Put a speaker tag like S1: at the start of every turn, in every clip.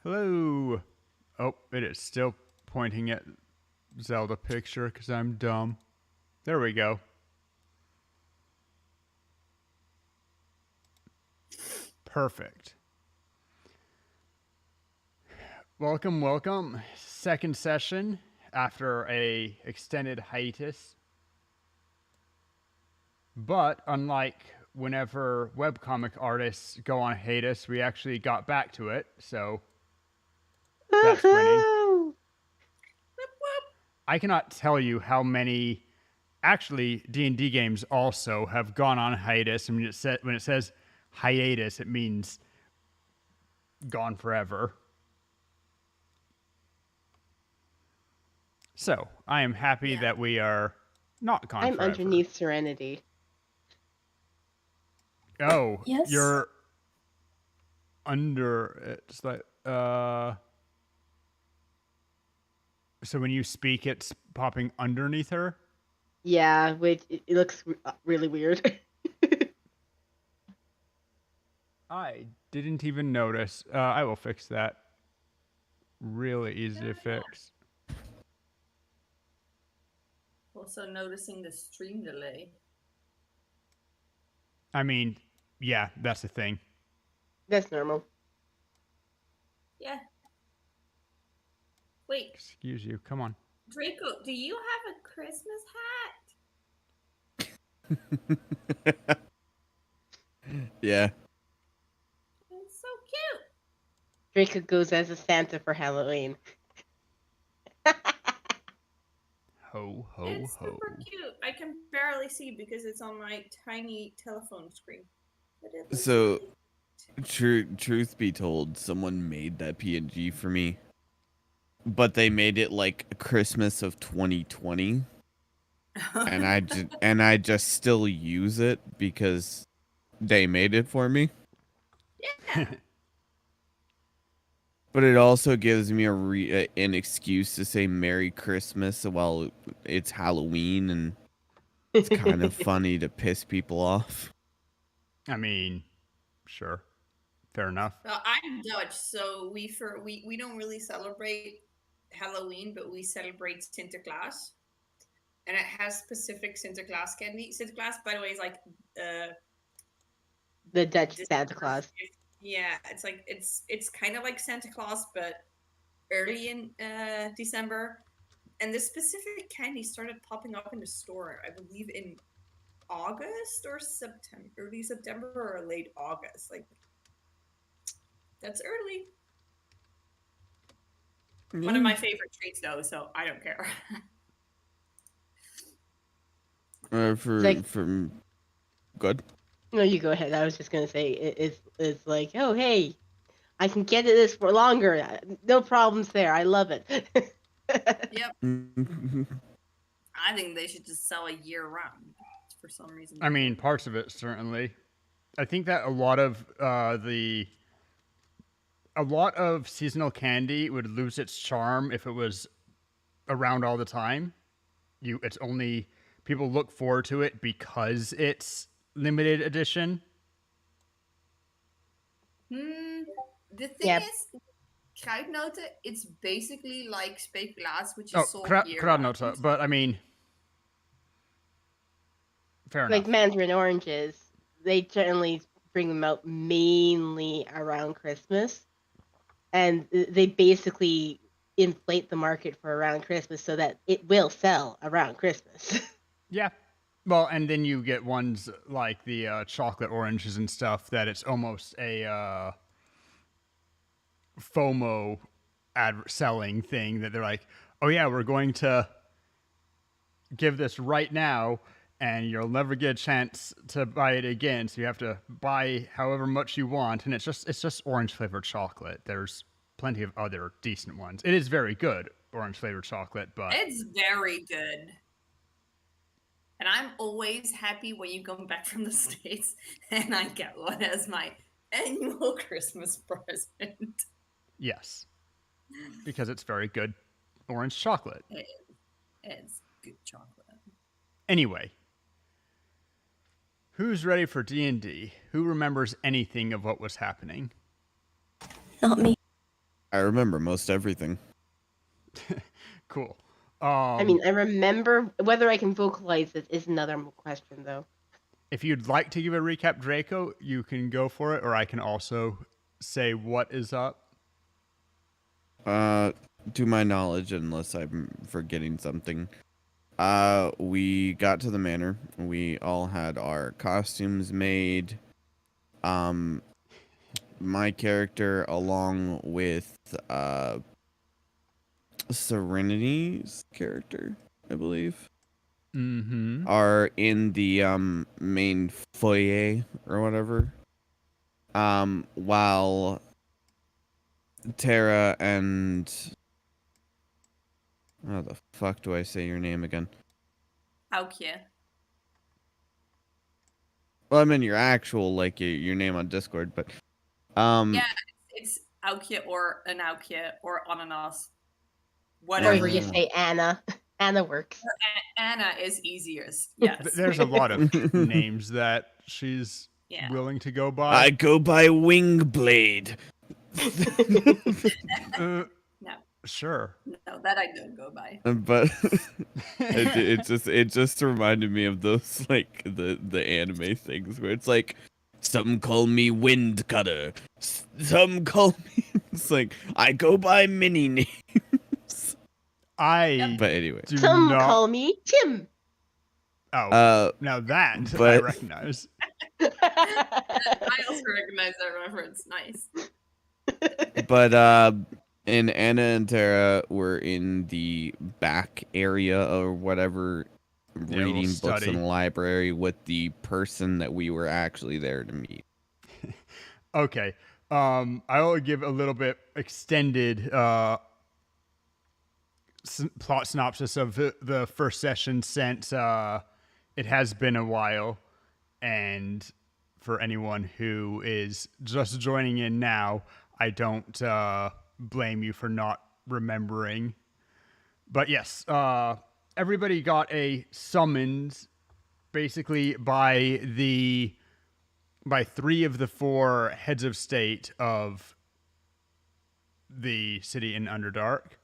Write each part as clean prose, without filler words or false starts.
S1: Hello. Oh, it is still pointing at Zelda picture because I'm dumb. There we go. Perfect. Welcome, welcome. Second session after a extended hiatus. But unlike whenever webcomic artists go on hiatus, we actually got back to it. So that's winning. I cannot tell you how many actually D&D games also have gone on hiatus, and when it says hiatus, it means gone forever. So I am happy that we are not gone
S2: I'm
S1: forever.
S2: underneath Serenity.
S1: Oh,
S3: Yes.
S1: you're under. It's like So when you speak, it's popping underneath her.
S2: Yeah, which it looks really weird.
S1: I didn't even notice. I will fix that. Really easy to fix.
S3: Also noticing the stream delay.
S1: I mean, yeah, that's the thing.
S2: That's normal.
S3: Yeah. Wait,
S1: Excuse you. Come on.
S3: Draco, do you have a Christmas hat?
S4: Yeah.
S3: It's so cute.
S2: Draco goes as a Santa for Halloween.
S1: Ho, ho,
S3: It's
S1: ho.
S3: super cute. I can barely see because it's on my tiny telephone screen. But it looks
S4: So,
S3: really
S4: truth be told, someone made that PNG for me, but they made it like Christmas of 2020, and I just still use it because they made it for me.
S3: Yeah.
S4: But it also gives me an excuse to say Merry Christmas while it's Halloween, and it's kind of funny to piss people off.
S1: I mean, sure. Fair enough.
S3: Well, I'm Dutch, so we don't really celebrate Halloween, but we celebrate Sinterklaas. And it has specific Sinterklaas candy. Sinterklaas, by the way, is like
S2: The Dutch Santa Claus.
S3: Yeah, it's like it's kind of like Santa Claus, but early in December. And this specific candy started popping up in the store, I believe, in August or September, early September or late August. Like, that's early. One of my favorite treats, though, so I don't care.
S4: Good.
S2: No, you go ahead. I was just gonna say it's like, oh hey, I can get this for longer. No problems there. I love it.
S3: Yep. I think they should just sell a year round for some reason.
S1: I mean, parts of it certainly. I think that a lot of seasonal candy would lose its charm if it was around all the time. It's only people look forward to it because it's limited edition.
S3: The thing
S2: Yep.
S3: is, kruidnoten, it's basically like speculaas, which is sold year
S1: Kruidnoten,
S3: round.
S1: but I mean, fair
S2: Like
S1: enough.
S2: mandarin oranges, they generally bring them out mainly around Christmas, and they basically inflate the market for around Christmas so that it will sell around Christmas.
S1: Yeah. Well, and then you get ones like the chocolate oranges and stuff that it's almost a FOMO selling thing that they're like, oh yeah, we're going to give this right now and you'll never get a chance to buy it again. So you have to buy however much you want. And it's just orange flavored chocolate. There's plenty of other decent ones. It is very good, orange flavored chocolate, but
S3: It's very good. And I'm always happy when you come back from the States and I get one as my annual Christmas present.
S1: yes, because it's very good orange chocolate.
S3: It's good chocolate.
S1: Anyway, who's ready for D&D? Who remembers anything of what was happening?
S5: Not me.
S4: I remember most everything.
S1: Cool.
S2: I mean, I remember. Whether I can vocalize it is another question, though.
S1: If you'd like to give a recap, Draco, you can go for it, or I can also say what is up.
S4: To my knowledge, unless I'm forgetting something, we got to the manor. We all had our costumes made. My character, along with Serenity's character, I believe, are in the main foyer or whatever. While Tara and how the fuck do I say your name again?
S3: Aukje.
S4: Well, I mean your actual, like your name on Discord, but
S3: Yeah, it's Aukje or an Aukje or ananas.
S2: Or
S3: Whatever
S2: you say Anna. Anna works.
S3: Anna is easiest. Yes.
S1: There's a lot of names that she's
S3: Yeah.
S1: willing to go by.
S4: I go by Wingblade.
S3: No,
S1: Sure.
S3: no, that I don't go by.
S4: But it just reminded me of those, like the anime things where it's like some call me Wind Cutter, some call me. It's like I go by many names.
S1: I
S4: But anyway,
S1: do
S2: Some
S1: not.
S2: call me Tim.
S1: Oh, now that I
S4: but-
S1: recognize.
S3: I also recognize that reference. Nice.
S4: but and Anna and Tara were in the back area or whatever,
S1: little
S4: reading books
S1: study.
S4: in the library with the person that we were actually there to meet.
S1: Okay. I will give a little bit extended plot synopsis of the first session since it has been a while. And for anyone who is just joining in now, I don't blame you for not remembering. But yes, everybody got a summons basically by 3 of the 4 heads of state of the city in Underdark.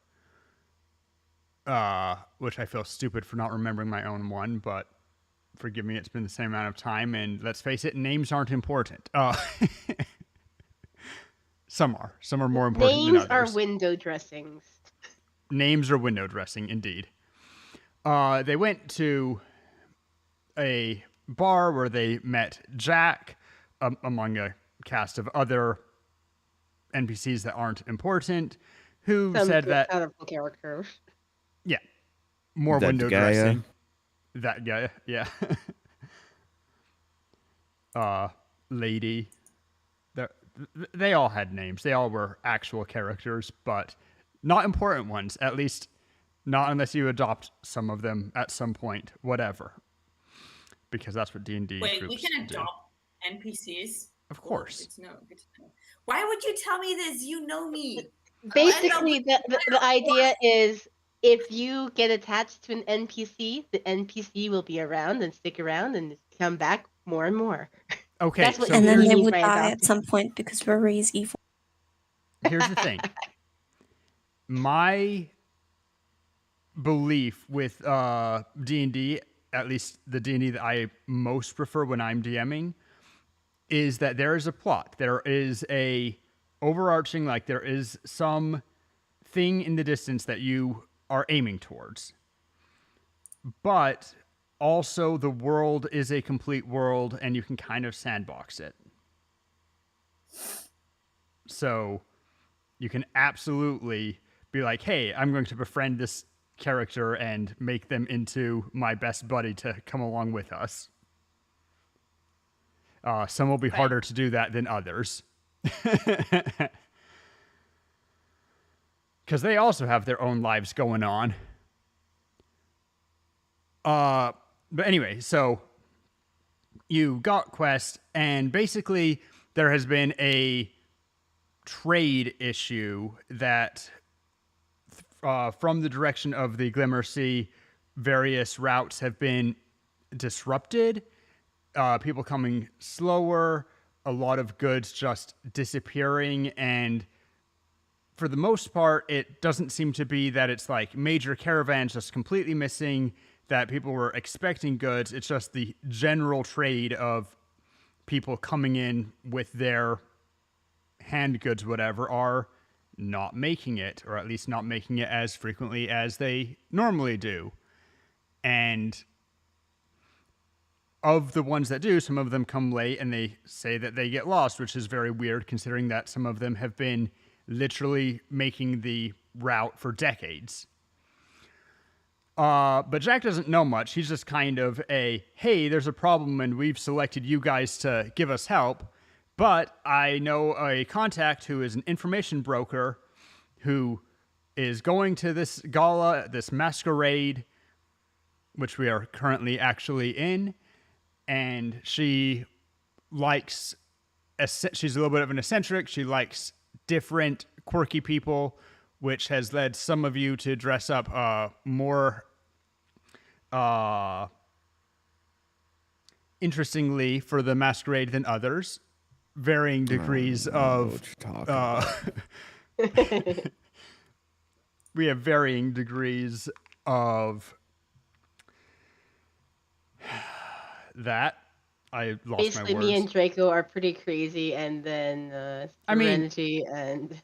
S1: Which I feel stupid for not remembering my own one, but forgive me, it's been the same amount of time, and let's face it, names aren't important. Some are more important
S2: Names
S1: than
S2: are
S1: others.
S2: window dressings.
S1: Names are window dressing, indeed. They went to a bar where they met Jack, among a cast of other NPCs that aren't important, who
S2: Some
S1: said that,
S2: colorful characters.
S1: yeah, more
S4: That
S1: window
S4: guy,
S1: dressing. That guy, yeah. Lady. They all had names. They all were actual characters, but not important ones. At least not unless you adopt some of them at some point. Whatever, because that's what D&D
S3: Wait,
S1: groups
S3: we can
S1: do.
S3: adopt NPCs?
S1: Of course.
S3: Good to know. Good to know. Why would you tell me this? You know me.
S2: Basically, the idea is if you get attached to an NPC, the NPC will be around and stick around and come back more and more.
S1: Okay,
S2: That's what
S1: so
S5: And then
S2: Disney
S5: they
S2: means
S5: would
S2: by
S5: die
S2: adopting.
S5: at some point because Rory is evil.
S1: here's the thing. My belief with D&D, at least the D&D that I most prefer when I'm DMing, is that there is a plot. There is a overarching, like there is some thing in the distance that you are aiming towards. But also the world is a complete world and you can kind of sandbox it. So you can absolutely be like, hey, I'm going to befriend this character and make them into my best buddy to come along with us. Some will be
S3: Right.
S1: harder to do that than others. Because they also have their own lives going on. But anyway, so you got Quest, and basically there has been a trade issue that from the direction of the Glimmer Sea, various routes have been disrupted. People coming slower, a lot of goods just disappearing, and for the most part, it doesn't seem to be that it's like major caravans just completely missing, that people were expecting goods. It's just the general trade of people coming in with their hand goods, whatever, are not making it, or at least not making it as frequently as they normally do. And of the ones that do, some of them come late and they say that they get lost, which is very weird considering that some of them have been literally making the route for decades. But Jack doesn't know much. He's just kind of a, hey, there's a problem and we've selected you guys to give us help. But I know a contact who is an information broker who is going to this gala, this masquerade, which we are currently actually in. And she likes, she's a little bit of an eccentric. She likes different, quirky people, which has led some of you to dress up more interestingly for the masquerade than others. Varying degrees of we have varying degrees of that. I lost
S2: Basically,
S1: my words.
S2: me and Draco are pretty crazy, and then
S1: I mean,
S2: Serenity and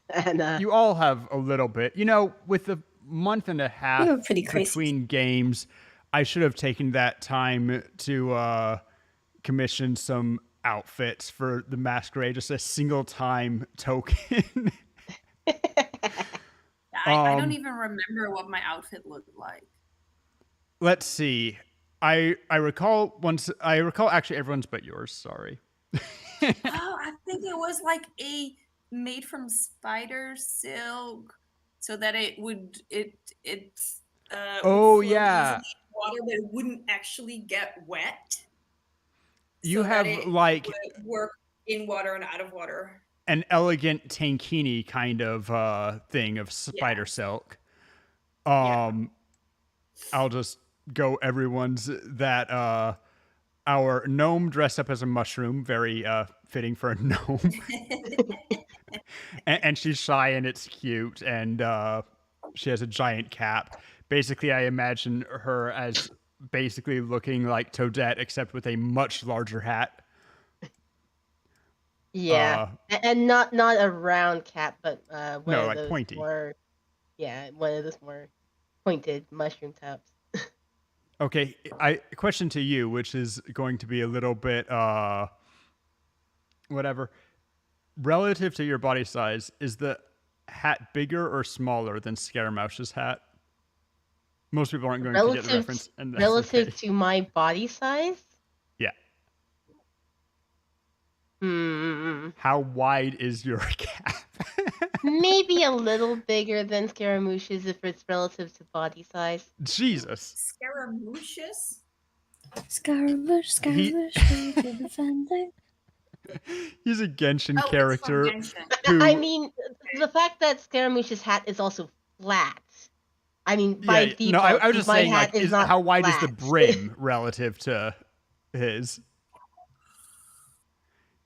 S1: you all have a little bit. You know, with the month and a half
S5: We were pretty crazy.
S1: between games, I should have taken that time to commission some outfits for the masquerade, just a single time token.
S3: I don't even remember what my outfit looked like.
S1: Let's see. I recall actually everyone's but yours, sorry.
S3: Oh, I think it was like a made from spider silk, so that it would
S1: Oh,
S3: would float
S1: yeah.
S3: easily in water, but it wouldn't actually get wet.
S1: You
S3: so
S1: have
S3: that it
S1: like
S3: would work in water and out of water.
S1: an elegant tankini kind of thing of spider silk. I'll just go everyone's that our gnome dressed up as a mushroom, very fitting for a gnome. and she's shy and it's cute, and she has a giant cap. Basically, I imagine her as basically looking like Toadette, except with a much larger hat.
S2: yeah, and not a round cap, but one
S1: No,
S2: of
S1: like
S2: those
S1: pointy.
S2: more, one of those more pointed mushroom tops.
S1: Okay, question to you, which is going to be a little bit whatever. Relative to your body size, is the hat bigger or smaller than Scaramouche's hat? Most people aren't going to get the reference, and that's
S2: relative
S1: okay.
S2: to my body size.
S1: Yeah.
S2: Hmm.
S1: How wide is your cap?
S2: Maybe a little bigger than Scaramouche's if it's relative to body size.
S1: Jesus.
S3: Scaramouches?
S5: Scaramouche, Scaramouche, for defending.
S1: He's a Genshin
S3: Oh,
S1: character.
S3: it's from Genshin.
S1: Who,
S2: I mean, the fact that Scaramouche's hat is also flat. I mean, by default,
S1: no, I was just
S2: my
S1: saying,
S2: hat
S1: like,
S2: is not
S1: how wide is the
S2: flat.
S1: brim relative to his?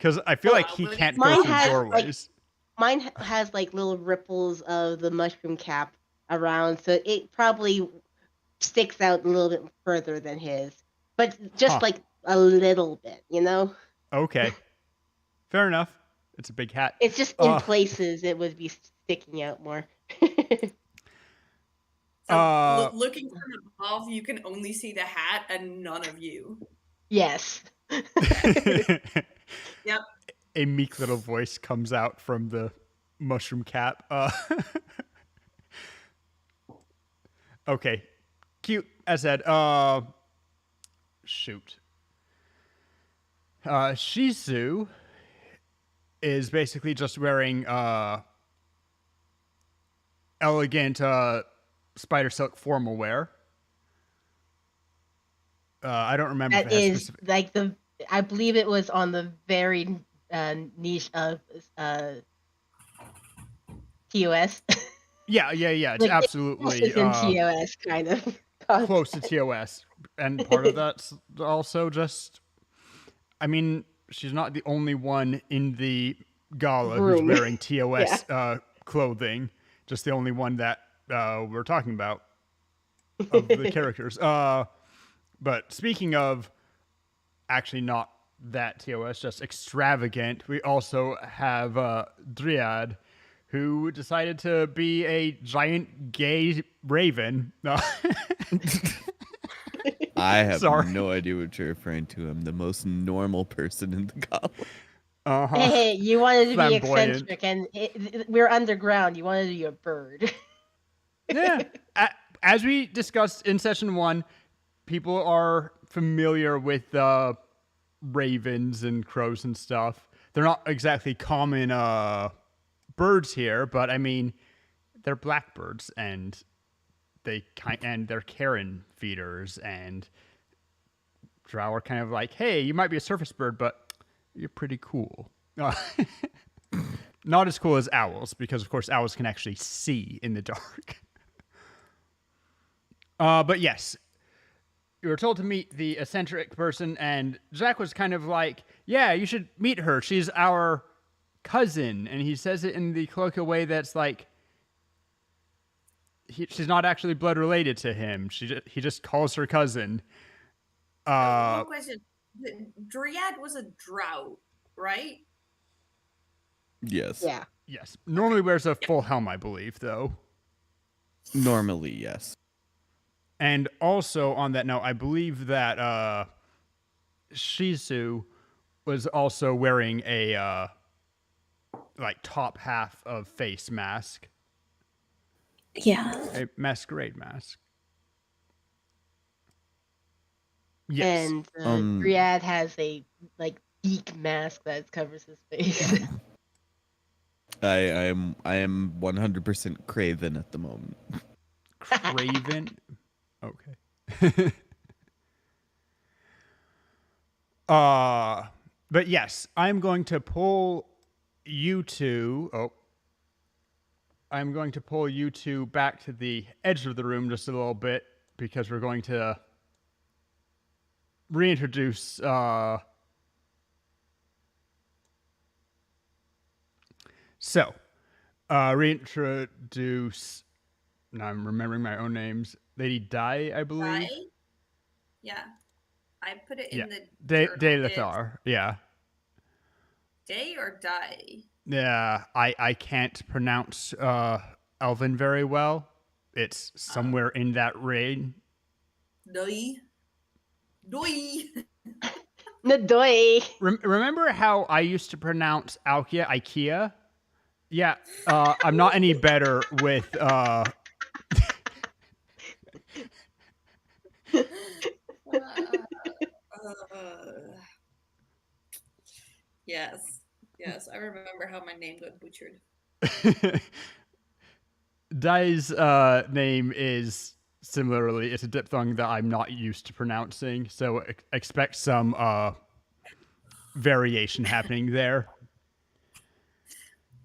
S1: Because I feel like
S3: Wow,
S1: he
S3: but
S1: can't
S2: Mine
S1: go through
S2: has, like-
S1: doorways.
S2: Mine has like little ripples of the mushroom cap around, so it probably sticks out a little bit further than his, but just
S1: Huh.
S2: like a little bit, you know.
S1: Okay. Fair enough. It's a big hat.
S2: It's just in places it would be sticking out more.
S3: So looking from above, you can only see the hat and none of you.
S2: Yes.
S3: Yep.
S1: A meek little voice comes out from the mushroom cap. Okay. Cute, as said. Shoot. Shizu is basically just wearing elegant spider silk formal wear. I don't remember if
S2: That
S1: it has
S2: is
S1: specific.
S2: like I believe it was on the very niche of TOS.
S1: Yeah. It's
S2: Like,
S1: absolutely
S2: it's in TOS kind of.
S1: close to TOS, and part of that's also just. I mean, she's not the only one in the gala who's
S2: Room.
S1: wearing TOS clothing. Just the only one that we're talking about of the characters. But speaking of actually not that TOS, just extravagant, we also have Dryad, who decided to be a giant gay raven.
S4: I have
S1: Sorry.
S4: no idea what you're referring to. I'm the most normal person in the gala.
S2: Hey, you wanted to be
S1: Flamboyant.
S2: eccentric, and we're underground. You wanted to be a bird.
S1: Yeah. As we discussed in session 1, people are familiar with ravens and crows and stuff. They're not exactly common birds here, but I mean, they're blackbirds and they're carrion feeders, and drow are kind of like, hey, you might be a surface bird, but you're pretty cool. Not as cool as owls, because of course owls can actually see in the dark. But yes, you were told to meet the eccentric person, and Jack was kind of like, yeah, you should meet her. She's our cousin. And he says it in the colloquial way that's like, she's not actually blood related to him. He just calls her cousin.
S3: One question. Dryad was a drought, right?
S4: Yes.
S2: Yeah.
S1: Yes. Normally wears a full helm, I believe, though.
S4: Normally, yes.
S1: And also on that note, I believe that Shizu was also wearing a like top half of face mask,
S5: Yeah.
S1: a masquerade mask. Yes.
S2: And Riyadh has a like beak mask that covers his face.
S4: I am 100% Craven at the moment.
S1: Craven. Okay. But yes, I'm going to pull you two. I'm going to pull you two back to the edge of the room just a little bit, because we're going to reintroduce reintroduce. Now I'm remembering my own names. Lady Dai, I believe.
S3: Dai? Yeah. I put it in
S1: Yeah.
S3: the
S1: Day
S3: journal.
S1: Lethar. Yeah.
S3: Day or die?
S1: Yeah. I can't pronounce Elven very well. It's somewhere in that range.
S3: Doi. Doi.
S2: Nadoy.
S1: Remember how I used to pronounce IKEA? Yeah, I'm not any better with
S3: Yes, I remember how my name got butchered.
S1: Dai's name is similarly, it's a diphthong that I'm not used to pronouncing, so expect some variation happening there.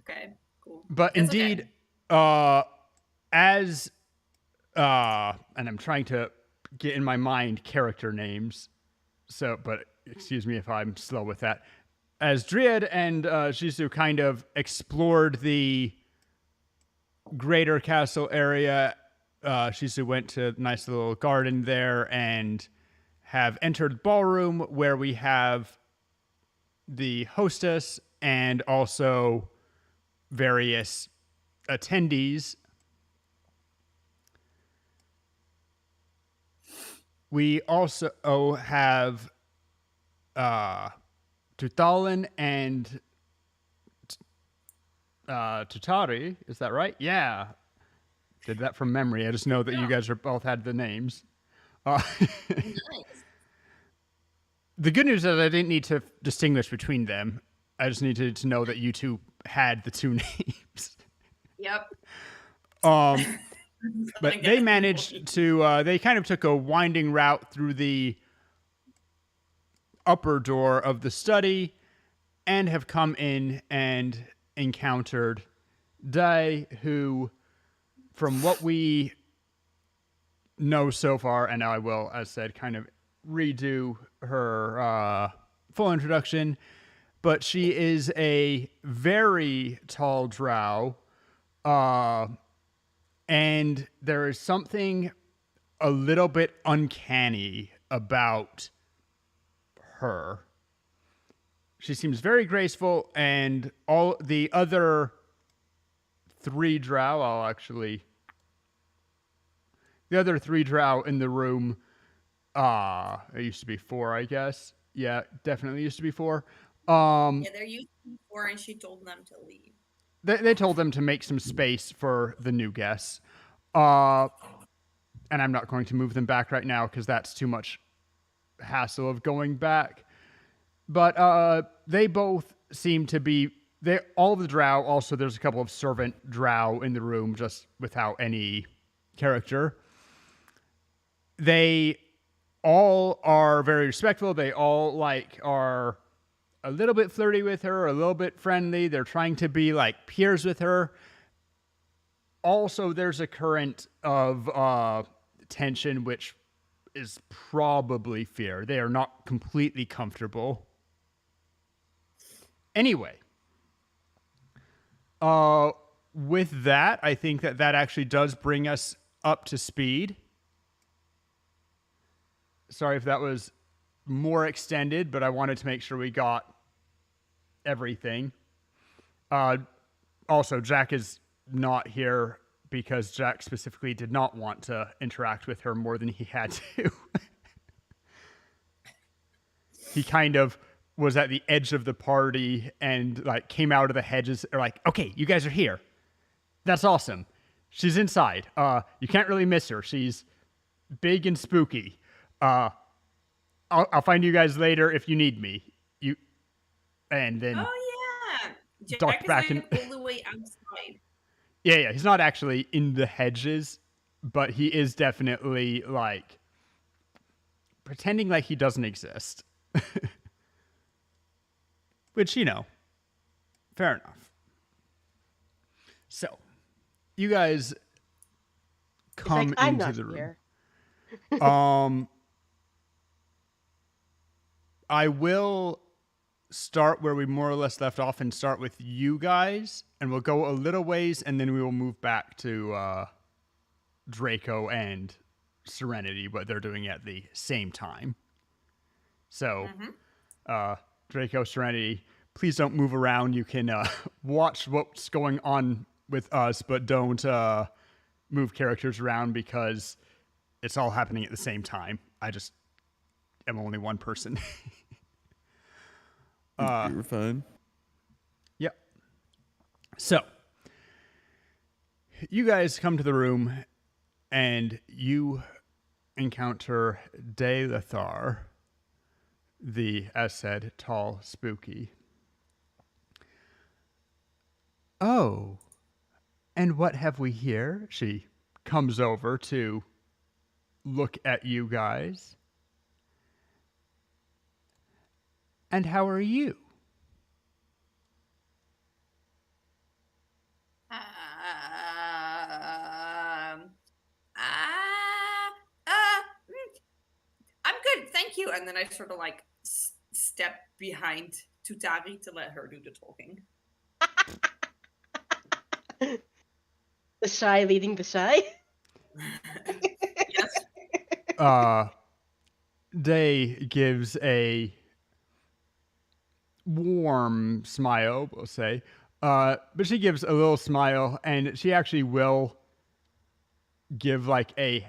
S3: Okay, cool.
S1: But
S3: That's
S1: indeed,
S3: okay.
S1: as and I'm trying to get in my mind character names, but excuse me if I'm slow with that. as Dryad and Shizu kind of explored the greater castle area, Shizu went to a nice little garden there and have entered ballroom where we have the hostess and also various attendees. We also have Tutalin and Tutari. Is that right? Yeah. Did that from memory. I just know that you guys are both had the names.
S3: Nice.
S1: The good news is I didn't need to distinguish between them. I just needed to know that you two had the two names.
S3: Yep.
S1: But they managed to, they kind of took a winding route through the upper door of the study and have come in and encountered Dai, who, from what we know so far, and I will, as said, kind of redo her full introduction, but she is a very tall drow, and there is something a little bit uncanny about her. She seems very graceful, and all the other three drow, the other three drow in the room, it used to be four, I guess. Yeah, definitely used to be four.
S3: Yeah, there used to be four, and she told them to leave.
S1: They told them to make some space for the new guests. And I'm not going to move them back right now because that's too much hassle of going back. But they both seem to be all of the drow. Also, there's a couple of servant drow in the room, just without any character. They all are very respectful. They all are a little bit flirty with her, a little bit friendly. They're trying to be like peers with her. Also, there's a current of tension, which is probably fear. They are not completely comfortable. Anyway, with that, I think that actually does bring us up to speed. Sorry if that was more extended, but I wanted to make sure we got everything. Also, Jack is not here because Jack specifically did not want to interact with her more than he had to. He kind of was at the edge of the party and came out of the hedges. Okay, you guys are here. That's awesome. She's inside. You can't really miss her. She's big and spooky. I'll find you guys later if you need me. And then
S3: Jack
S1: ducked
S3: is
S1: back
S3: all the way outside.
S1: Yeah. He's not actually in the hedges, but he is definitely pretending like he doesn't exist. Which, fair enough. So, you guys come into the room. I will start where we more or less left off and start with you guys, and we'll go a little ways, and then we will move back to Draco and Serenity, what they're doing at the same time. So, Draco, Serenity, please don't move around. You can watch what's going on with us, but don't move characters around because it's all happening at the same time. I just am only one person.
S4: You're fine.
S1: Yep. So, you guys come to the room, and you encounter De Lethar, the, as said, tall, spooky. Oh, and what have we here? She comes over to look at you guys. And how are you?
S3: I'm good, thank you. And then I sort of step behind to Tari to let her do the talking.
S2: The shy leading the shy.
S3: Yes.
S1: Day gives a warm smile, we'll say. But she gives a little smile, and she actually will give like a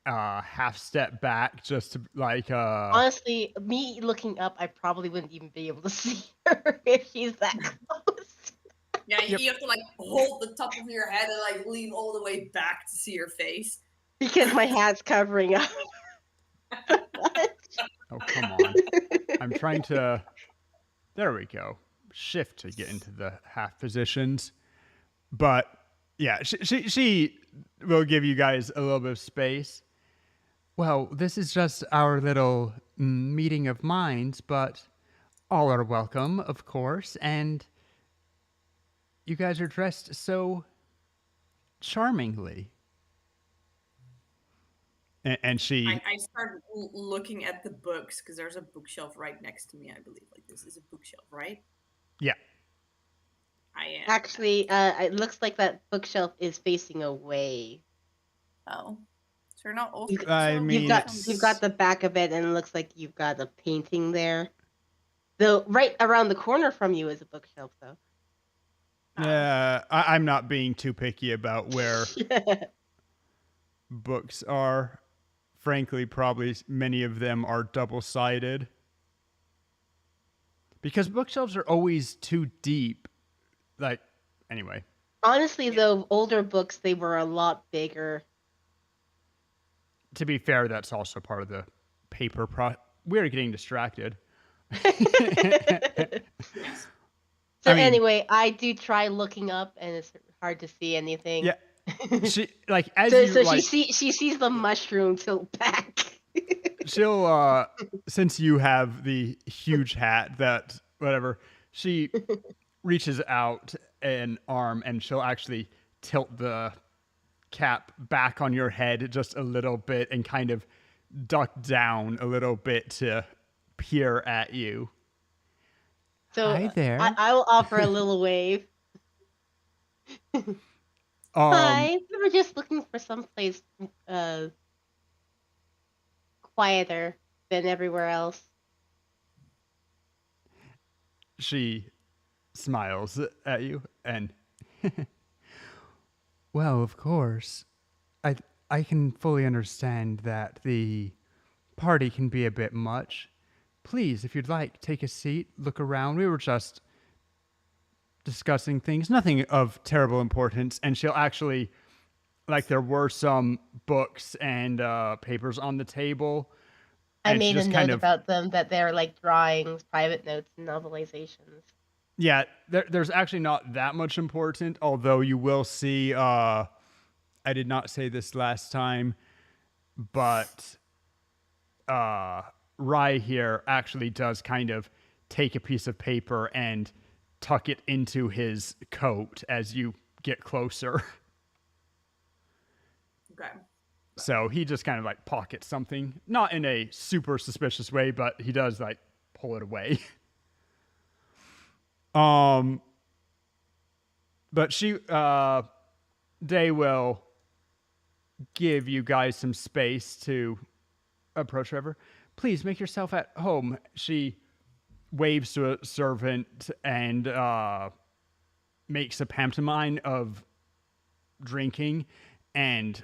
S1: half step back just to like
S2: Honestly, me looking up, I probably wouldn't even be able to see her if she's that close.
S3: Yeah,
S1: Yep.
S3: you have to like hold the top of your head and like lean all the way back to see her face.
S2: Because my hat's covering up.
S1: oh come on. I'm trying to there we go. Shift to get into the half positions. But yeah, she will give you guys a little bit of space. Well, this is just our little meeting of minds, but all are welcome, of course, and you guys are dressed so charmingly. And she,
S3: I start looking at the books because there's a bookshelf right next to me. I believe like this is a bookshelf, right?
S1: yeah,
S3: I am.
S2: Actually, it looks like that bookshelf is facing away.
S3: Oh, so you're not off.
S1: I mean,
S2: You've got the back of it, and it looks like you've got a painting there. Though right around the corner from you is a bookshelf, though.
S1: I'm not being too picky about where books are. Frankly, probably many of them are double-sided. Because bookshelves are always too deep. Like, anyway.
S2: Honestly, though, older books, they were a lot bigger.
S1: To be fair, that's also part of the paper we're getting distracted.
S2: So
S1: I mean-
S2: anyway, I do try looking up, and it's hard to see anything.
S1: Yeah. She like as
S2: So,
S1: you
S2: so
S1: like
S2: she sees the mushroom tilt back.
S1: she'll since you have the huge hat that whatever, she reaches out an arm and she'll actually tilt the cap back on your head just a little bit and kind of duck down a little bit to peer at you.
S2: So
S1: Hi there.
S2: I will offer a little wave. Hi, we were just looking for someplace quieter than everywhere else.
S1: She smiles at you and well, of course. I can fully understand that the party can be a bit much. Please, if you'd like, take a seat, look around. We were just discussing things, nothing of terrible importance, and she'll actually like there were some books and papers on the table.
S2: I
S1: and she
S2: made a
S1: just
S2: note
S1: kind of
S2: about them that they're like drawings, private notes, and novelizations.
S1: yeah, there's actually not that much important, although you will see, I did not say this last time, but Rai here actually does kind of take a piece of paper and tuck it into his coat as you get closer.
S3: Okay.
S1: So he just kind of like pockets something, not in a super suspicious way, but he does like pull it away. But they will give you guys some space to approach Trevor. Please make yourself at home. She waves to a servant and makes a pantomime of drinking. And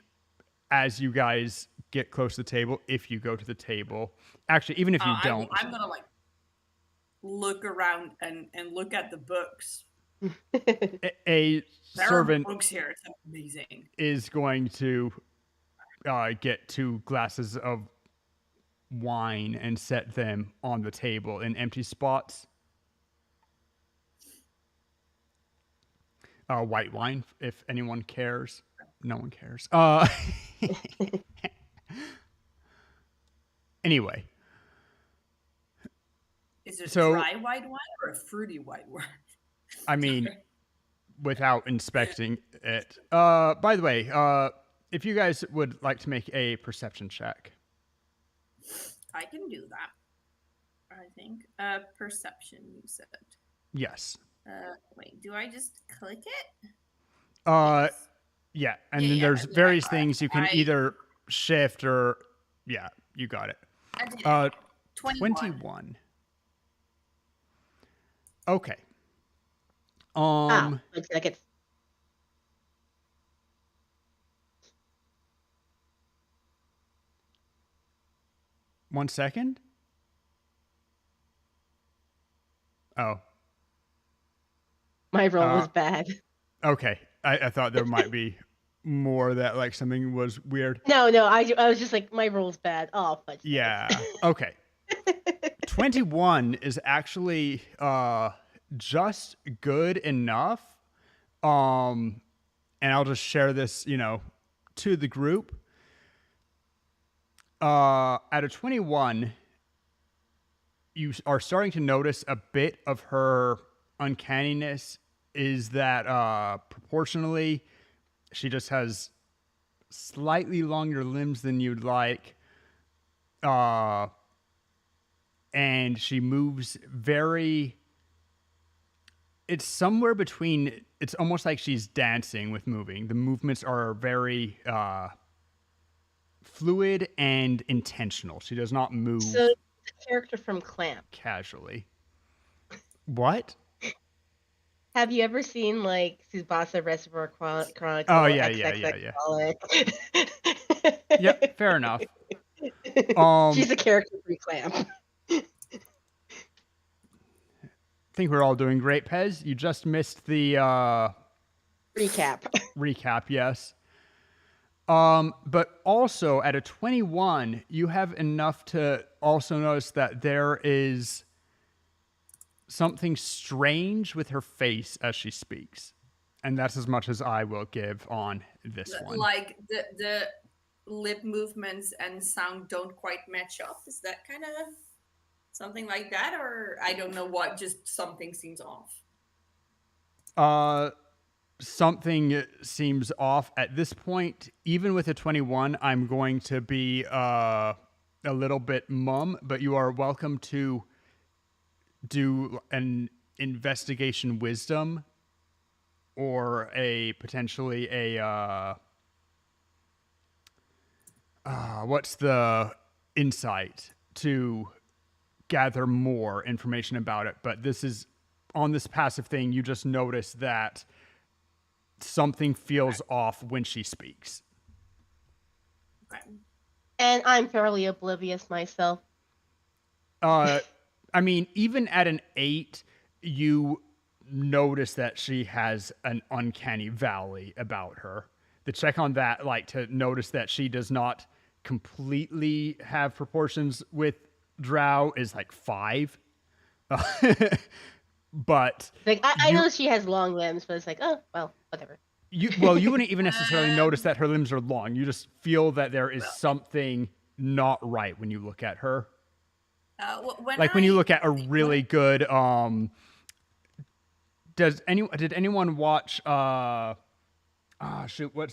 S1: as you guys get close to the table, if you go to the table, actually, even if you don't,
S3: I'm gonna like look around and look at the books.
S1: a
S3: There
S1: servant
S3: are books here. It's amazing.
S1: is going to get 2 glasses of wine and set them on the table in empty spots. White wine, if anyone cares. No one cares. Anyway.
S3: Is it
S1: So-
S3: dry white wine or a fruity white wine?
S1: I mean, without inspecting it. By the way, if you guys would like to make a perception check.
S3: I can do that. I think. Perception, you said.
S1: Yes.
S3: Wait, do I just click it?
S1: Uh,
S3: Yes.
S1: yeah, and
S3: Yeah,
S1: then
S3: yeah,
S1: there's
S3: yeah,
S1: various things you can
S3: I
S1: either shift or yeah, you got it.
S3: I did it. 21.
S1: 21. Okay.
S2: Looks like it's
S1: One second. Oh,
S2: my roll was bad.
S1: okay. I thought there might be more that like something was weird.
S2: No, I was just like, my roll's bad. Oh, fudge.
S1: Yeah. Okay. 21 is actually just good enough. And I'll just share this, to the group. At a 21, you are starting to notice a bit of her uncanniness is that proportionally she just has slightly longer limbs than you'd like. And she moves very. It's somewhere between. It's almost like she's dancing with moving. The movements are very fluid and intentional. She does not move
S2: So, the character from Clamp.
S1: casually. What?
S2: Have you ever seen like Tsubasa Reservoir Chronicles?
S1: Oh,
S2: or
S1: yeah.
S2: XXX?
S1: Yep, fair enough.
S2: She's a character from Clamp.
S1: I think we're all doing great, Pez. You just missed the
S2: Recap.
S1: yes. But also at a 21, you have enough to also notice that there is something strange with her face as she speaks. And that's as much as I will give on this one.
S3: Like the lip movements and sound don't quite match up. Is that kind of something like that? Or I don't know what, just something seems off.
S1: Something seems off at this point. Even with a 21, I'm going to be a little bit mum, but you are welcome to do an investigation wisdom or a potentially a what's the insight to gather more information about it. But this is on this passive thing, you just notice that something feels off when she speaks.
S3: Okay.
S2: And I'm fairly oblivious myself.
S1: I mean, even at an 8, you notice that she has an uncanny valley about her. The check on that, like to notice that she does not completely have proportions with Drow, is like 5. But
S2: Like I know she has long limbs, but it's like, oh well, whatever.
S1: you wouldn't even necessarily notice that her limbs are long. You just feel that there is something not right when you look at her. When you look at a really good did anyone watch what's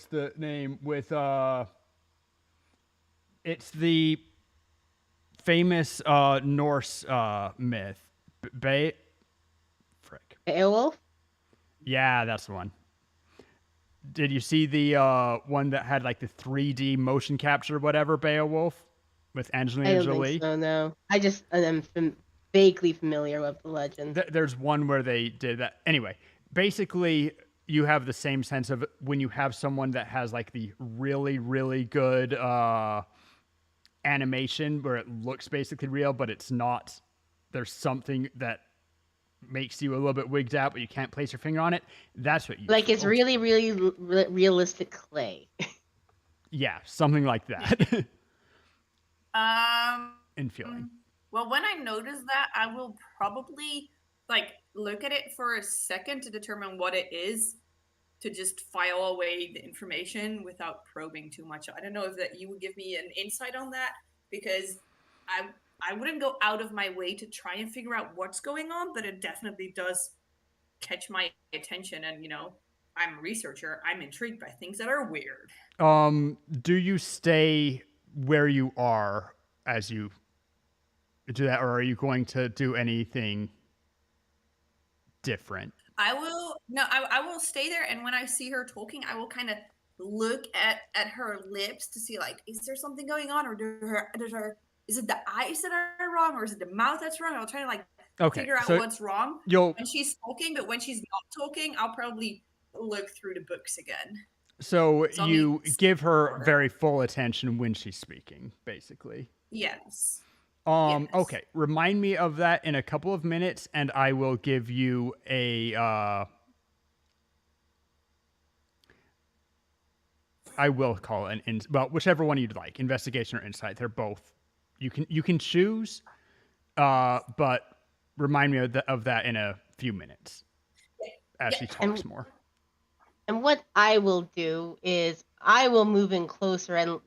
S1: the name with it's the famous Norse myth
S2: Beowulf?
S1: Yeah, that's the one. Did you see the one that had like the 3D motion capture whatever Beowulf with Angelina
S2: I don't
S1: Jolie?
S2: think so, no. I just am vaguely familiar with the legend.
S1: There's one where they did that. Anyway, basically, you have the same sense of when you have someone that has like the really, really good animation where it looks basically real, but it's not. There's something that makes you a little bit wigged out, but you can't place your finger on it. That's what you
S2: like
S1: feel.
S2: It's really, really realistic clay.
S1: Yeah, something like that.
S3: Um,
S1: in feeling.
S3: Well, when I notice that, I will probably like look at it for a second to determine what it is, to just file away the information without probing too much. I don't know if that you would give me an insight on that, because I wouldn't go out of my way to try and figure out what's going on, but it definitely does catch my attention. And I'm a researcher. I'm intrigued by things that are weird.
S1: Do you stay where you are as you do that, or are you going to do anything different?
S3: I will stay there, and when I see her talking, I will kind of look at her lips to see, like, is there something going on, or is it the eyes that are wrong, or is it the mouth that's wrong? I'll try to like figure out what's wrong when she's talking, but when she's not talking, I'll probably look through the books again.
S1: So you give her very full attention when she's speaking, basically.
S3: Yes.
S1: Yes. Okay. Remind me of that in a couple of minutes, and I will give you a. I will call it well, whichever one you'd like, investigation or insight. They're both. You can choose, but remind me of that in a few minutes as she talks more.
S2: And what I will do is I will move in closer and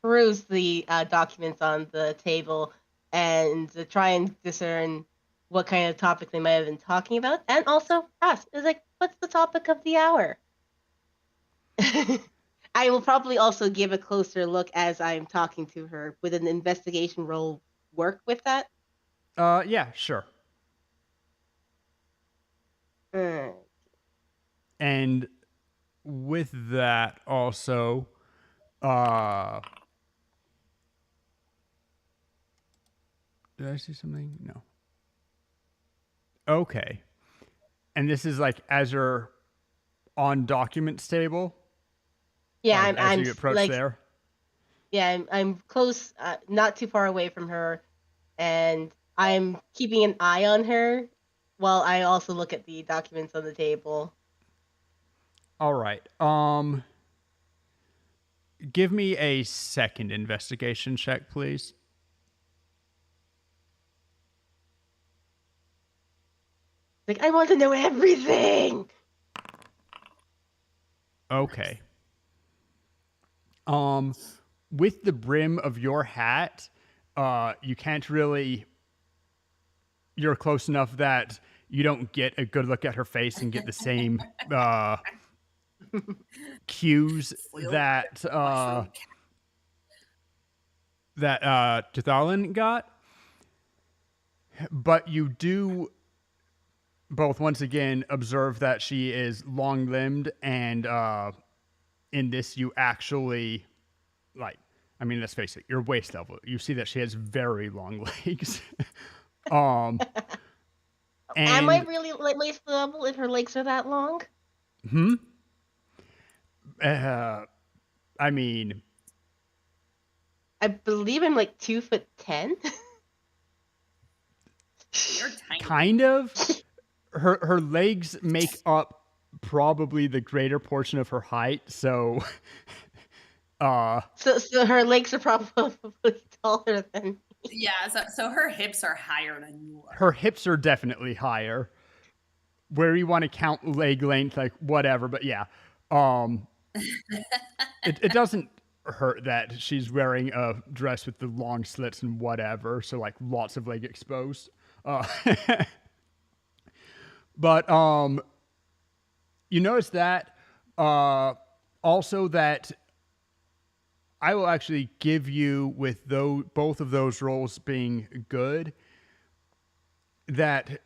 S2: peruse the documents on the table and try and discern what kind of topic they might have been talking about, and also ask, is like, what's the topic of the hour? I will probably also give a closer look as I'm talking to her. Would an investigation roll work with that?
S1: Yeah, sure. And with that also, did I see something? No. Okay. And this is like as you're on documents table?
S2: Yeah,
S1: as you approach like, there?
S2: Yeah, I'm close, not too far away from her, and I'm keeping an eye on her while I also look at the documents on the table.
S1: All right. Give me a second investigation check, please.
S2: Like, I want to know everything.
S1: Okay. With the brim of your hat, you can't really. You're close enough that you don't get a good look at her face and get the same cues that Tathalin got, but you do both once again observe that she is long-limbed, and in this you actually, like, I mean, let's face it, your waist level, you see that she has very long legs. Am
S2: I really like waist level if her legs are that long?
S1: I mean,
S2: I believe I'm like 2'10".
S3: You're tiny.
S1: Kind of. Her legs make up probably the greater portion of her height, so
S2: so her legs are probably taller than me.
S3: Yeah, so her hips are higher than you are.
S1: Her hips are definitely higher. Where you want to count leg length, like whatever, but yeah. It doesn't hurt that she's wearing a dress with the long slits and whatever, so like lots of leg exposed. But you notice that also that I will actually give you, with both of those roles being good, that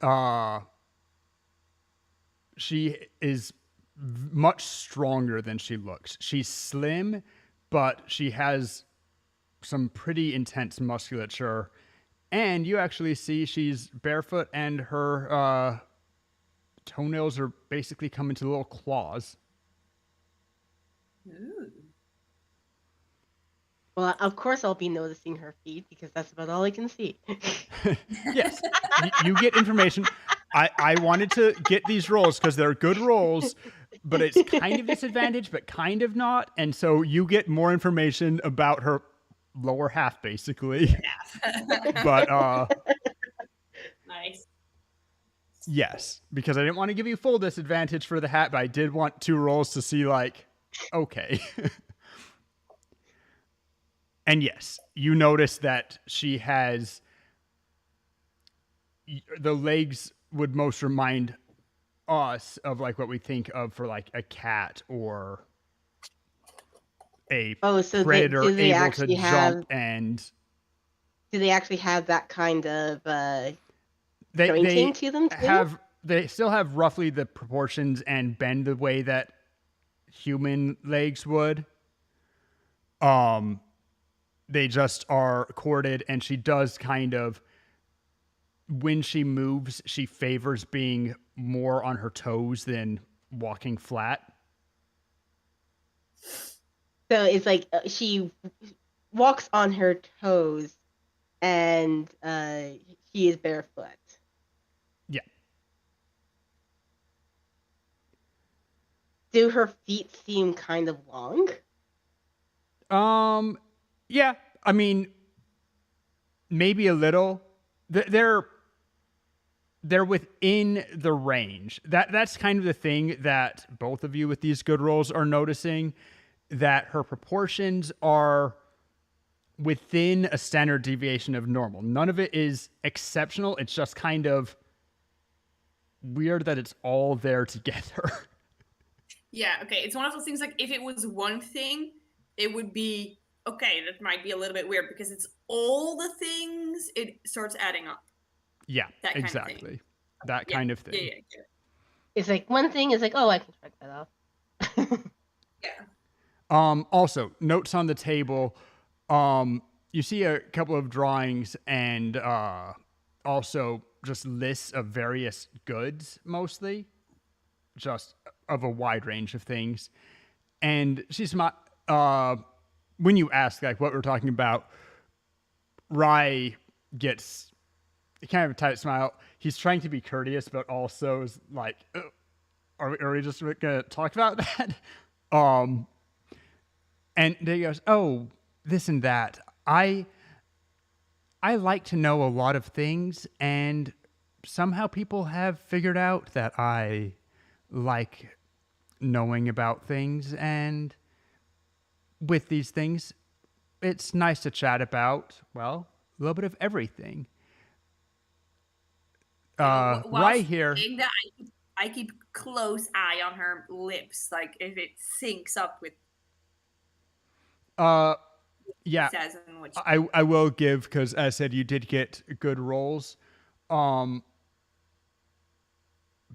S1: she is much stronger than she looks. She's slim, but she has some pretty intense musculature. And you actually see she's barefoot, and her toenails are basically coming to little claws.
S3: Ooh.
S2: Well, of course I'll be noticing her feet because that's about all I can see.
S1: Yes, you get information. I wanted to get these rolls because they're good rolls, but it's kind of disadvantage, but kind of not. And so you get more information about her lower half, basically. But
S3: nice.
S1: Yes, because I didn't want to give you full disadvantage for the hat, but I did want 2 rolls to see, like, okay. And yes, you notice that she has, the legs would most remind us of like what we think of for like a cat or a predator able to jump and
S2: do they actually have that kind of
S1: They
S2: jointing to them too?
S1: they still have roughly the proportions and bend the way that human legs would. They just are corded, and she does kind of, when she moves, she favors being more on her toes than walking flat.
S2: So it's like she walks on her toes, and she is barefoot.
S1: Yeah.
S2: Do her feet seem kind of long?
S1: Yeah. I mean, maybe a little. They're within the range. That's kind of the thing that both of you with these good rolls are noticing, that her proportions are within a standard deviation of normal. None of it is exceptional. It's just kind of weird that it's all there together.
S3: Yeah, okay. It's one of those things like if it was one thing, it would be okay, that might be a little bit weird because it's all the things, it starts adding up.
S1: Yeah,
S3: That kind of thing.
S1: exactly. That
S3: Yeah,
S1: kind of thing.
S3: Yeah.
S2: It's like one thing is like, oh, I can check that off.
S3: Yeah.
S1: Also, notes on the table. You see a couple of drawings and also just lists of various goods, mostly, just of a wide range of things. And she's when you ask like what we're talking about, Rye gets kind of a tight smile. He's trying to be courteous, but also is like, are we just gonna talk about that? And he goes, oh, this and that. I like to know a lot of things, and somehow people have figured out that I like knowing about things, and with these things, it's nice to chat about, well, a little bit of everything.
S3: While
S1: Right
S3: she's
S1: here.
S3: saying that, I keep close eye on her lips, like if it syncs up with
S1: Yeah,
S3: what she says and what she
S1: I will give, because as I said, you did get good rolls. But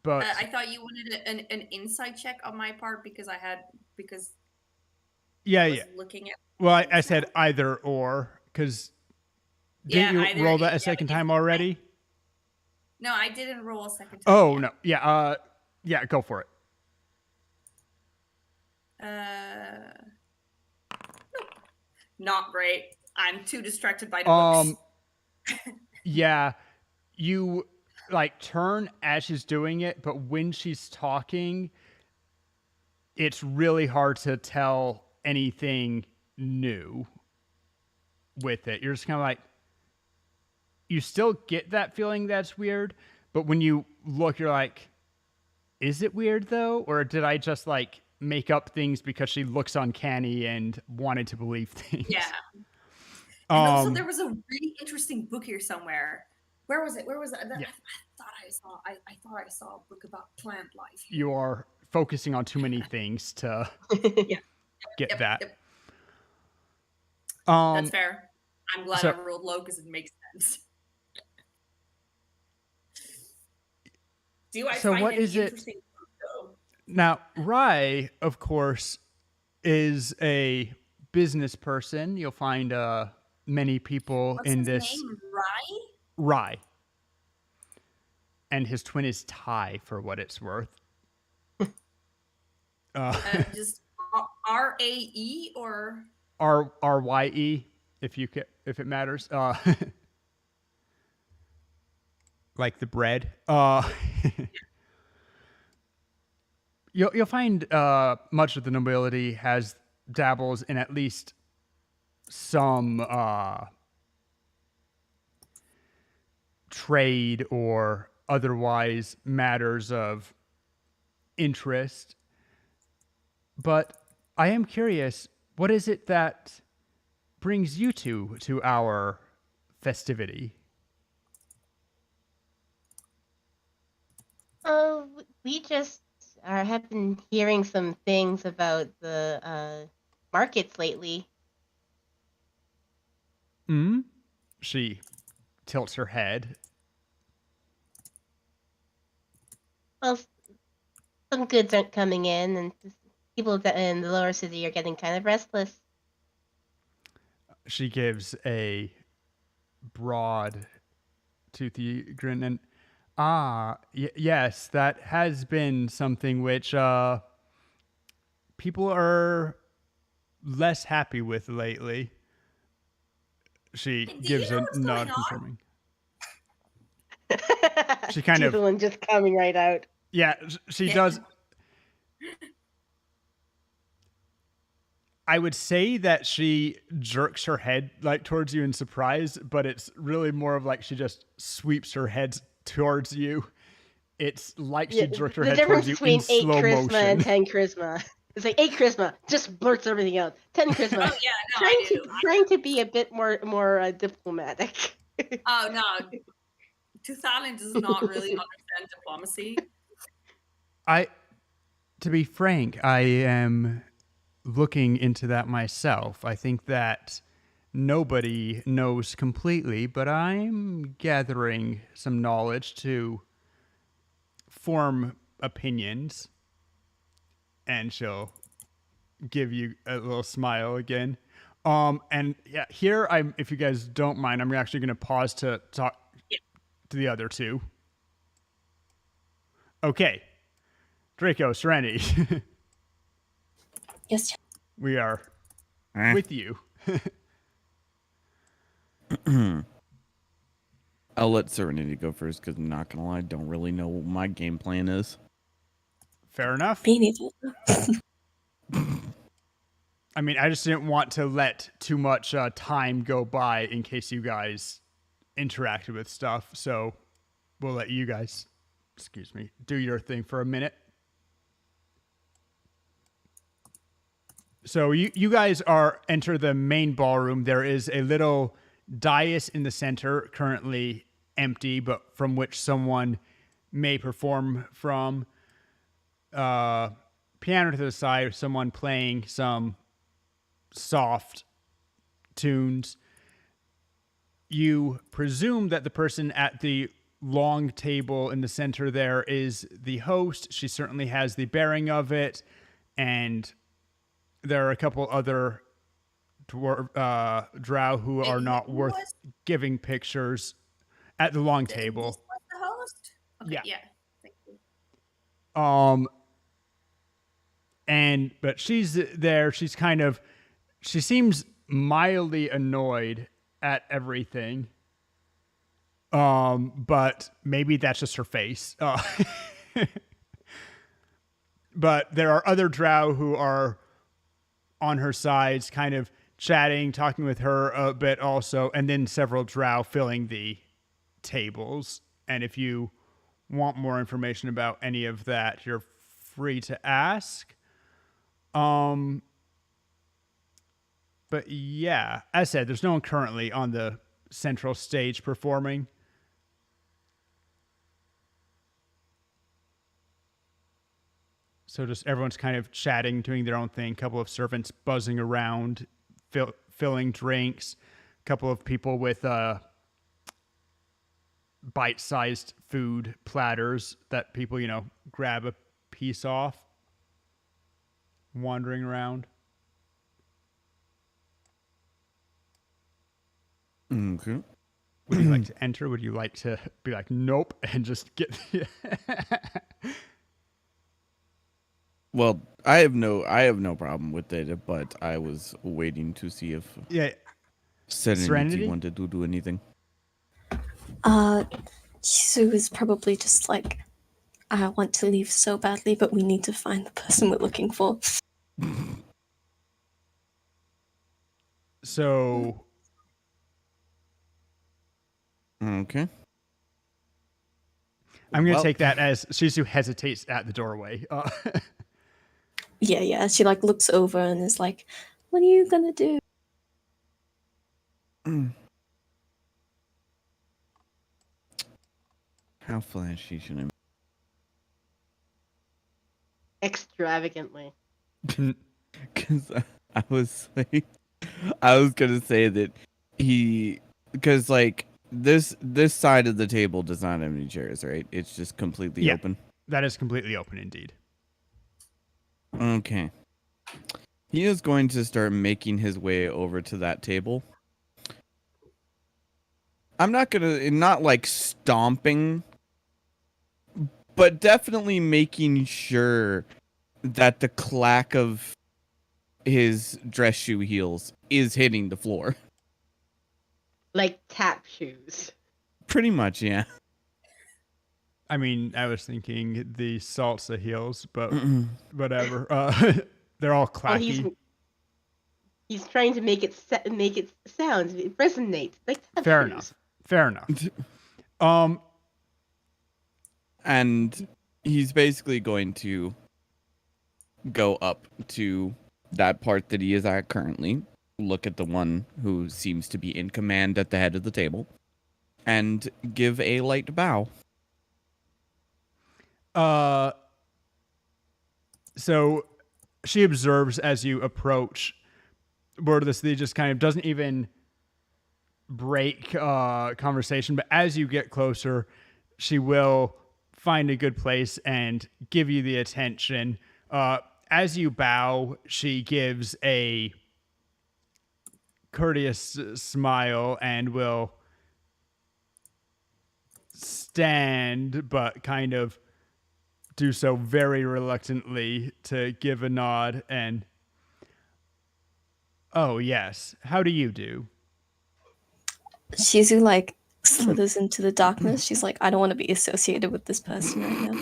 S3: I thought you wanted an insight check on my part because I was looking at.
S1: Well, I said either or, because didn't you roll that a second time already?
S3: No, I didn't roll a second time.
S1: Oh no, yeah, yeah, go for it.
S3: Nope. Not great. I'm too distracted by the books.
S1: Yeah, you like turn as she's doing it, but when she's talking, it's really hard to tell anything new with it. You're just kind of like, you still get that feeling that's weird, but when you look, you're like, is it weird though? Or did I just like make up things because she looks uncanny and wanted to believe things?
S3: Yeah. And also there was a really interesting book here somewhere. Where was it?
S1: Yeah.
S3: I thought I saw a book about plant life.
S1: You are focusing on too many things to get that.
S3: Yep. That's fair. I'm glad I rolled low because it makes sense. Do I find any interesting book, though?
S1: Now, Rye, of course, is a business person. You'll find many people
S3: What's
S1: in
S3: his
S1: this.
S3: name? Rye?
S1: Rye. And his twin is Ty, for what it's worth.
S3: Just RAE or
S1: RYE, if it matters. Like the bread. You'll find much of the nobility has dabbles in at least some trade or otherwise matters of interest. But I am curious, what is it that brings you two to our festivity?
S2: We just have been hearing some things about the markets lately.
S1: She tilts her head.
S2: Well, some goods aren't coming in, and people in the lower city are getting kind of restless.
S1: She gives a broad, toothy grin and yes, that has been something which people are less happy with lately. She
S3: Do you
S1: gives
S3: know
S1: a
S3: what's going
S1: nod
S3: on?
S1: confirming. She kind
S2: She's
S1: of
S2: the one just coming right out.
S1: yeah, she
S3: Yeah.
S1: does. I would say that she jerks her head like towards you in surprise, but it's really more of like she just sweeps her head towards you. It's like she
S2: Yeah,
S1: jerked her
S2: the
S1: head towards
S2: difference
S1: you in
S2: between 8
S1: slow
S2: charisma
S1: motion.
S2: and 10 charisma. It's like 8 charisma just blurts everything out. 10 charisma,
S3: Oh yeah, no, I do.
S2: trying to be a bit more diplomatic.
S3: Oh no, Tuthalin does not really understand diplomacy.
S1: To be frank, I am looking into that myself. I think that nobody knows completely, but I'm gathering some knowledge to form opinions. And she'll give you a little smile again. And yeah, here I'm. If you guys don't mind, I'm actually going to pause to talk to the other two. Okay, Draco, Serenity,
S5: Yes.
S1: we are
S4: Eh.
S1: with you.
S4: I'll let Serenity go first because I'm not gonna lie, I don't really know what my game plan is.
S1: Fair enough.
S5: Me neither.
S1: I mean, I just didn't want to let too much time go by in case you guys interacted with stuff. So we'll let you guys, excuse me, do your thing for a minute. So you guys enter the main ballroom. There is a little dais in the center, currently empty, but from which someone may perform from. Piano to the side, someone playing some soft tunes. You presume that the person at the long table in the center there is the host. She certainly has the bearing of it, and there are a couple other drow who are not
S3: Who
S1: worth
S3: was-
S1: giving pictures at the long
S3: This
S1: table.
S3: was the host? Okay,
S1: Yeah.
S3: yeah. Thank you.
S1: But she's there. She's kind of, she seems mildly annoyed at everything. But maybe that's just her face. But there are other drow who are on her sides, kind of chatting, talking with her a bit also, and then several drow filling the tables. And if you want more information about any of that, you're free to ask. But yeah, as I said, there's no one currently on the central stage performing. So just everyone's kind of chatting, doing their own thing. A couple of servants buzzing around, filling drinks. A couple of people with bite-sized food platters that people, grab a piece off. Wandering around.
S4: Okay.
S1: Would you like to enter? Would you like to be like, nope, and just get?
S4: Well, I have no problem with it, but I was waiting to see if
S1: Yeah.
S4: Serenity wanted to do anything.
S5: Sue is probably just like, I want to leave so badly, but we need to find the person we're looking for.
S1: So.
S4: Okay.
S1: I'm going to take that as Shizu hesitates at the doorway.
S5: Yeah. She like looks over and is like, what are you gonna do?
S4: How flashy should I?
S2: Extravagantly.
S4: Because I was like, I was gonna say that he because like this side of the table does not have any chairs, right? It's just completely
S1: Yeah.
S4: open.
S1: That is completely open indeed.
S4: Okay. He is going to start making his way over to that table. I'm not like stomping, but definitely making sure that the clack of his dress shoe heels is hitting the floor.
S2: Like tap shoes.
S4: Pretty much, yeah.
S1: I mean, I was thinking the salsa heels, but whatever. They're all
S2: Oh, he's
S1: clacky.
S2: trying to make it sound, it resonates like tap
S1: Fair
S2: shoes.
S1: enough. Fair enough.
S4: And he's basically going to go up to that part that he is at currently, look at the one who seems to be in command at the head of the table, and give a light bow.
S1: So she observes as you approach. Wordlessly, just kind of doesn't even break conversation, but as you get closer, she will find a good place and give you the attention. As you bow, she gives a courteous smile and will stand, but kind of do so very reluctantly to give a nod and, oh, yes, how do you do?
S5: Shizu like slithers into the darkness. She's like, I don't want to be associated with this person right now.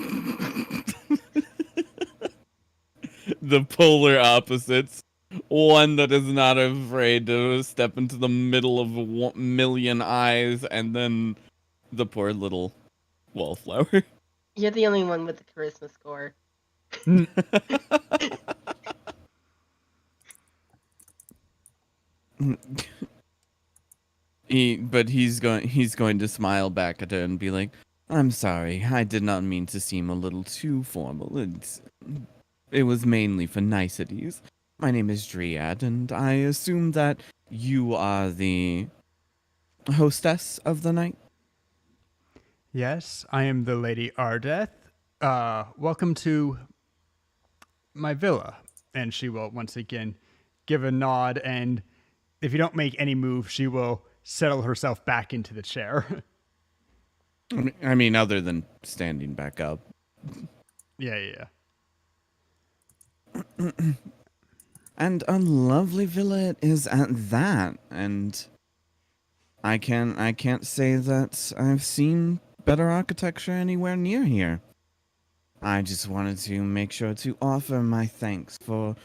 S4: The polar opposites. One that is not afraid to step into the middle of 1,000,000 eyes, and then the poor little wallflower.
S2: You're the only one with the charisma score.
S4: He's going to smile back at her and be like, "I'm sorry, I did not mean to seem a little too formal. It was mainly for niceties. My name is Dryad, and I assume that you are the hostess of the night."
S1: Yes, I am the Lady Ardeth. Welcome to my villa. And she will once again give a nod, and if you don't make any move, she will settle herself back into the chair.
S4: I mean, other than standing back up.
S1: Yeah.
S4: And a lovely villa it is at that, and I can't say that I've seen better architecture anywhere near here. I just wanted to make sure to offer my thanks for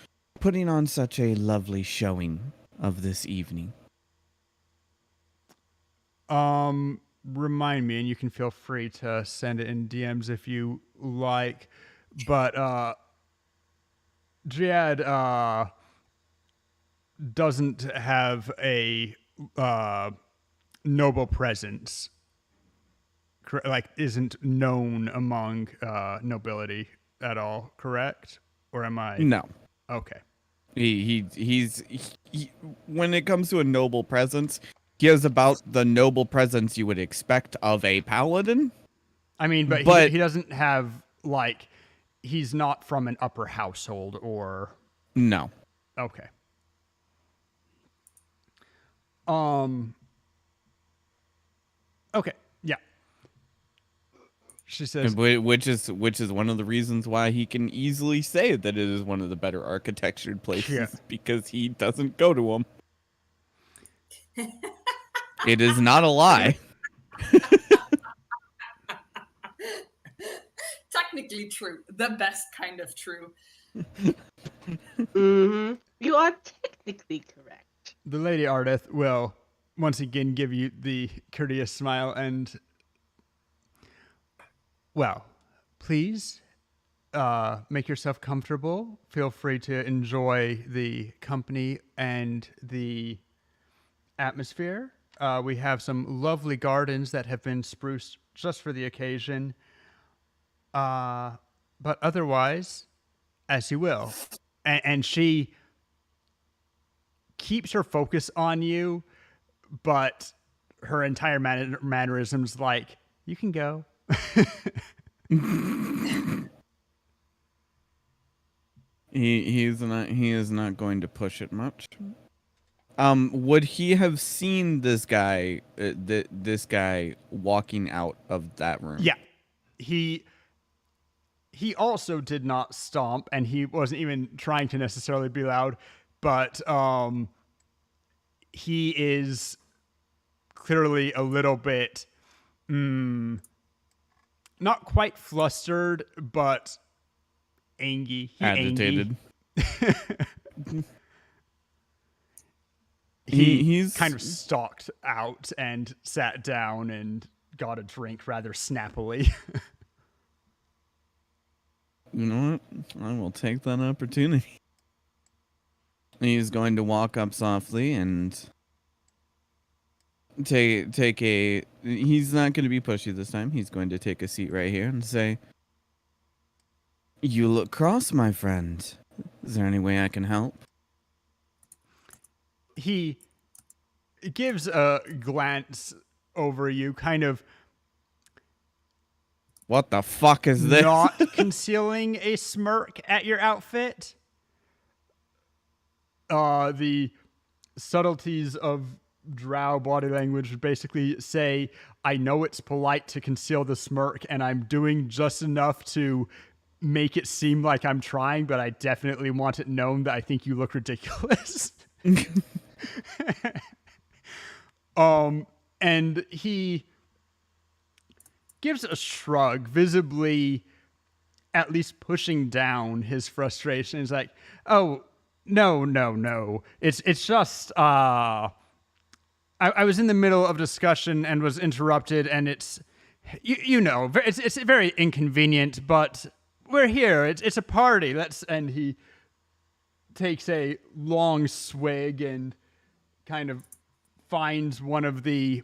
S4: putting on such a lovely showing of this evening.
S1: Remind me, and you can feel free to send it in DMs if you like, but Dryad doesn't have a noble presence, like isn't known among nobility at all, correct? Or am I?
S4: No.
S1: Okay.
S4: He's when it comes to a noble presence, he has about the noble presence you would expect of a paladin.
S1: I mean, but he doesn't have, like, he's not from an upper household or...
S4: No.
S1: Okay. Okay, yeah. She says...
S4: Which is one of the reasons why he can easily say that it is one of the better architectured places, because he doesn't go to them. It is not a lie.
S3: Technically true. The best kind of true.
S2: Mm-hmm. You are technically correct.
S1: The Lady Ardeth will once again give you the courteous smile and... Well, please make yourself comfortable. Feel free to enjoy the company and the atmosphere. We have some lovely gardens that have been spruced just for the occasion. But otherwise, as you will. And she keeps her focus on you, but her entire mannerisms like, you can go.
S4: He is not going to push it much. Would he have seen this guy this guy walking out of that room?
S1: Yeah. He also did not stomp, and he wasn't even trying to necessarily be loud, but he is clearly a little bit not quite flustered, but angry.
S4: Agitated.
S1: He's kind of stalked out and sat down and got a drink rather snappily.
S4: You know what? I will take that opportunity. He's going to walk up softly and take a... He's not going to be pushy this time. He's going to take a seat right here and say, "You look cross, my friend. Is there any way I can help?"
S1: He gives a glance over you, kind of
S4: What the fuck is this?
S1: not concealing a smirk at your outfit. The subtleties of drow body language would basically say, I know it's polite to conceal the smirk, and I'm doing just enough to make it seem like I'm trying, but I definitely want it known that I think you look ridiculous. And he gives a shrug, visibly at least pushing down his frustration. He's like, "Oh, no. It's just I was in the middle of discussion and was interrupted, and it's it's very inconvenient, but we're here. It's a party. And he takes a long swig and kind of finds one of the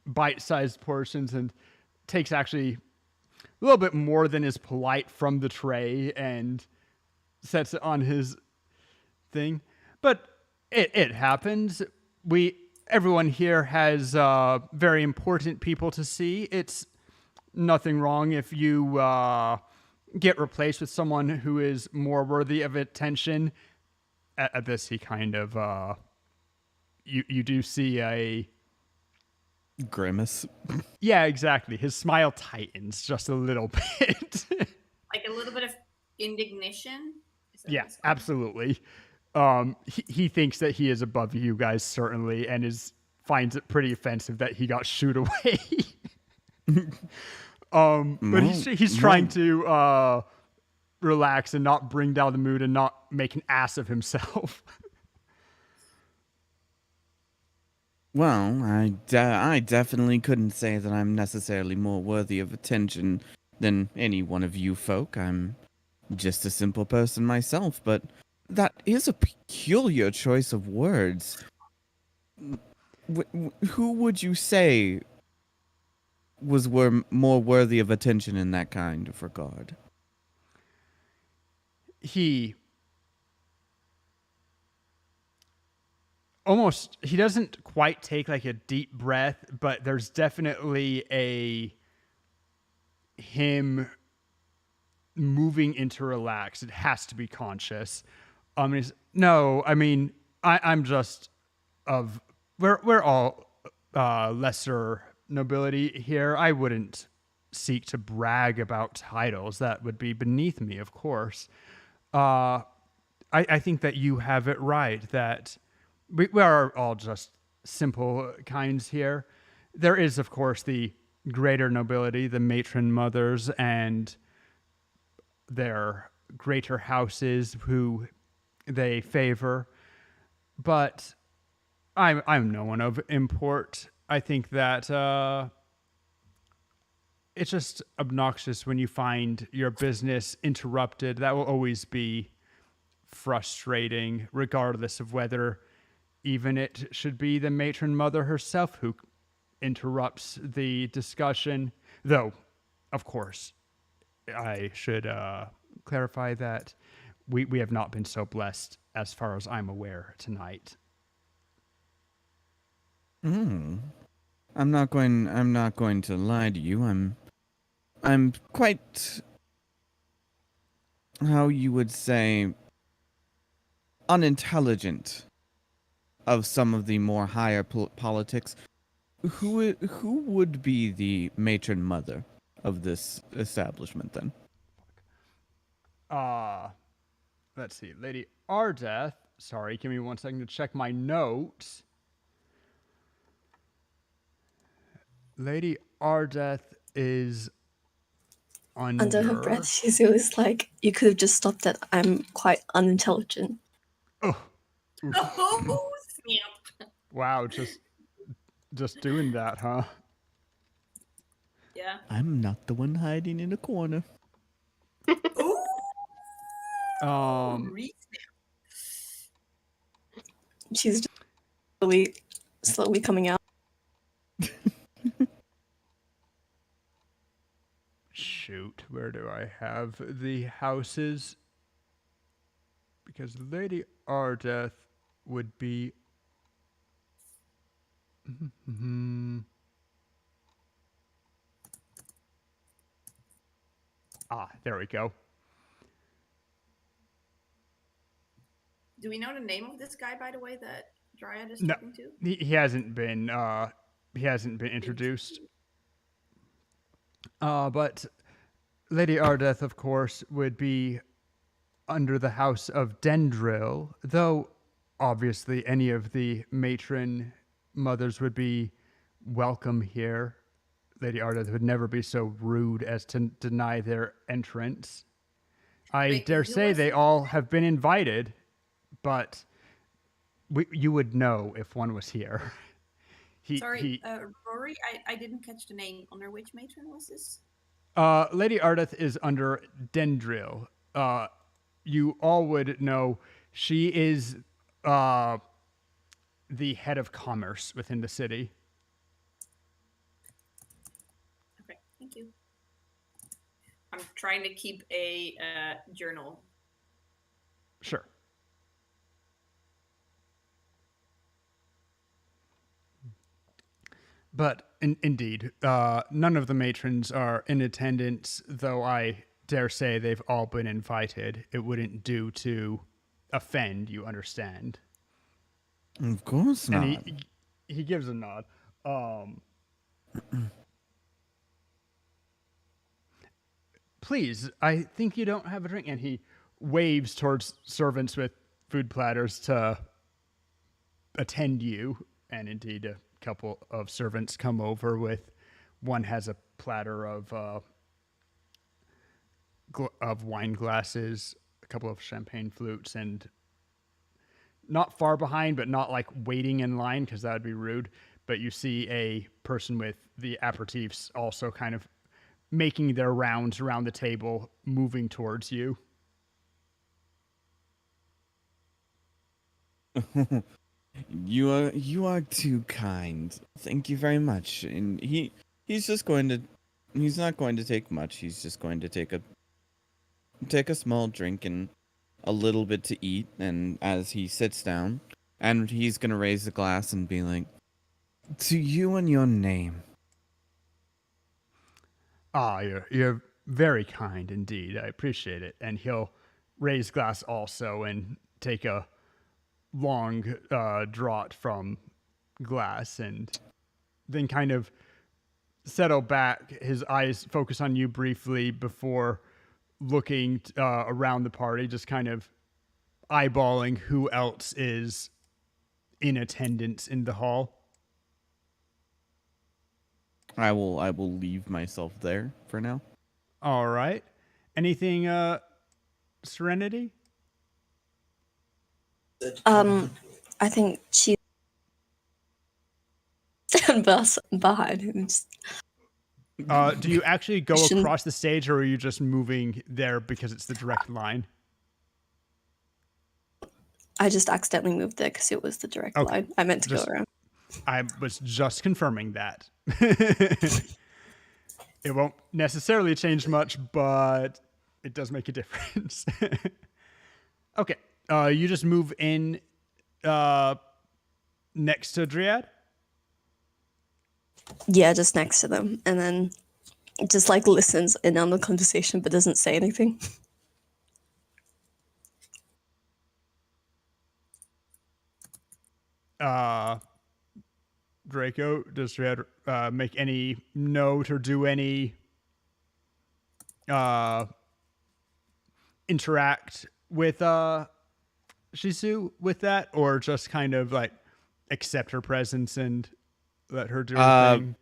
S1: bite-sized portions and takes actually a little bit more than is polite from the tray and sets it on his thing. But it happens. Everyone here has very important people to see. It's nothing wrong if you get replaced with someone who is more worthy of attention. At this, he kind of you do see a
S4: grimace.
S1: Yeah, exactly. His smile tightens just a little bit.
S3: Like a little bit of indignation?
S1: Yeah, absolutely. He thinks that he is above you guys, certainly, and finds it pretty offensive that he got shooed away. But he's trying to relax and not bring down the mood and not make an ass of himself.
S4: Well, I definitely couldn't say that I'm necessarily more worthy of attention than any one of you folk. I'm just a simple person myself, but that is a peculiar choice of words. Who would you say were more worthy of attention in that kind of regard?
S1: He doesn't quite take like a deep breath, but there's definitely him moving into relax. It has to be conscious. I'm just we're all lesser nobility here. I wouldn't seek to brag about titles. That would be beneath me, of course. I think that you have it right, that we are all just simple kinds here. There is, of course, the greater nobility, the matron mothers and their greater houses who they favor. But I'm no one of import. I think that it's just obnoxious when you find your business interrupted. That will always be frustrating, regardless of whether even it should be the matron mother herself who interrupts the discussion. Though, of course, I should clarify that we have not been so blessed, as far as I'm aware, tonight.
S4: I'm not going to lie to you. I'm quite, how you would say, unintelligent of some of the more higher politics. Who would be the matron mother of this establishment then?
S1: Let's see. Lady Ardeth. Sorry, give me 1 second to check my notes. Lady Ardeth is
S5: Under her breath, she's always like, "You could have just stopped at I'm quite unintelligent."
S1: Oh,
S3: Oh, snap.
S1: wow, just doing that, huh?
S3: Yeah.
S4: I'm not the one hiding in a corner.
S3: Ooh,
S1: Um,
S5: She's just slowly coming out.
S1: shoot, where do I have the houses? Because Lady Ardeth would be. There we go.
S3: Do we know the name of this guy, by the way, that Dryad is
S1: No,
S3: talking to?
S1: he hasn't been introduced. But Lady Ardeth, of course, would be under the house of Dendril, though obviously any of the matron mothers would be welcome here. Lady Ardeth would never be so rude as to deny their entrance. I
S3: Wait,
S1: dare
S3: who
S1: say
S3: was
S1: they
S3: it?
S1: all have been invited, but you would know if one was here.
S3: Sorry, Rory, I didn't catch the name. Under which matron was this?
S1: Lady Ardeth is under Dendril. You all would know she is the head of commerce within the city.
S3: Okay, thank you. I'm trying to keep a journal.
S1: Sure. But indeed, none of the matrons are in attendance, though I dare say they've all been invited. It wouldn't do to offend, you understand.
S4: Of course not.
S1: And he gives a nod. Please, I think you don't have a drink. And he waves towards servants with food platters to attend you. And indeed, a couple of servants come over with, one has a platter of wine glasses, a couple of champagne flutes, and not far behind, but not like waiting in line because that would be rude. But you see a person with the aperitifs also kind of making their rounds around the table, moving towards you.
S4: You are too kind. Thank you very much. And he's not going to take much. He's just going to take a small drink and a little bit to eat. And as he sits down, and he's gonna raise the glass and be like, "To you and your name."
S1: You're very kind indeed. I appreciate it. And he'll raise glass also and take a long draught from glass and then kind of settle back. His eyes focus on you briefly before looking around the party, just kind of eyeballing who else is in attendance in the hall.
S4: I will leave myself there for now.
S1: All right. Anything, Serenity?
S5: I think she stand behind him.
S1: Do you actually go
S5: Shouldn't-
S1: across the stage, or are you just moving there because it's the direct line?
S5: I just accidentally moved there because it was the direct
S1: Okay.
S5: line. I meant to
S1: Just-
S5: go around.
S1: I was just confirming that. It won't necessarily change much, but it does make a difference. Okay. You just move in next to Dryad?
S5: Yeah, just next to them, and then just like listens in on the conversation but doesn't say anything.
S1: Draco, does Dread make any note or do any interact with Shizu with that, or just kind of like accept her presence and let her do her
S4: Uh,
S1: thing?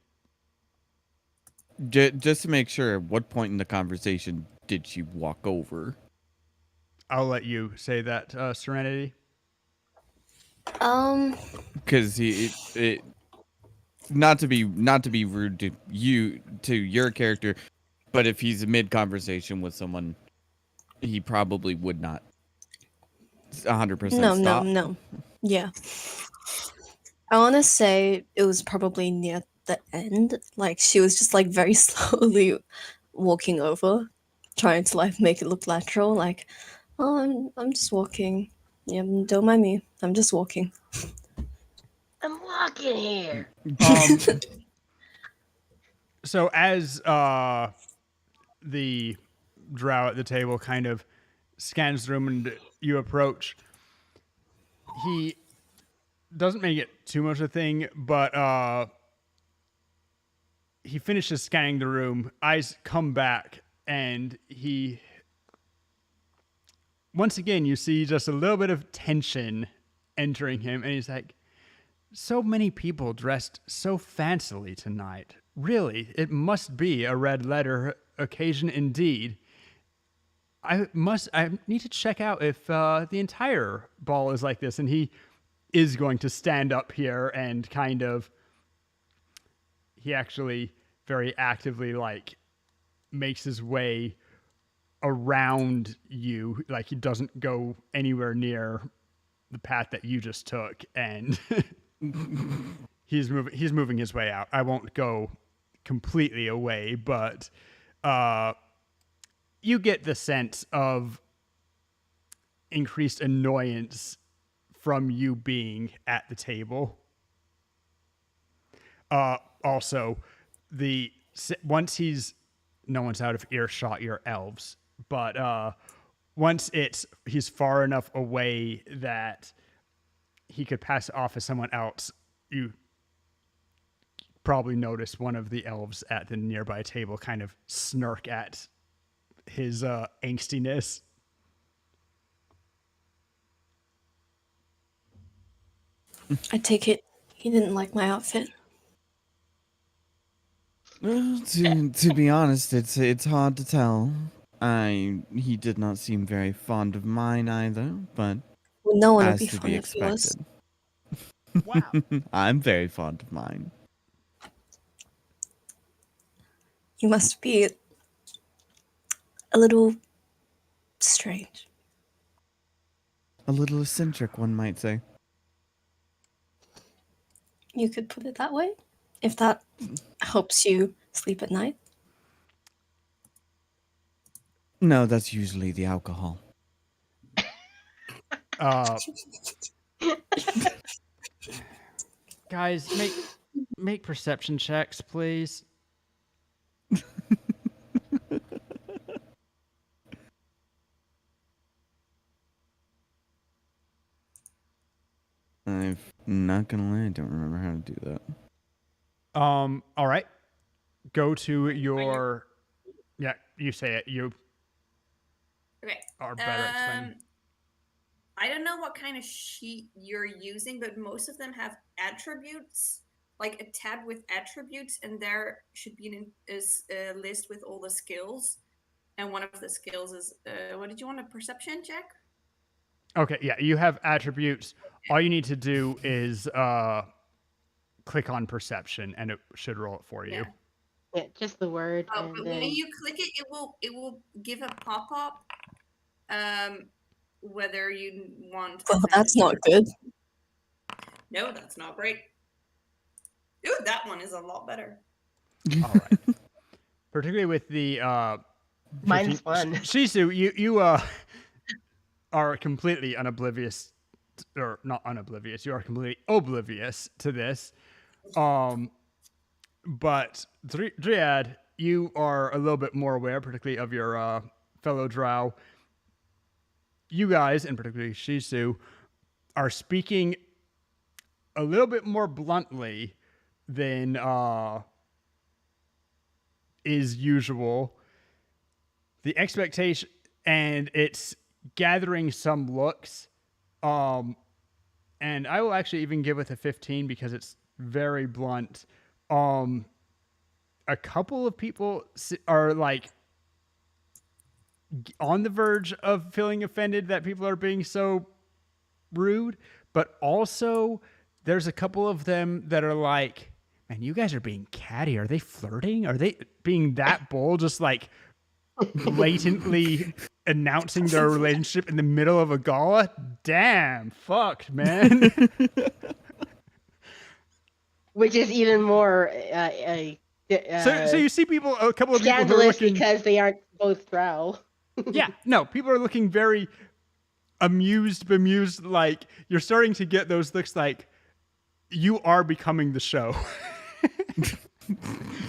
S4: Just to make sure, at what point in the conversation did she walk over?
S1: I'll let you say that, Serenity.
S4: Because not to be rude to your character, but if he's mid conversation with someone, he probably would not 100% stop.
S5: No. Yeah. I want to say it was probably near the end. Like, she was just like very slowly walking over, trying to like make it look lateral. Like, oh, I'm just walking. Yeah, don't mind me. I'm just walking.
S2: I'm walking here.
S1: So as the drow at the table kind of scans the room and you approach, he doesn't make it too much of a thing, but he finishes scanning the room, eyes come back, and he once again you see just a little bit of tension entering him, and he's like, so many people dressed so fancily tonight. Really, it must be a red letter occasion indeed. I need to check out if the entire ball is like this. And he is going to stand up here and kind of, he actually very actively like makes his way around you. Like he doesn't go anywhere near the path that you just took. And he's moving his way out. I won't go completely away, but you get the sense of increased annoyance from you being at the table. Also, once no one's out of earshot, your elves, but once he's far enough away that he could pass it off as someone else, you probably notice one of the elves at the nearby table kind of snark at his angstiness.
S5: I take it he didn't like my outfit.
S4: To be honest, it's hard to tell. He did not seem very fond of mine either, but
S5: Well, no one would
S4: as
S5: be
S4: to
S5: fond
S4: be
S5: of yours.
S4: expected.
S1: Wow.
S4: I'm very fond of mine.
S5: You must be a little strange.
S4: A little eccentric, one might say.
S5: You could put it that way, if that helps you sleep at night.
S4: No, that's usually the alcohol.
S1: Guys, make perception checks, please.
S4: I'm not gonna lie, I don't remember how to do that.
S1: All right. Go to your. Yeah, you say it. You
S3: Okay.
S1: are better at explaining.
S3: I don't know what kind of sheet you're using, but most of them have attributes, like a tab with attributes, and there should be a list with all the skills. And one of the skills is, what did you want, a perception check?
S1: Okay, yeah, you have attributes. All you need to do is click on perception, and it should roll it for you.
S2: Yeah, just the word.
S3: Oh,
S2: and
S3: but
S2: then...
S3: when you click it, it will give a pop up. Whether you want.
S5: Well, that's not good.
S3: No, that's not great. Ooh, that one is a lot better.
S1: All right. Particularly with the
S2: Mine's fun.
S1: Shizu, you are completely unoblivious, or not unoblivious. You are completely oblivious to this. But Dryad, you are a little bit more aware, particularly of your fellow drow. You guys, and particularly Shisu, are speaking a little bit more bluntly than is usual. The expectation, and it's gathering some looks. And I will actually even give it a 15 because it's very blunt. A couple of people are like on the verge of feeling offended that people are being so rude, but also there's a couple of them that are like, man, you guys are being catty. Are they flirting? Are they being that bold? Just like blatantly announcing their relationship in the middle of a gala? Damn, fucked, man.
S2: Which is even more
S1: So you see people, a couple of people who are
S2: scandalous
S1: looking,
S2: because they aren't both drow.
S1: yeah, no, people are looking very amused, bemused. Like you're starting to get those looks like you are becoming the show.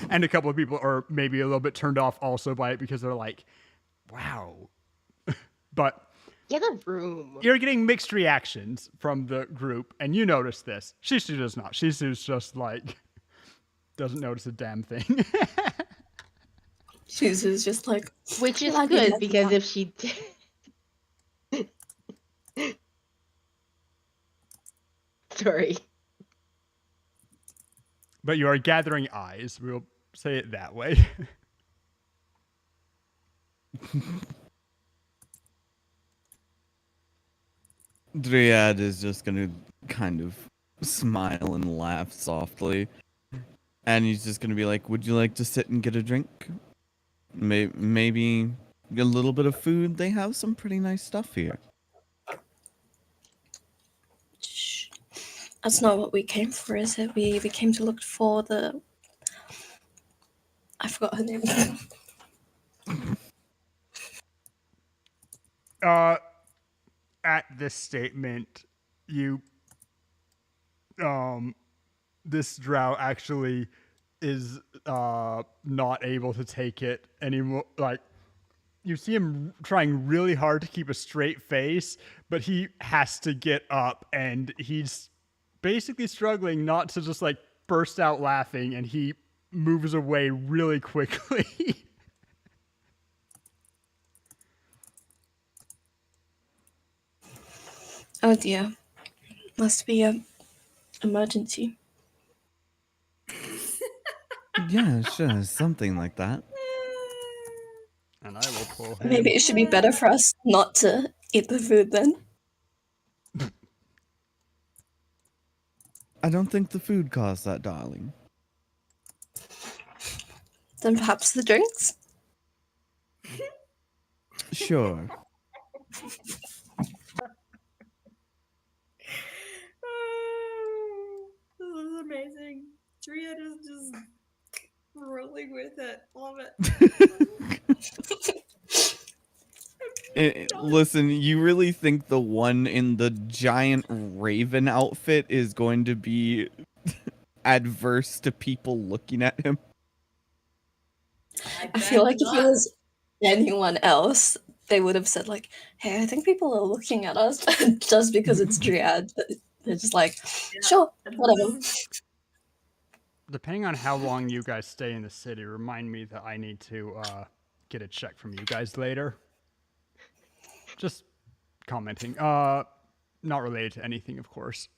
S1: And a couple of people are maybe a little bit turned off also by it because they're like, wow. But
S2: Get a room.
S1: you're getting mixed reactions from the group, and you notice this. Shisu does not. Shisu's just like, doesn't notice a damn thing.
S5: She's just like,
S2: Which is
S5: "Glad you
S2: good
S5: let me
S2: because
S5: out."
S2: if she did. Sorry.
S1: But you are gathering eyes. We'll say it that way.
S4: Dryad is just gonna kind of smile and laugh softly. And he's just gonna be like, would you like to sit and get a drink? Maybe a little bit of food? They have some pretty nice stuff here.
S5: Shh. That's not what we came for, is it? We came to look for the. I forgot her name.
S1: At this statement, you this drow actually is not able to take it anymore. Like you see him trying really hard to keep a straight face, but he has to get up and he's basically struggling not to just like burst out laughing, and he moves away really quickly.
S5: Oh dear. Must be a emergency.
S4: Yeah, sure, something like that.
S1: And I will pull him.
S5: Maybe it should be better for us not to eat the food then.
S4: I don't think the food caused that, darling.
S5: Then perhaps the drinks?
S4: Sure.
S3: This is amazing. Dryad is just rolling with it. Love it.
S4: Listen, you really think the one in the giant raven outfit is going to be adverse to people looking at him?
S5: I feel like if it was anyone else, they would have said like, "Hey, I think people are looking at us just because it's Dryad." But they're just like, "Sure, whatever."
S1: Depending on how long you guys stay in the city, remind me that I need to get a check from you guys later. Just commenting. Not related to anything, of course.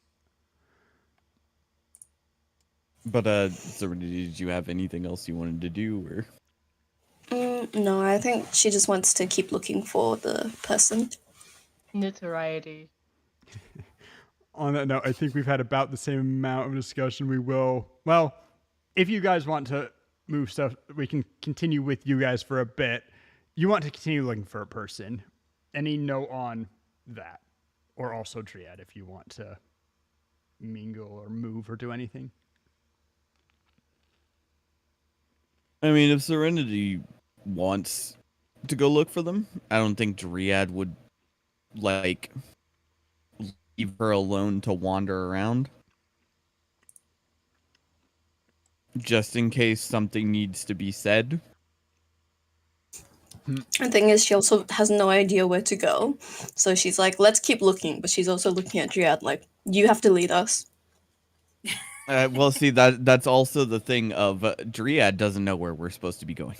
S4: But so did you have anything else you wanted to do, or?
S5: No, I think she just wants to keep looking for the person.
S2: Notoriety.
S1: On that note, I think we've had about the same amount of discussion. We will, well, if you guys want to move stuff, we can continue with you guys for a bit. You want to continue looking for a person. Any note on that? Or also Dryad if you want to mingle or move or do anything?
S4: I mean, if Serenity wants to go look for them, I don't think Dryad would, like, leave her alone to wander around. just in case something needs to be said.
S5: The thing is, she also has no idea where to go. So she's like, let's keep looking. But she's also looking at Dryad like, you have to lead us.
S4: Well, see, that's also the thing of Dryad doesn't know where we're supposed to be going.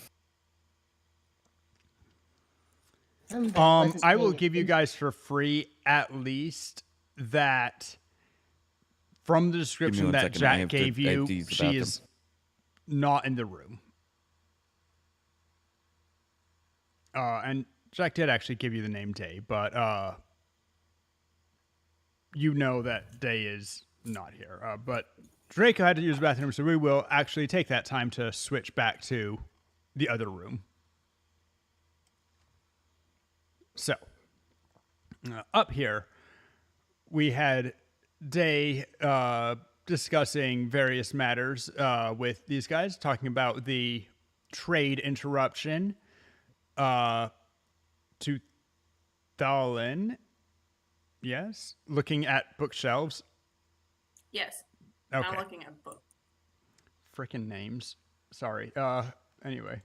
S1: I will give you guys for free at least that from the description
S4: one
S1: that
S4: second, I
S1: Jack
S4: have to-
S1: gave
S4: I have
S1: you,
S4: to use the
S1: she
S4: bathroom.
S1: is not in the room. And Jack did actually give you the name Day, but you know that Day is not here. But Draco had to use the bathroom, so we will actually take that time to switch back to the other room. So, up here, we had Day discussing various matters with these guys, talking about the trade interruption to Thalin. Yes, looking at bookshelves.
S3: Yes.
S1: Okay.
S3: I'm looking at a book.
S1: Frickin' names. Sorry. Anyway.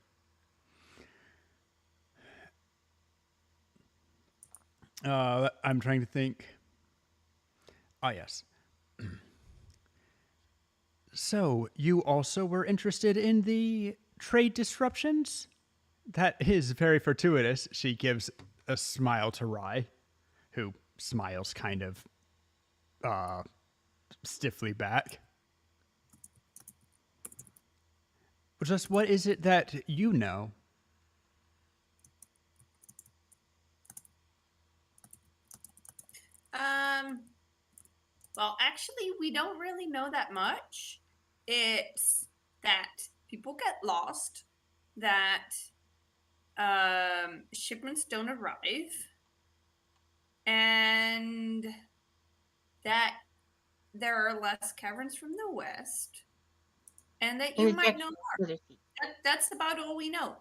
S1: I'm trying to think. Ah, yes. So, you also were interested in the trade disruptions? That is very fortuitous. She gives a smile to Rye, who smiles kind of stiffly back. Just what is it that you know?
S3: Well, actually, we don't really know that much. It's that people get lost, that shipments don't arrive, and that there are less caverns from the west, and that you might know more. That's about all we know.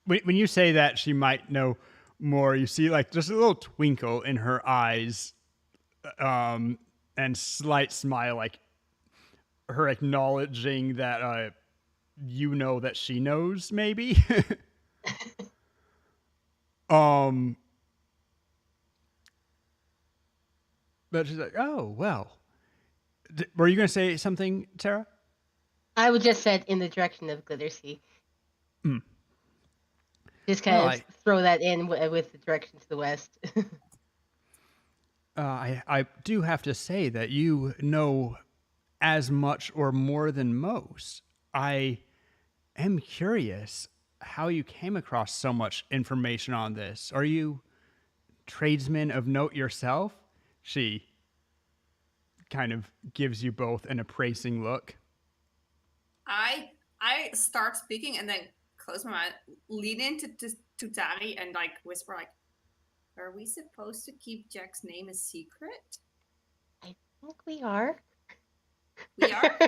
S1: When you say that she might know more, you see like just a little twinkle in her eyes, and slight smile, like her acknowledging that you know that she knows, maybe. But she's like, oh well. Were you going to say something, Tara?
S2: I would just said in the direction of Glittersea. Just kind
S1: Well,
S2: of throw that in with the direction to the west.
S1: I do have to say that you know as much or more than most. I am curious how you came across so much information on this. Are you tradesmen of note yourself? She kind of gives you both an appraising look.
S3: I start speaking and then close my mouth, lean into to Tari and like whisper like, "Are we supposed to keep Jack's name a secret?"
S2: I think we are.
S3: We are.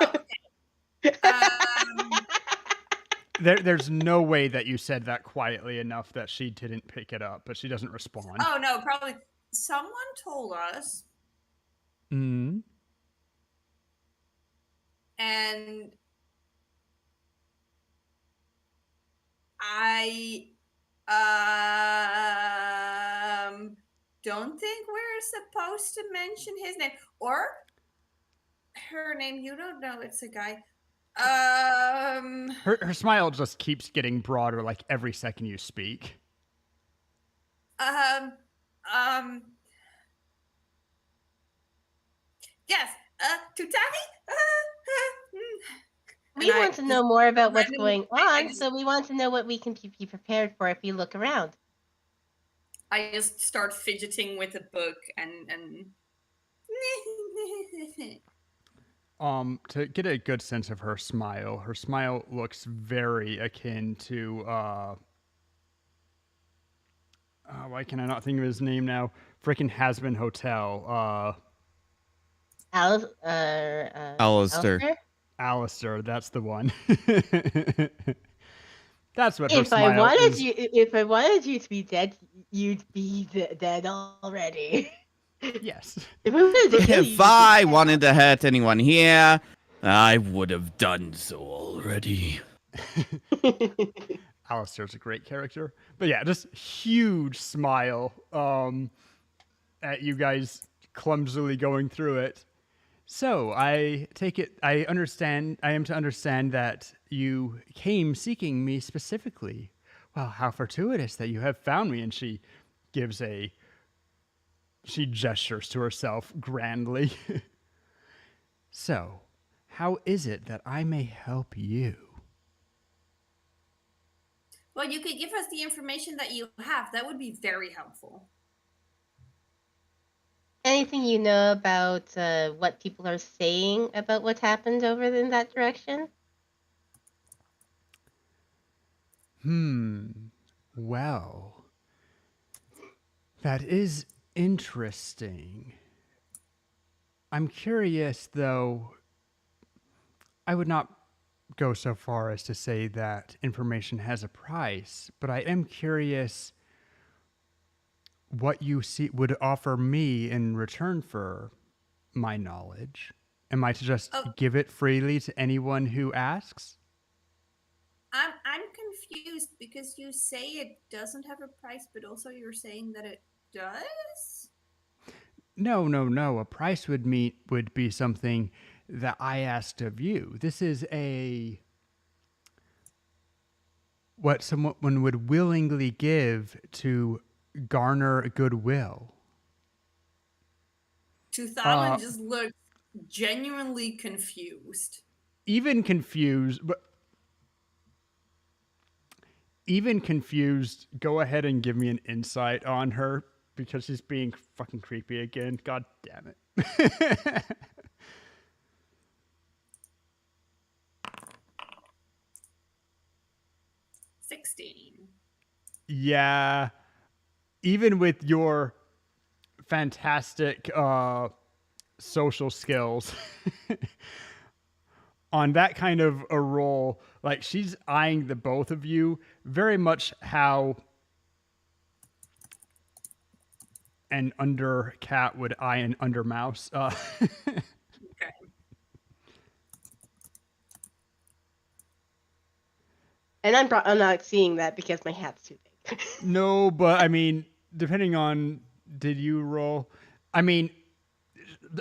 S3: Oh, okay.
S1: There's no way that you said that quietly enough that she didn't pick it up, but she doesn't respond.
S3: Oh no, probably someone told us.
S1: Mm.
S3: And I don't think we're supposed to mention his name or her name. You don't know it's a guy.
S1: Her smile just keeps getting broader like every second you speak.
S3: Yes, Tutaki?
S2: We want to know more about what's going on, so we want to know what we can be prepared for if we look around.
S3: I just start fidgeting with the book and
S1: To get a good sense of her smile looks very akin to why can I not think of his name now? Freaking Hasbin Hotel.
S4: Alistair.
S1: Alistair, that's the one. That's what her
S2: If
S1: smile
S2: I wanted
S1: is.
S2: if I wanted you to be dead, you'd be dead already.
S1: Yes.
S2: If we wanted to kill you,
S4: If I wanted to hurt anyone here, I would have done so already.
S1: Alistair's a great character. But yeah, just huge smile at you guys clumsily going through it. So I take it, I am to understand that you came seeking me specifically. Well, how fortuitous that you have found me. And she gestures to herself grandly. So, how is it that I may help you?
S3: Well, you could give us the information that you have. That would be very helpful.
S2: anything you know about what people are saying about what's happened over in that direction?
S1: Well, that is interesting. I'm curious, though. I would not go so far as to say that information has a price, but I am curious what you see would offer me in return for my knowledge. Am I to just
S3: Oh.
S1: give it freely to anyone who asks?
S3: I'm confused because you say it doesn't have a price, but also you're saying that it does?
S1: No. A price would be something that I asked of you. This is what someone would willingly give to garner goodwill.
S3: Tuthalan just looks genuinely confused.
S1: Even confused, go ahead and give me an insight on her because she's being fucking creepy again. God damn it.
S3: 16.
S1: Yeah. Even with your fantastic social skills on that kind of a role, like she's eyeing the both of you very much how an under cat would eye an under mouse.
S3: Okay.
S2: And I'm not seeing that because my hat's too big.
S1: No, but I mean, depending on did you roll? I mean,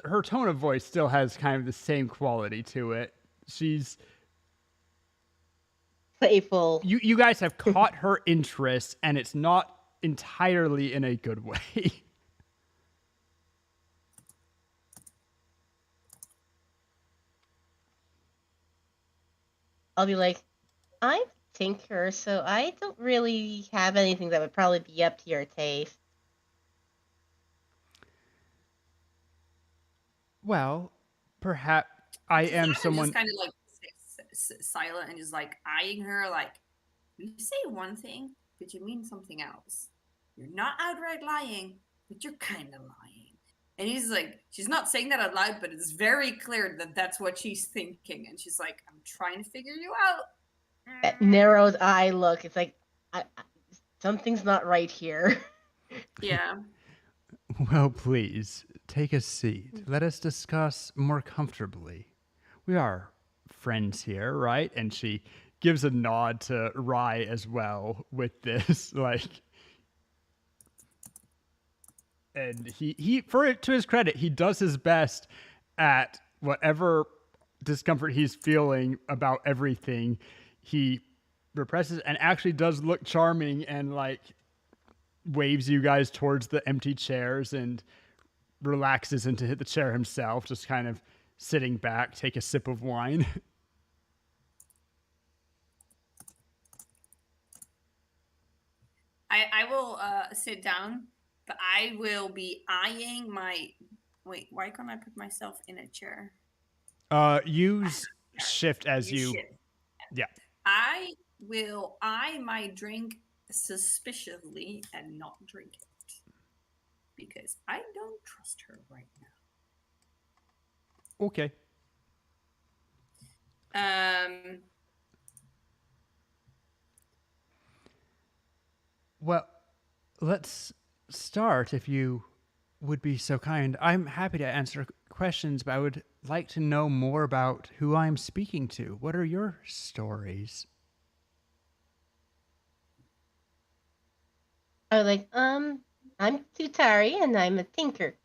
S1: her tone of voice still has kind of the same quality to it. She's
S2: Playful.
S1: you guys have caught her interest, and it's not entirely in a good way.
S2: I'll be like, I'm tinker, so I don't really have anything that would probably be up to your taste.
S1: Well, perhaps I am
S3: Tuthalan
S1: someone.
S3: just kind of like silent and just like eyeing her like, you say one thing, but you mean something else. You're not outright lying, but you're kind of lying. And he's like, she's not saying that out loud, but it's very clear that that's what she's thinking. And she's like, I'm trying to figure you out.
S2: That narrowed eye look. It's like, something's not right here.
S3: Yeah.
S1: Well, please take a seat. Let us discuss more comfortably. We are friends here, right? And she gives a nod to Rye as well with this, like. And he for it to his credit, he does his best at whatever discomfort he's feeling about everything. He represses and actually does look charming and like waves you guys towards the empty chairs and relaxes into the chair himself, just kind of sitting back, take a sip of wine.
S3: I will sit down, but I will be eyeing my. Wait, why can't I put myself in a chair?
S1: Use shift as you.
S3: Shift.
S1: Yeah.
S3: I will eye my drink suspiciously and not drink it because I don't trust her right now.
S1: Okay. Well, let's start if you would be so kind. I'm happy to answer questions, but I would like to know more about who I'm speaking to. What are your stories?
S2: I was like, I'm Tutari and I'm a tinker.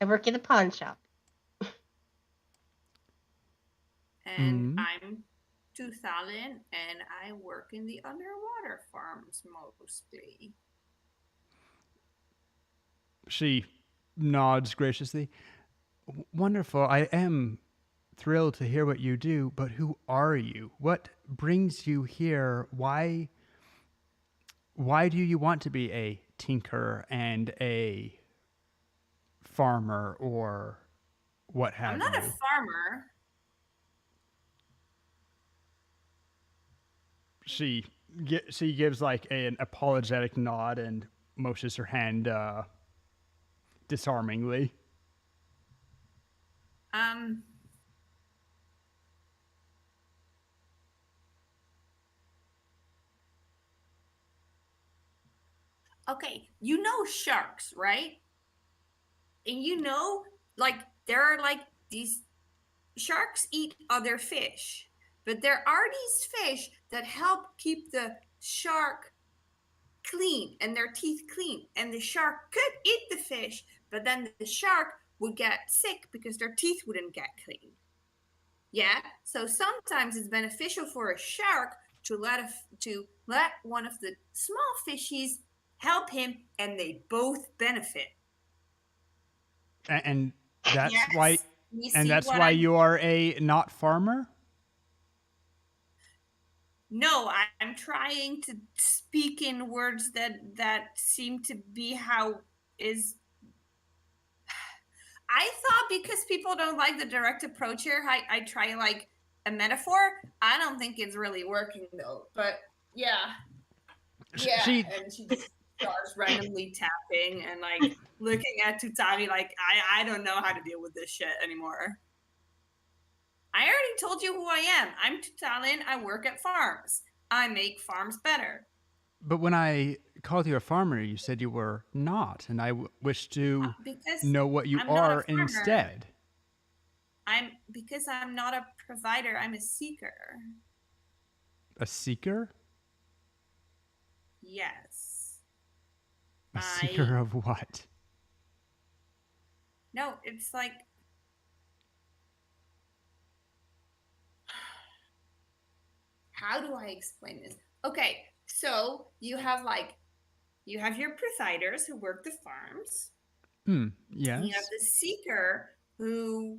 S2: I work at a pawn shop.
S3: And I'm 2000 and I work in the underwater farms mostly.
S1: She nods graciously. Wonderful. I am thrilled to hear what you do, but who are you? What brings you here? Why do you want to be a tinker and a farmer or what
S3: I'm
S1: have
S3: not a
S1: you?
S3: farmer.
S1: She gives like an apologetic nod and motions her hand disarmingly.
S3: Um, okay, you know sharks, right? And you know, like, there are like these sharks eat other fish, but there are these fish that help keep the shark clean and their teeth clean. And the shark could eat the fish, but then the shark would get sick because their teeth wouldn't get clean. Yeah, so sometimes it's beneficial for a shark to let one of the small fishies help him, and they both benefit.
S1: And that's why
S3: Yes, you
S1: and
S3: see
S1: that's
S3: what
S1: why
S3: I'm.
S1: you are a not farmer?
S3: No, I'm trying to speak in words that seem to be how is. I thought because people don't like the direct approach here, I try like a metaphor. I don't think it's really working though. But yeah, yeah,
S1: She
S3: and she just starts randomly tapping and like looking at Tutami like I don't know how to deal with this shit anymore. I already told you who I am. I'm Tutalin. I work at farms. I make farms better.
S1: But when I called you a farmer, you said you were not, and I wish to
S3: Because
S1: know what you
S3: I'm not a
S1: are
S3: farmer.
S1: instead.
S3: I'm not a provider. I'm a seeker.
S1: A seeker?
S3: Yes.
S1: A
S3: I
S1: seeker of what?
S3: no, it's like how do I explain this? Okay, so you have your providers who work the farms, and you have
S1: Yes.
S3: the seeker who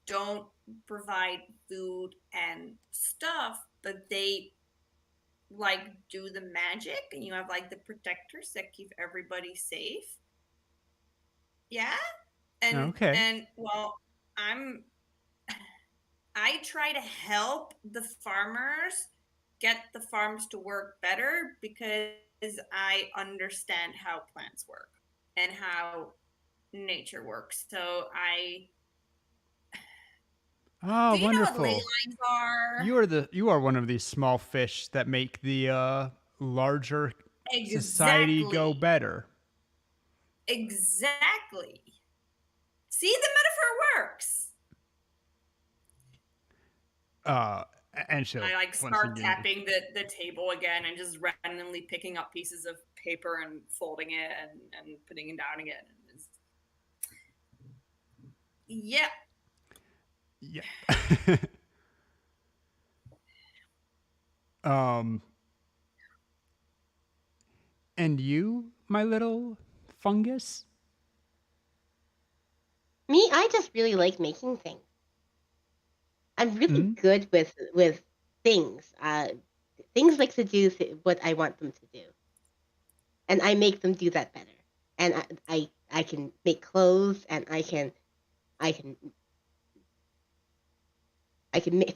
S3: don't provide food and stuff, but they like do the magic, and you have like the protectors that keep everybody safe. Yeah,
S1: Okay.
S3: and well, I'm I try to help the farmers get the farms to work better because I understand how plants work and how nature works. So I
S1: Ah,
S3: do you know what ley
S1: wonderful.
S3: lines are?
S1: You are one of these small fish that make the larger society go
S3: Exactly.
S1: better.
S3: Exactly. See, the metaphor works.
S1: Uh, and she'll
S3: I like
S1: once
S3: start
S1: again.
S3: tapping the table again and just randomly picking up pieces of paper and folding it and putting it down again. And it's, yeah.
S1: Yeah. um, and you, my little fungus?
S2: Me, I just really like making things. I'm really good with things. Things like to do what I want them to do, and I make them do that better. And I can make clothes, and I can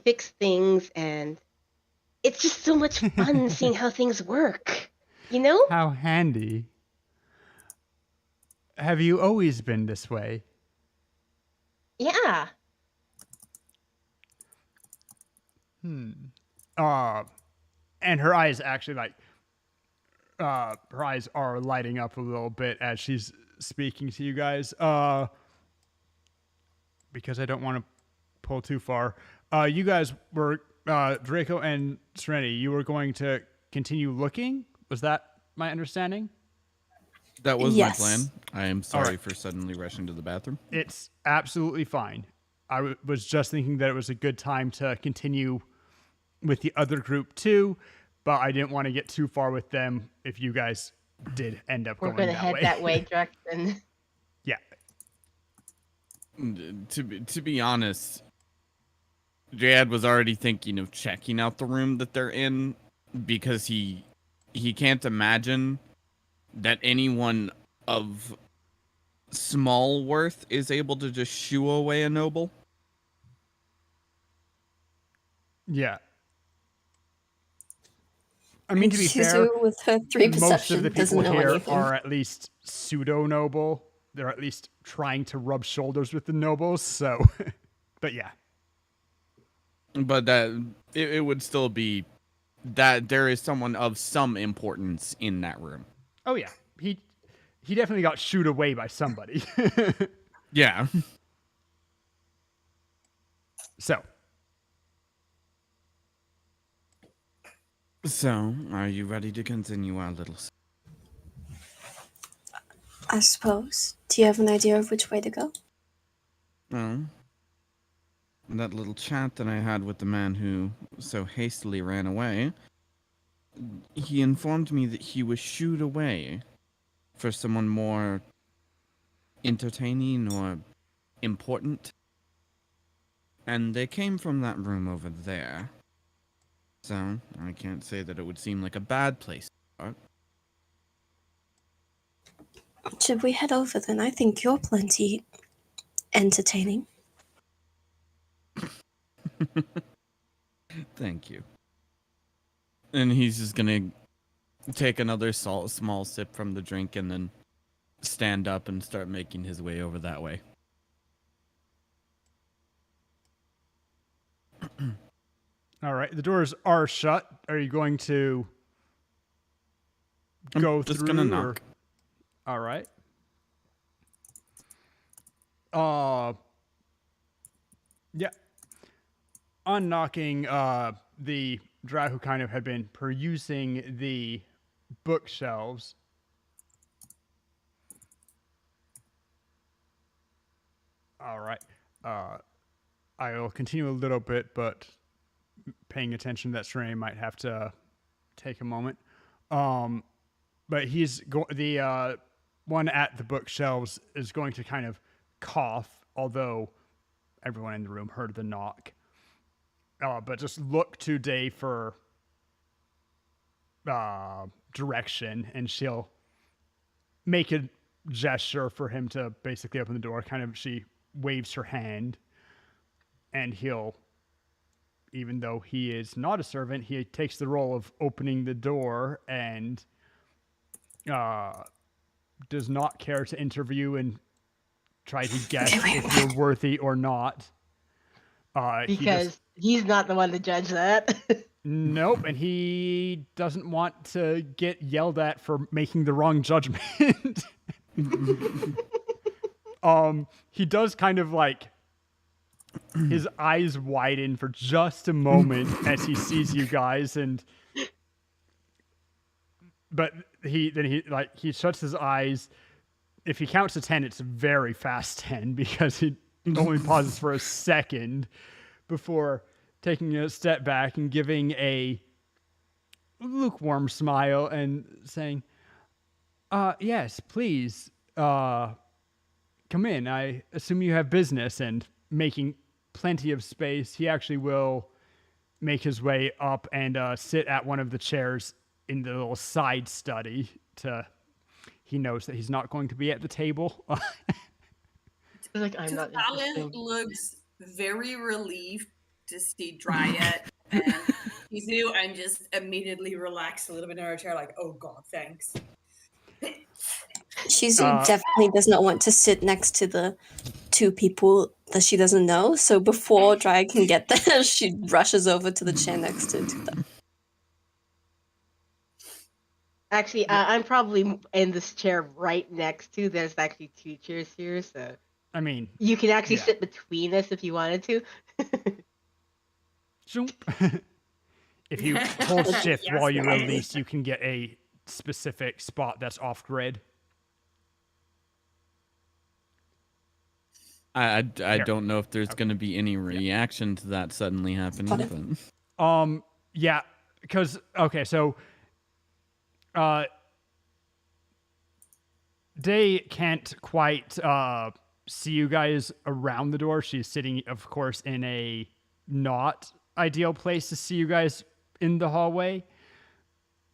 S2: fix things, and it's just so much fun seeing how things work. You know?
S1: How handy. Have you always been this way?
S2: Yeah.
S1: Uh, and her eyes actually like her eyes are lighting up a little bit as she's speaking to you guys. Because I don't want to pull too far. You guys were Draco and Serenity. You were going to continue looking. Was that my understanding?
S4: That was my plan.
S5: Yes.
S4: I am sorry
S1: right.
S4: for suddenly rushing to the bathroom.
S1: It's absolutely fine. I was just thinking that it was a good time to continue with the other group too, but I didn't want to get too far with them if you guys did end up
S2: We're
S1: going
S2: gonna
S1: that
S2: head
S1: way.
S2: that way, Jackson.
S1: Yeah.
S4: To be honest, Jad was already thinking of checking out the room that they're in because he can't imagine that anyone of small worth is able to just shoo away a noble.
S1: Yeah. I mean, to be fair,
S5: Shizu with her 3
S1: most of the
S5: perception doesn't
S1: people
S5: know
S1: here
S5: anything.
S1: are at least pseudo noble. They're at least trying to rub shoulders with the nobles. So, but yeah.
S4: But that it would still be that there is someone of some importance in that room.
S1: Oh yeah. He definitely got shooed away by somebody.
S4: Yeah.
S1: So,
S4: So, are you ready to continue our little...
S5: I suppose. Do you have an idea of which way to go?
S4: Well, that little chat that I had with the man who so hastily ran away, he informed me that he was shooed away for someone more entertaining or important. And they came from that room over there. So, I can't say that it would seem like a bad place to start.
S5: Should we head over then? I think you're plenty entertaining.
S4: Thank you. And he's just gonna take another small sip from the drink and then stand up and start making his way over that way.
S1: all right. The doors are shut. Are you going to go
S4: just
S1: through?
S4: gonna
S1: or-
S4: knock.
S1: All right. Yeah. On knocking, the drow who kind of had been perusing the bookshelves. All right. I will continue a little bit, but paying attention that Serenity might have to take a moment. But the one at the bookshelves is going to kind of cough, although everyone in the room heard the knock. But just look to Day for direction, and she'll make a gesture for him to basically open the door. Kind of, she waves her hand, and he'll, even though he is not a servant, he takes the role of opening the door and does not care to interview and try to guess if you're worthy or not.
S2: Because he's not the one to judge that.
S1: Nope, and he doesn't want to get yelled at for making the wrong judgment. He does kind of like, his eyes widen for just a moment as he sees you guys, but he shuts his eyes. If he counts to 10, it's a very fast 10 because he only pauses for a second before taking a step back and giving a lukewarm smile and saying, yes, please, come in. I assume you have business, and making plenty of space. He actually will make his way up and sit at one of the chairs in the little side study he knows that he's not going to be at the table.
S2: Like, I'm not
S3: Alan
S2: interested.
S3: looks very relieved to see Dryad and Kizu, and just immediately relax a little bit in her chair, like, oh god, thanks.
S5: Shizu definitely does not want to sit next to the 2 people that she doesn't know. So before Dry can get there, she rushes over to the chair next to them.
S2: Actually, I'm probably in this chair right next to. There's actually 2 chairs here, so
S1: I mean,
S2: you can actually
S1: yeah.
S2: sit between us if you wanted to.
S1: Zoom. If you hold shift
S3: Yes,
S1: while you
S3: guys.
S1: release, you can get a specific spot that's off grid.
S4: I
S1: Here.
S4: don't know if there's going to be any reaction to that suddenly happening.
S1: Yeah, because okay, so Day can't quite see you guys around the door. She's sitting, of course, in a not ideal place to see you guys in the hallway.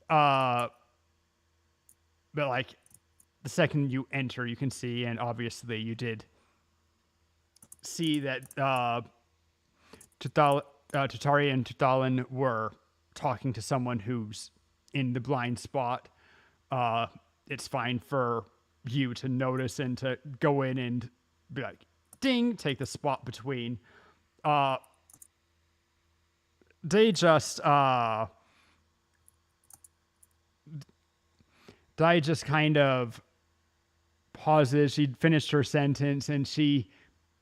S1: But like the second you enter, you can see, and obviously you did see that Tatari and Tutalin were talking to someone who's in the blind spot. It's fine for you to notice and to go in and be like, ding, take the spot between. They just kind of pauses. She finished her sentence and she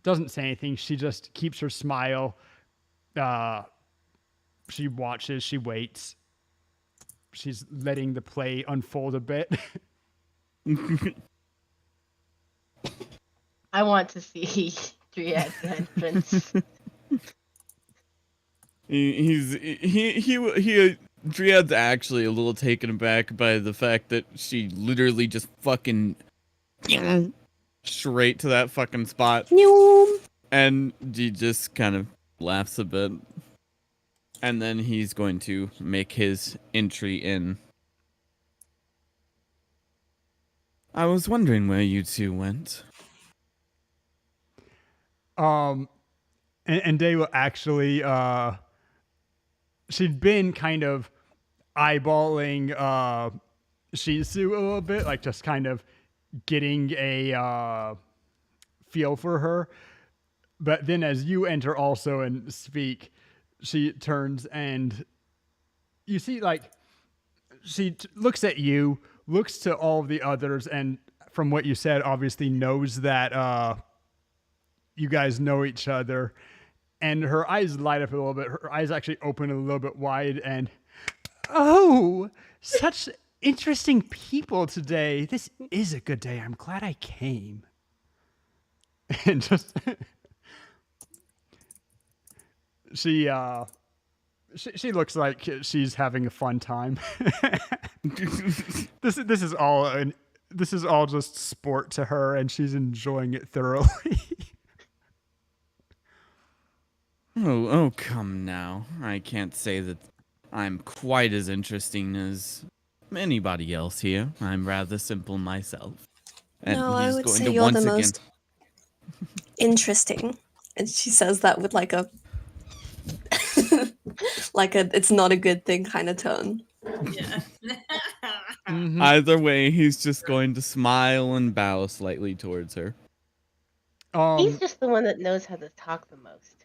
S1: doesn't say anything. She just keeps her smile. She watches, she waits. She's letting the play unfold a bit.
S2: I want to see Dryad's entrance.
S4: Dryad's actually a little taken aback by the fact that she literally just fucking straight to that fucking spot. And he just kind of laughs a bit. And then he's going to make his entry in. I was wondering where you two went.
S1: And they will actually she'd been kind of eyeballing Shizu a little bit, like just kind of getting a feel for her. But then as you enter also and speak, she turns and you see like she looks at you, looks to all of the others, and from what you said, obviously knows that you guys know each other. And her eyes light up a little bit. Her eyes actually open a little bit wide and, oh, such interesting people today. This is a good day. I'm glad I came. And just she looks like she's having a fun time. This is all just sport to her, and she's enjoying it thoroughly.
S4: Oh, come now. I can't say that I'm quite as interesting as anybody else here. I'm rather simple myself. And
S5: No, I
S4: he's
S5: would
S4: going
S5: say
S4: to
S5: you're
S4: once
S5: the
S4: again.
S5: most interesting. And she says that with like a it's not a good thing kind of tone.
S3: Yeah.
S1: Mhm.
S4: Either way, he's just going to smile and bow slightly towards her.
S2: He's just the one that knows how to talk the most.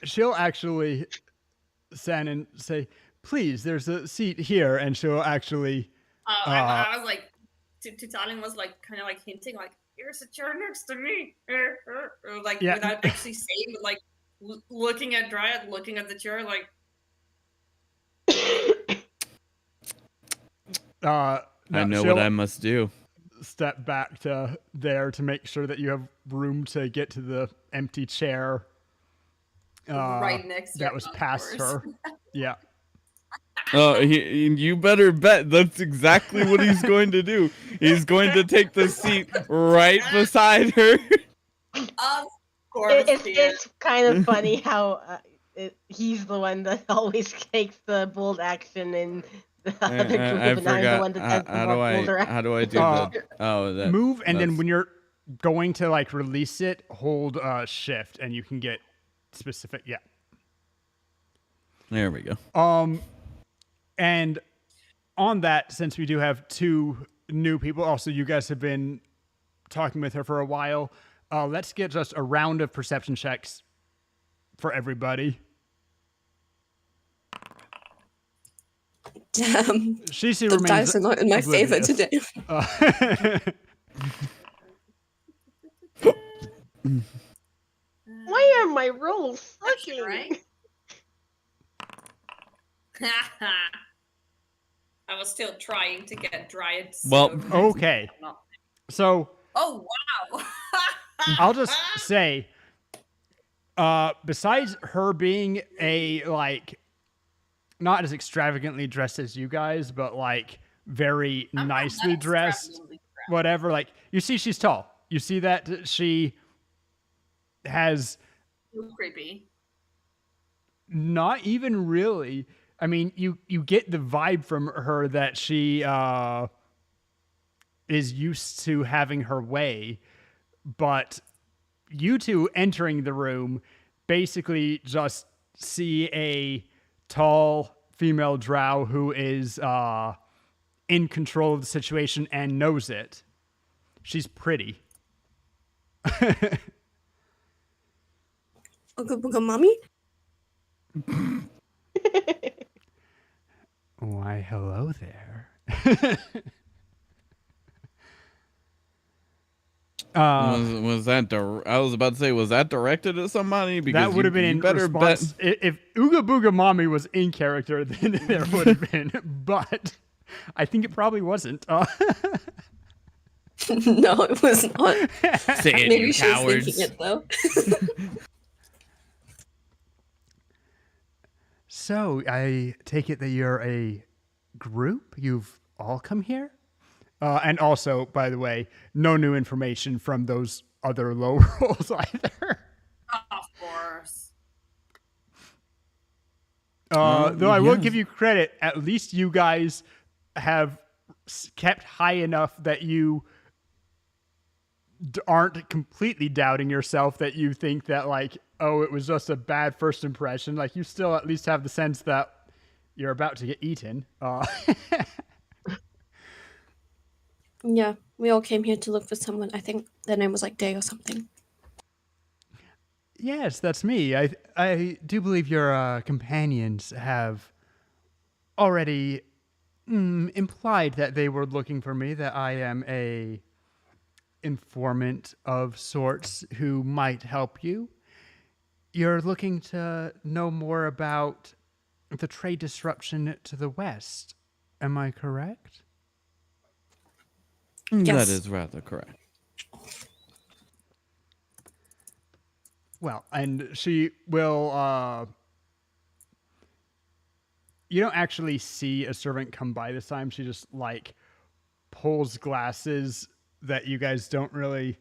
S1: She'll actually stand and say, please, there's a seat here. And she'll actually,
S3: I was like, Tutalin was like, kind of like hinting, like, here's a chair next to me. Or like,
S1: Yeah.
S3: without actually saying, but like, looking at Dryad, looking at the chair, like,
S4: I know what I must do.
S1: step back to there to make sure that you have room to get to the empty chair.
S3: right next to
S1: That
S3: her,
S1: was
S3: of
S1: past
S3: course.
S1: her. Yeah.
S4: Oh, you better bet that's exactly what he's going to do. He's going to take the seat right beside her.
S3: Of course,
S2: It's kind of funny how he's the one that always takes the bold action in the other group,
S4: I
S2: and I'm the one
S4: forgot.
S2: that does the more bolder action.
S4: How do I do that? Oh, that
S1: Move, and then
S4: that's-
S1: when you're going to like release it, hold shift, and you can get specific. Yeah.
S4: There we go.
S1: And on that, since we do have two new people, also you guys have been talking with her for a while, let's get just a round of perception checks for everybody. Shishi
S5: The
S1: remains
S5: dice are not in my favor
S1: oblivious.
S5: today.
S2: Why are my rolls
S3: Question,
S2: sucking?
S3: right? I was still trying to get Dryad.
S4: Well,
S1: okay. So
S3: Oh wow!
S1: I'll just say, besides her being a like not as extravagantly dressed as you guys, but like very
S3: I'm not
S1: nicely
S3: that
S1: dressed,
S3: extravagantly dressed.
S1: whatever. Like you see, she's tall. You see that she has
S3: Creepy.
S1: not even really. I mean, you get the vibe from her that she is used to having her way, but you two entering the room basically just see a tall female drow who is in control of the situation and knows it. She's pretty.
S5: Ooga booga mommy?
S1: Why, hello there.
S4: Was that? I was about to say, was that directed at somebody? Because
S1: That would have been
S4: you
S1: in
S4: better
S1: response. If Ooga Booga Mommy was in character, then there would have been. But I think it probably wasn't.
S5: No, it was not.
S4: Say it,
S5: Maybe
S4: you
S5: she was
S4: cowards.
S5: thinking it though.
S1: So I take it that you're a group. You've all come here, and also, by the way, no new information from those other low rolls either.
S3: Of course.
S1: Though I will
S4: yes.
S1: give you credit, at least you guys have kept high enough that you aren't completely doubting yourself, that you think that like, oh, it was just a bad first impression. Like you still at least have the sense that you're about to get eaten.
S5: Yeah, we all came here to look for someone. I think their name was like Day or something.
S1: Yes, that's me. I do believe your companions have already implied that they were looking for me, that I am a informant of sorts who might help you. You're looking to know more about the trade disruption to the west. Am I correct?
S5: Yes.
S4: That is rather correct.
S1: Well, and she will you don't actually see a servant come by this time. She just like pulls glasses that you guys don't really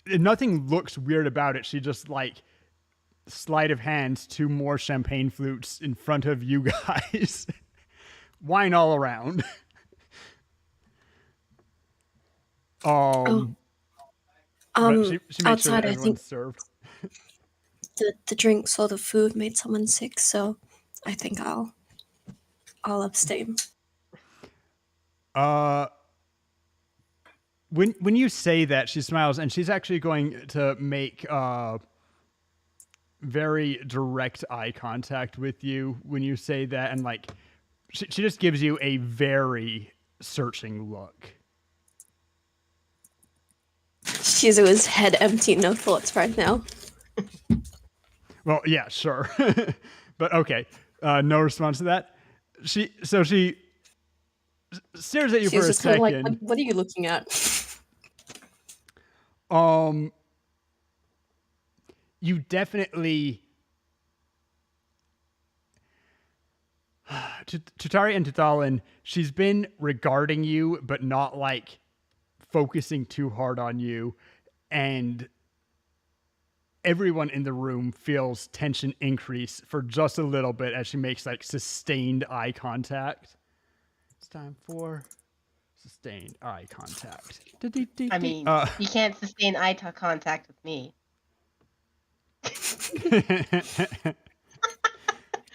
S1: nothing looks weird about it. She just like sleight of hands 2 more champagne flutes in front of you guys. Wine all around. But she makes sure
S5: Outside,
S1: that
S5: I think
S1: everyone's served.
S5: the drinks or the food made someone sick, so I think I'll abstain.
S1: When you say that, she smiles, and she's actually going to make very direct eye contact with you when you say that, and like she just gives you a very searching look.
S5: Shizu's head empty, no thoughts right now.
S1: Well, yeah, sure, but okay, no response to that. She stares at you
S5: She's
S1: for a
S5: just kind of like,
S1: second.
S5: what are you looking at?
S1: You definitely Tutari and Tuthalin, she's been regarding you, but not like focusing too hard on you. And everyone in the room feels tension increase for just a little bit as she makes like sustained eye contact. It's time for sustained eye contact.
S2: I mean, you can't sustain eye contact with me.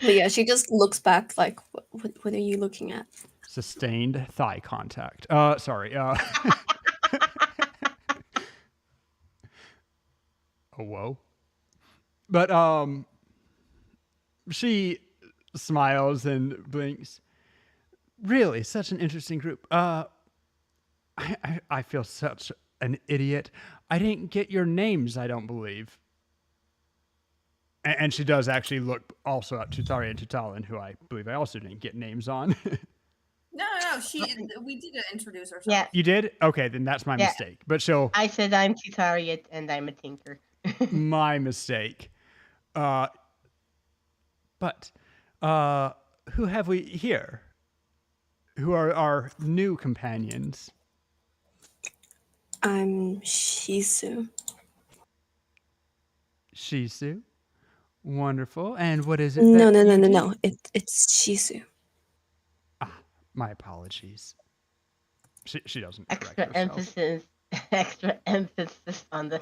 S5: But yeah, she just looks back like, what are you looking at?
S1: Sustained thigh contact. Sorry. Oh, whoa. But she smiles and blinks. Really, such an interesting group. I feel such an idiot. I didn't get your names, I don't believe. And she does actually look also at Tutari and Tutalin, who I believe I also didn't get names on.
S3: No. We did introduce ourselves.
S2: Yeah.
S1: You did? Okay, then that's my
S2: Yeah.
S1: mistake. But she'll.
S2: I said I'm Tutariat and I'm a tinker.
S1: My mistake. But who have we here? Who are our new companions?
S5: I'm Shisu.
S1: Shisu. Wonderful. And what is it?
S5: No,
S1: that
S5: no, no,
S1: you
S5: no,
S1: do?
S5: no. It's Shisu.
S1: My apologies. She doesn't correct
S2: extra
S1: herself.
S2: emphasis on the.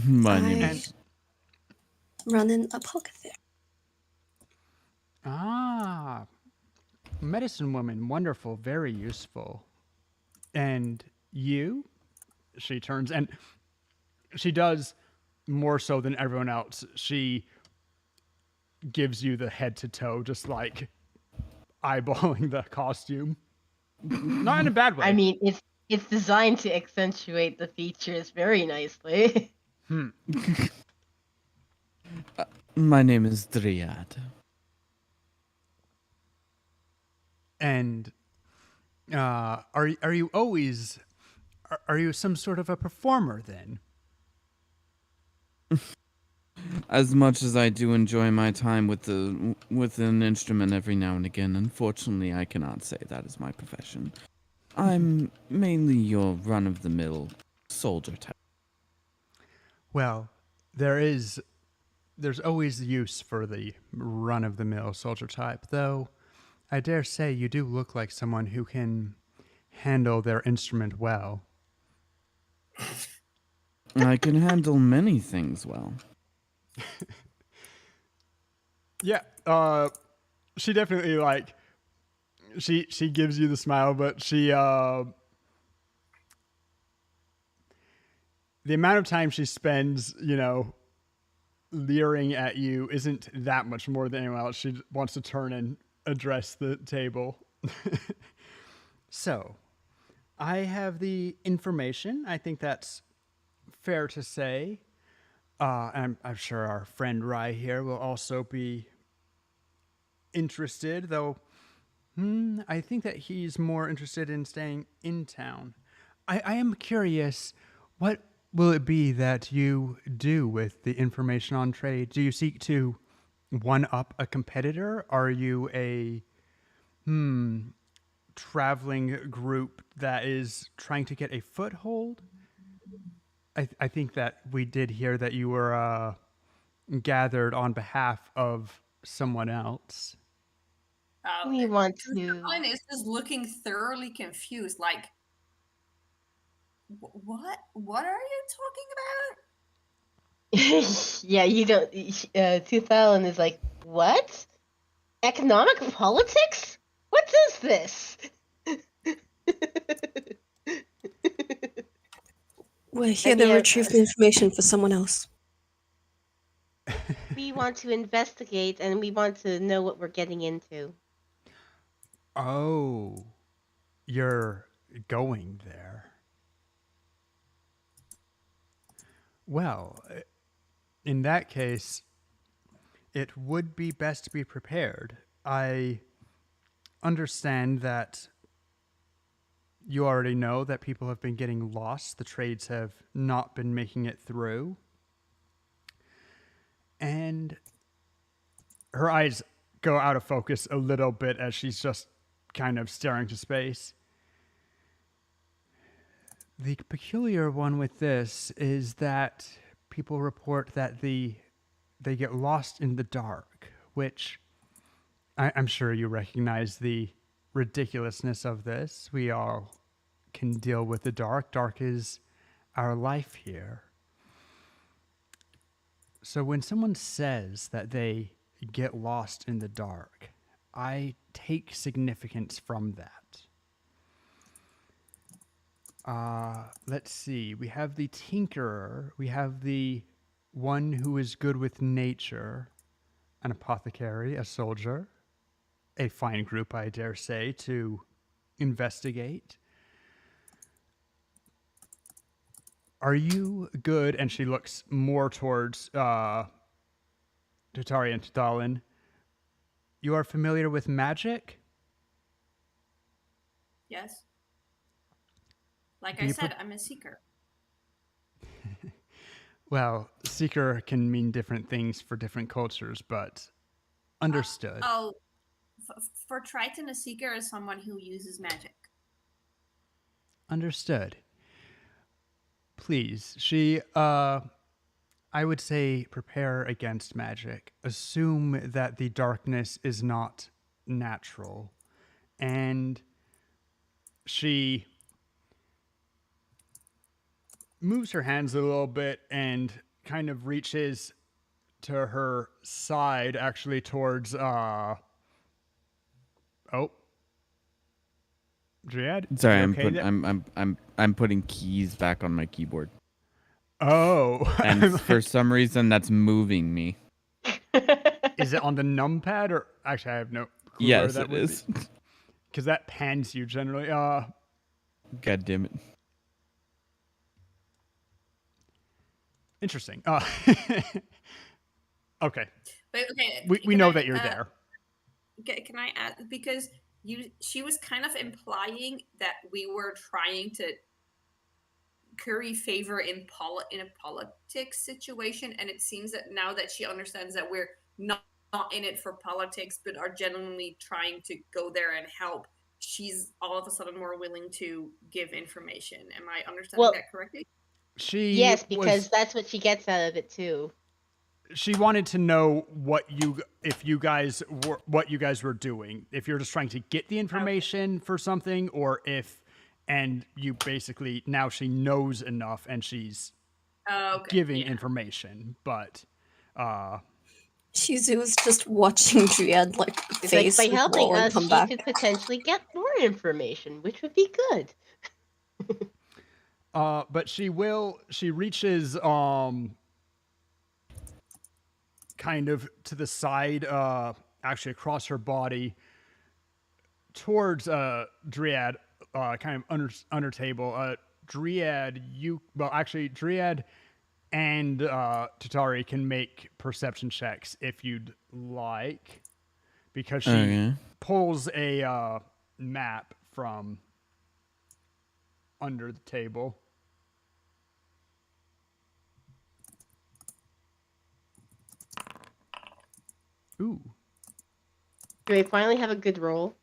S4: My name
S5: I-
S4: is.
S5: Running a apothecary.
S1: Ah, medicine woman. Wonderful. Very useful. And you? She turns and she does more so than everyone else. She gives you the head to toe, just like eyeballing the costume. Not in a bad way.
S2: I mean, it's designed to accentuate the features very nicely.
S4: My name is Dryad.
S1: And are you always? Are you some sort of a performer then?
S4: As much as I do enjoy my time with an instrument every now and again, unfortunately, I cannot say that is my profession. I'm mainly your run-of-the-mill soldier type.
S1: Well, there's always use for the run-of-the-mill soldier type, though. I dare say you do look like someone who can handle their instrument well.
S4: I can handle many things well.
S1: Yeah, she definitely like she gives you the smile, but she the amount of time she spends, leering at you isn't that much more than anyone else. She wants to turn and address the table. So, I have the information. I think that's fair to say. I'm sure our friend Rai here will also be interested, though I think that he's more interested in staying in town. I am curious, what will it be that you do with the information on trade? Do you seek to one up a competitor? Are you a traveling group that is trying to get a foothold? I think that we did hear that you were gathered on behalf of someone else.
S2: We want to.
S3: Mine is just looking thoroughly confused. Like, what? What are you talking about?
S2: Yeah, you don't. 2000 is like, what? Economic politics? What is this?
S5: We're here
S2: Maybe
S5: to retrieve the information for someone else.
S2: We want to investigate and we want to know what we're getting into.
S1: Oh, you're going there. Well, in that case, it would be best to be prepared. I understand that you already know that people have been getting lost. The trades have not been making it through. And her eyes go out of focus a little bit as she's just kind of staring to space. The peculiar one with this is that people report that they get lost in the dark, which I'm sure you recognize the ridiculousness of this. We all can deal with the dark. Dark is our life here. So when someone says that they get lost in the dark, I take significance from that. Let's see. We have the tinkerer. We have the one who is good with nature, an apothecary, a soldier. A fine group, I dare say, to investigate. Are you good? And she looks more towards Tutari and Tutalin. You are familiar with magic?
S3: Yes. Like
S1: Do
S3: I
S1: you
S3: said,
S1: put-
S3: I'm a seeker.
S1: Well, seeker can mean different things for different cultures, but understood.
S3: Oh, for Triton, a seeker is someone who uses magic.
S1: Understood. Please, I would say prepare against magic. Assume that the darkness is not natural. And she moves her hands a little bit and kind of reaches to her side, actually towards oh, Dryad.
S4: Sorry,
S1: You
S4: I'm
S1: okay
S4: putting
S1: there?
S4: I'm putting keys back on my keyboard,
S1: Oh,
S4: and for some reason that's moving me.
S1: is it on the numpad or actually I have no clue where
S4: Yes,
S1: that
S4: it
S1: would
S4: is.
S1: be because that pans you generally.
S4: God damn it.
S1: Interesting. Okay,
S3: But okay,
S1: we know that you're there.
S3: Can I add, because she was kind of implying that we were trying to curry favor in a politics situation, and it seems that now that she understands that we're not in it for politics but are genuinely trying to go there and help, she's all of a sudden more willing to give information. Am I understanding
S2: Well,
S3: that correctly?
S2: yes, because that's what she gets out of it too.
S1: She wanted to know what you guys were doing. If you're just trying to get the information for something, or if, and you basically now she knows enough and she's giving information. But
S5: Shizu was just watching Dryad
S2: It's
S5: face
S2: like by
S5: the
S2: helping
S5: wall and
S2: us,
S5: come
S2: she
S5: back.
S2: could potentially get more information, which would be good.
S1: but she reaches kind of to the side, actually across her body towards Dryad, kind of under table. Dryad, Dryad and Tatari can make perception checks if you'd like, because she pulls a map from under the table. Ooh.
S2: Do I finally have a good roll?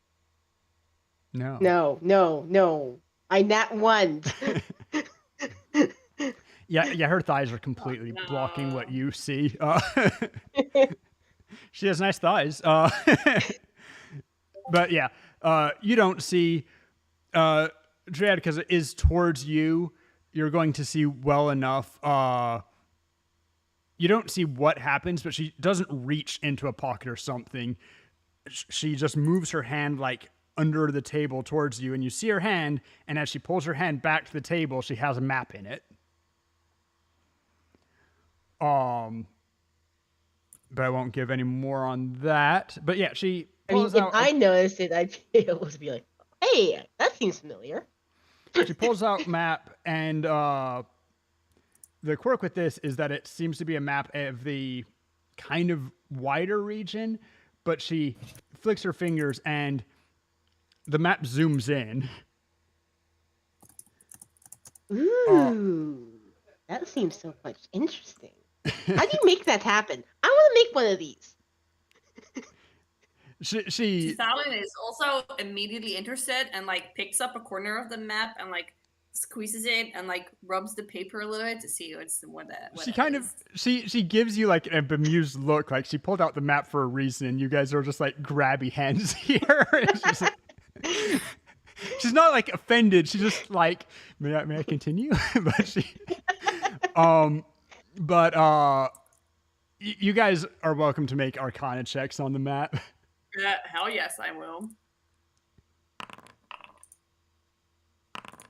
S1: No.
S2: No. I nat one.
S1: Yeah, her thighs are completely blocking what you see. She has nice thighs. But yeah, you don't see Dryad because it is towards you. You're going to see well enough. You don't see what happens, but she doesn't reach into a pocket or something. She just moves her hand like under the table towards you, and you see her hand, and as she pulls her hand back to the table, she has a map in it. But I won't give any more on that. But yeah, she pulls
S2: if
S1: out.
S2: I noticed it, I'd be able to be like, "Hey, that seems familiar."
S1: She pulls out map, and the quirk with this is that it seems to be a map of the kind of wider region, but she flicks her fingers and the map zooms in.
S2: Ooh, that seems so much interesting. How do you make that happen? I want to make one of these.
S1: She
S3: Stalin is also immediately interested and like picks up a corner of the map and like squeezes it and like rubs the paper a little bit to see what
S1: she kind of she gives you like a bemused look, like she pulled out the map for a reason, and you guys are just like grabby hands here. She's, like, she's not like offended. She's just like, may I continue? But she, you guys are welcome to make Arcana checks on the map.
S3: Yeah, hell yes, I will.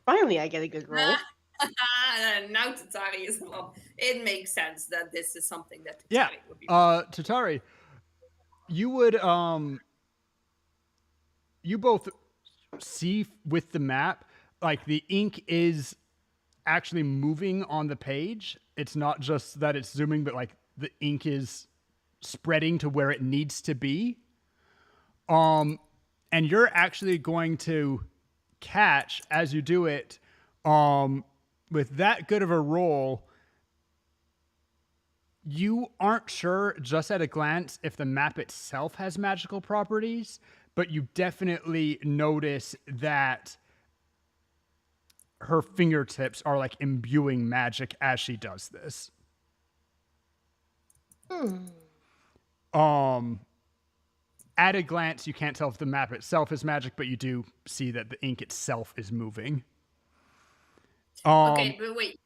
S2: Finally, I get a good roll.
S3: Now Tatari is involved. It makes sense that this is something that Tatari
S1: Yeah.
S3: would be.
S1: Tatari, you would you both see with the map, like the ink is actually moving on the page. It's not just that it's zooming, but like the ink is spreading to where it needs to be. And you're actually going to catch as you do it, with that good of a roll. You aren't sure just at a glance if the map itself has magical properties, but you definitely notice that her fingertips are like imbuing magic as she does this. At a glance, you can't tell if the map itself is magic, but you do see that the ink itself is moving.
S3: Okay, but wait.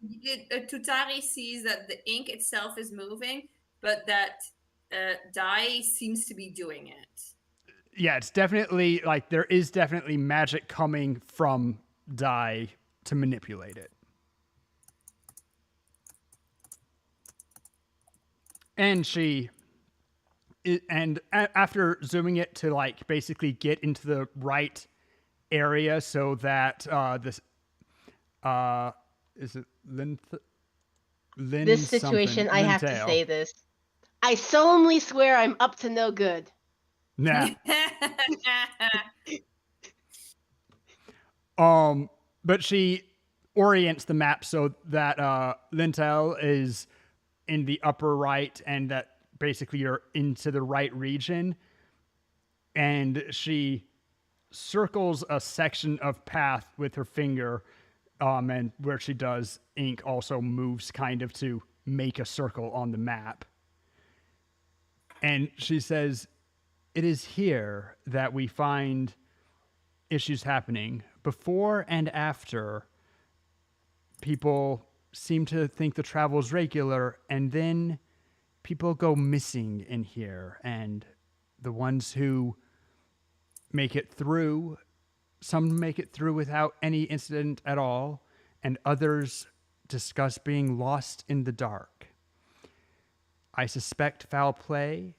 S3: Tutari sees that the ink itself is moving, but that Dai seems to be doing it.
S1: Yeah, it's definitely like there is definitely magic coming from Dai to manipulate it. And after zooming it to like basically get into the right area so that is it Lynn
S2: This situation, I have to
S1: Lintail.
S2: say this. I solemnly swear I'm up to no good.
S1: Nah. But she orients the map so that Lintel is in the upper right and that basically you're into the right region. And she circles a section of path with her finger, and where she does, ink also moves kind of to make a circle on the map. And she says, "It is here that we find issues happening. Before and after, people seem to think the travel is regular, and then people go missing in here. And the ones who make it through, some make it through without any incident at all, and others discuss being lost in the dark. I suspect foul play,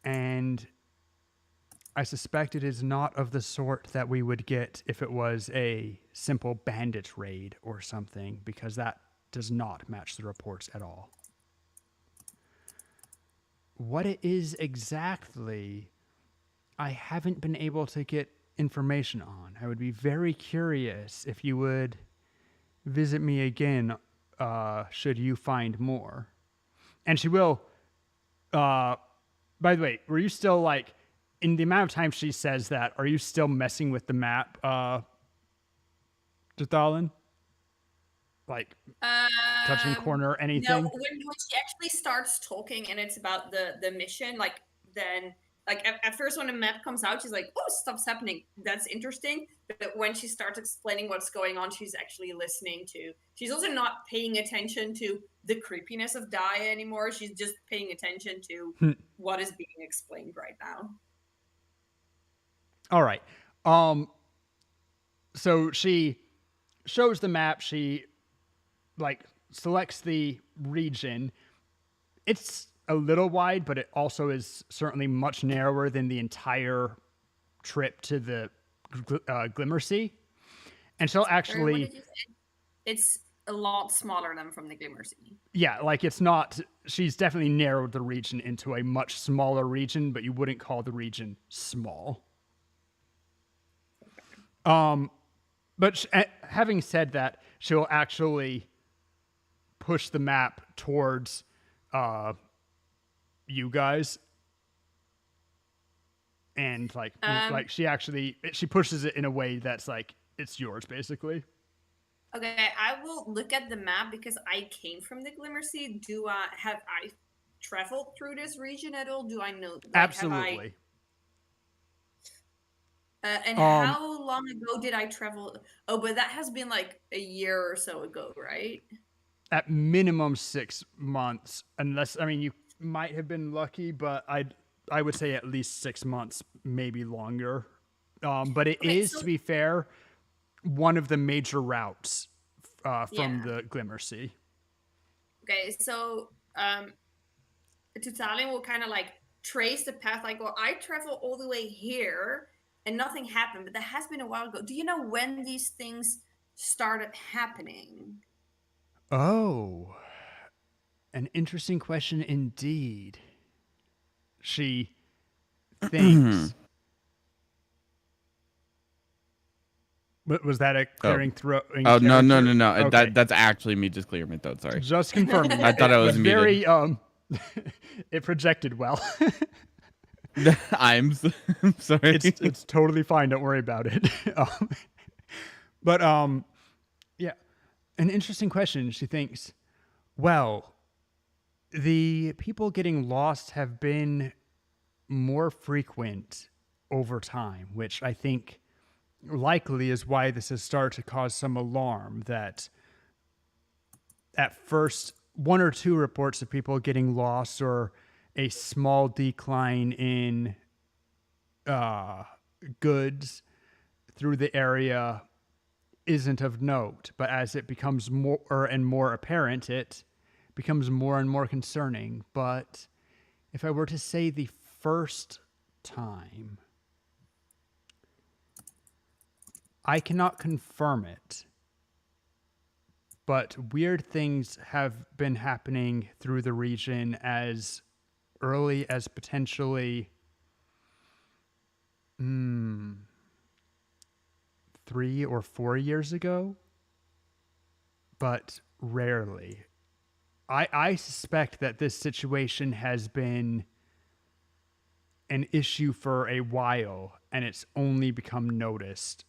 S1: and I suspect it is not of the sort that we would get if it was a simple bandit raid or something, because that does not match the reports at all. What it is exactly, I haven't been able to get information on. I would be very curious if you would visit me again, should you find more." And she will, by the way, were you still like, in the amount of time she says that, are you still messing with the map, Jathalin? Like, touching corner, anything?
S3: No, when she actually starts talking and it's about the mission, like then like at first when the map comes out, she's like, "Oh, stuff's happening. That's interesting." But when she starts explaining what's going on, she's actually listening to. She's also not paying attention to the creepiness of Daya anymore. She's just paying attention to what is being explained right now.
S1: All right. So she shows the map. She like selects the region. It's a little wide, but it also is certainly much narrower than the entire trip to the Glimmer Sea. And she'll
S3: What
S1: actually,
S3: did you say? It's a lot smaller than from the Glimmer Sea.
S1: yeah, like it's not, she's definitely narrowed the region into a much smaller region, but you wouldn't call the region small. But having said that, she'll actually push the map towards you guys, and like she pushes it in a way that's like it's yours basically.
S3: Okay, I will look at the map because I came from the Glimmer Sea. Have I traveled through this region at all? Do I know? Like,
S1: Absolutely.
S3: And how long ago did I travel? Oh, but that has been like a year or so ago, right?
S1: At minimum 6 months, unless, I mean, you might have been lucky, but I would say at least 6 months, maybe longer. But it
S3: Okay,
S1: is, to be fair, one of the major routes from
S3: Yeah.
S1: the Glimmer Sea.
S3: Okay, so Tutalian will kind of like trace the path, like, well, I travel all the way here and nothing happened, but that has been a while ago. Do you know when these things started happening?
S1: Oh, an interesting question indeed. She thinks. But was that a clearing throat?
S4: Oh no.
S1: Okay.
S4: That's actually me just clearing my throat. Sorry.
S1: Just confirming.
S4: I thought I was
S1: very it projected well.
S4: I'm sorry.
S1: It's totally fine. Don't worry about it. But yeah, an interesting question. She thinks, well, the people getting lost have been more frequent over time, which I think likely is why this has started to cause some alarm. That at first, one or two reports of people getting lost or a small decline in goods through the area isn't of note, but as it becomes more and more apparent, it becomes more and more concerning. But if I were to say the first time, I cannot confirm it, but weird things have been happening through the region as early as potentially 3 or 4 years ago, but rarely. I suspect that this situation has been an issue for a while, and it's only become noticed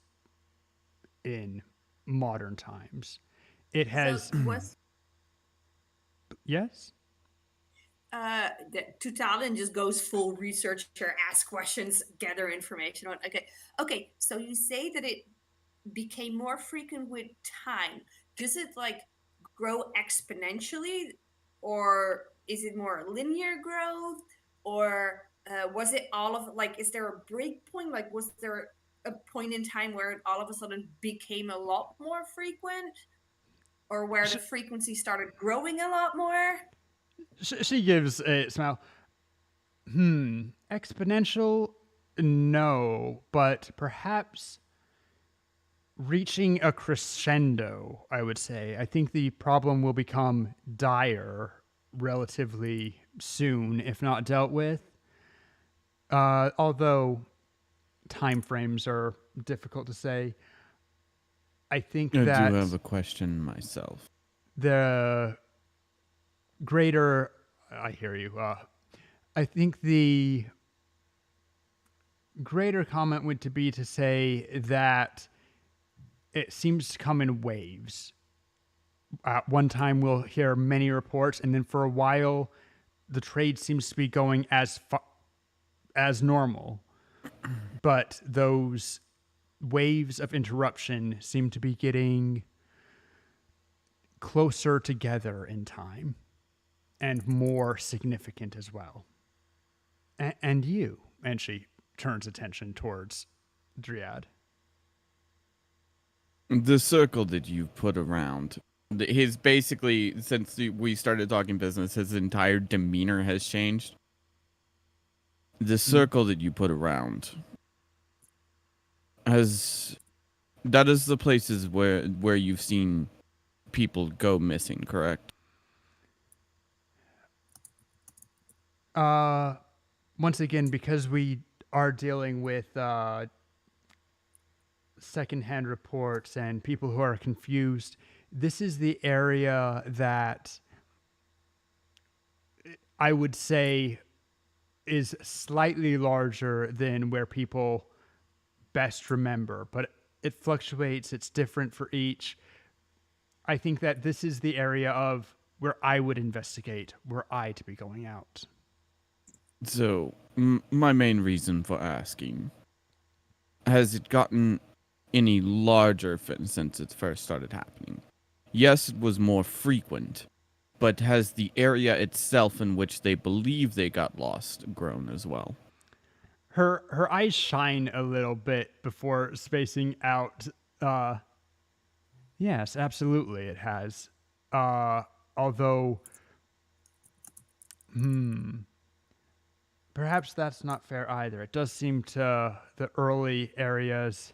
S1: in modern times. It has.
S3: So was
S1: Yes?
S3: Tutalian just goes full researcher, ask questions, gather information on. Okay. So you say that it became more frequent with time. Does it like grow exponentially, or is it more linear growth, or was it all of like? Is there a break point? Like, was there a point in time where it all of a sudden became a lot more frequent, or where the frequency started growing a lot more?
S1: She gives a smile. Exponential? No, but perhaps reaching a crescendo, I would say. I think the problem will become dire relatively soon, if not dealt with. Although time frames are difficult to say. I think
S4: I
S1: that
S4: do have a question myself.
S1: the greater, I hear you. I think the greater comment would be to say that it seems to come in waves. At one time, we'll hear many reports, and then for a while, the trade seems to be going as normal. But those waves of interruption seem to be getting closer together in time and more significant as well. And you, and she turns attention towards Dryad.
S4: The circle that you've put around, his basically, since we started talking business, his entire demeanor has changed. The circle that you put around that is the places where you've seen people go missing, correct?
S1: Once again, because we are dealing with secondhand reports and people who are confused, this is the area that I would say is slightly larger than where people best remember, but it fluctuates. It's different for each. I think that this is the area of where I would investigate, were I to be going out.
S4: So, my main reason for asking, has it gotten any larger since it first started happening? Yes, it was more frequent, but has the area itself in which they believe they got lost grown as well?
S1: Her eyes shine a little bit before spacing out Yes, absolutely, it has. Although, perhaps that's not fair either. It does seem to the early areas.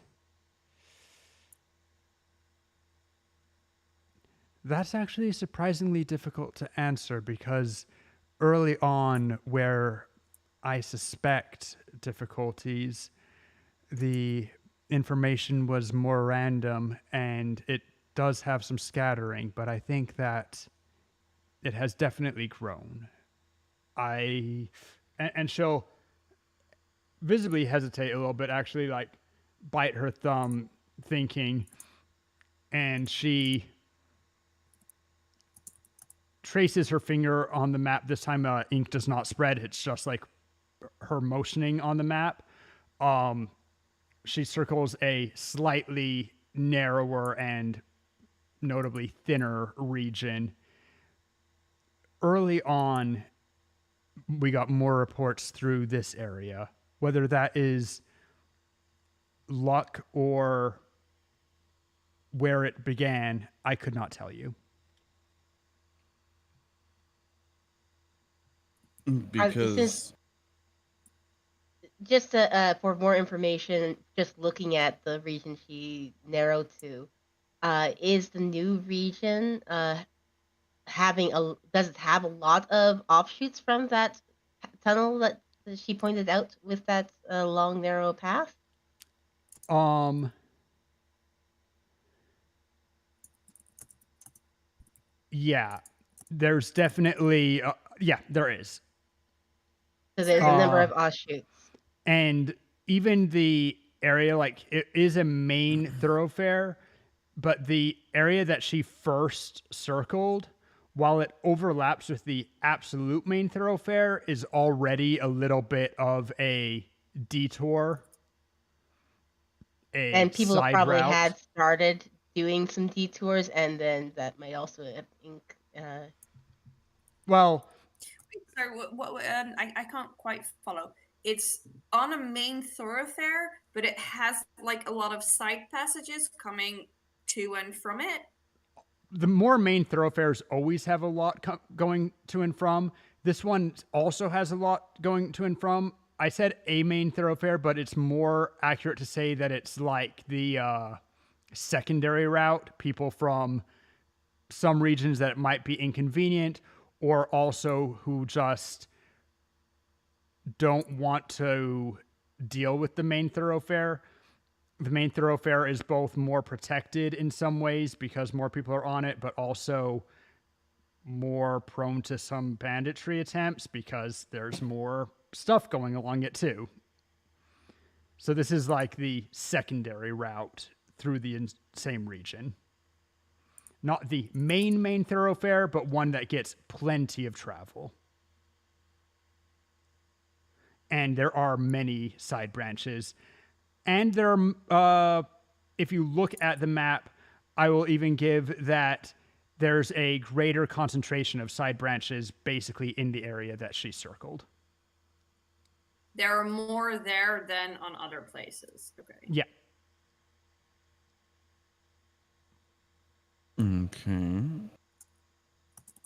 S1: That's actually surprisingly difficult to answer because early on, where I suspect difficulties, the information was more random and it does have some scattering, but I think that it has definitely grown. And she'll visibly hesitate a little bit, actually, like bite her thumb, thinking, and she traces her finger on the map. This time, ink does not spread. It's just like her motioning on the map. She circles a slightly narrower and notably thinner region. Early on, we got more reports through this area. Whether that is luck or where it began, I could not tell you.
S4: Because
S2: Just for more information, just looking at the region she narrowed to, is the new region does it have a lot of offshoots from that tunnel that she pointed out with that long narrow path?
S1: Um, yeah, there's definitely, yeah, there is.
S2: So there's a number of offshoots.
S1: And even the area, like, it is a main thoroughfare, but the area that she first circled, while it overlaps with the absolute main thoroughfare, is already a little bit of a detour, a
S2: And people
S1: side
S2: probably
S1: route.
S2: had started doing some detours, and then that might also
S1: Well,
S3: Sorry, I can't quite follow. It's on a main thoroughfare, but it has like a lot of side passages coming to and from it.
S1: the more main thoroughfares always have a lot going to and from. This one also has a lot going to and from. I said a main thoroughfare, but it's more accurate to say that it's like the secondary route. People from some regions that might be inconvenient, or also who just don't want to deal with the main thoroughfare. The main thoroughfare is both more protected in some ways because more people are on it, but also more prone to some banditry attempts because there's more stuff going along it too. So this is like the secondary route through the same region. Not the main thoroughfare, but one that gets plenty of travel. And there are many side branches. And there are, if you look at the map, I will even give that there's a greater concentration of side branches basically in the area that she circled.
S3: There are more there than on other places. Okay.
S1: Yeah.
S4: Okay.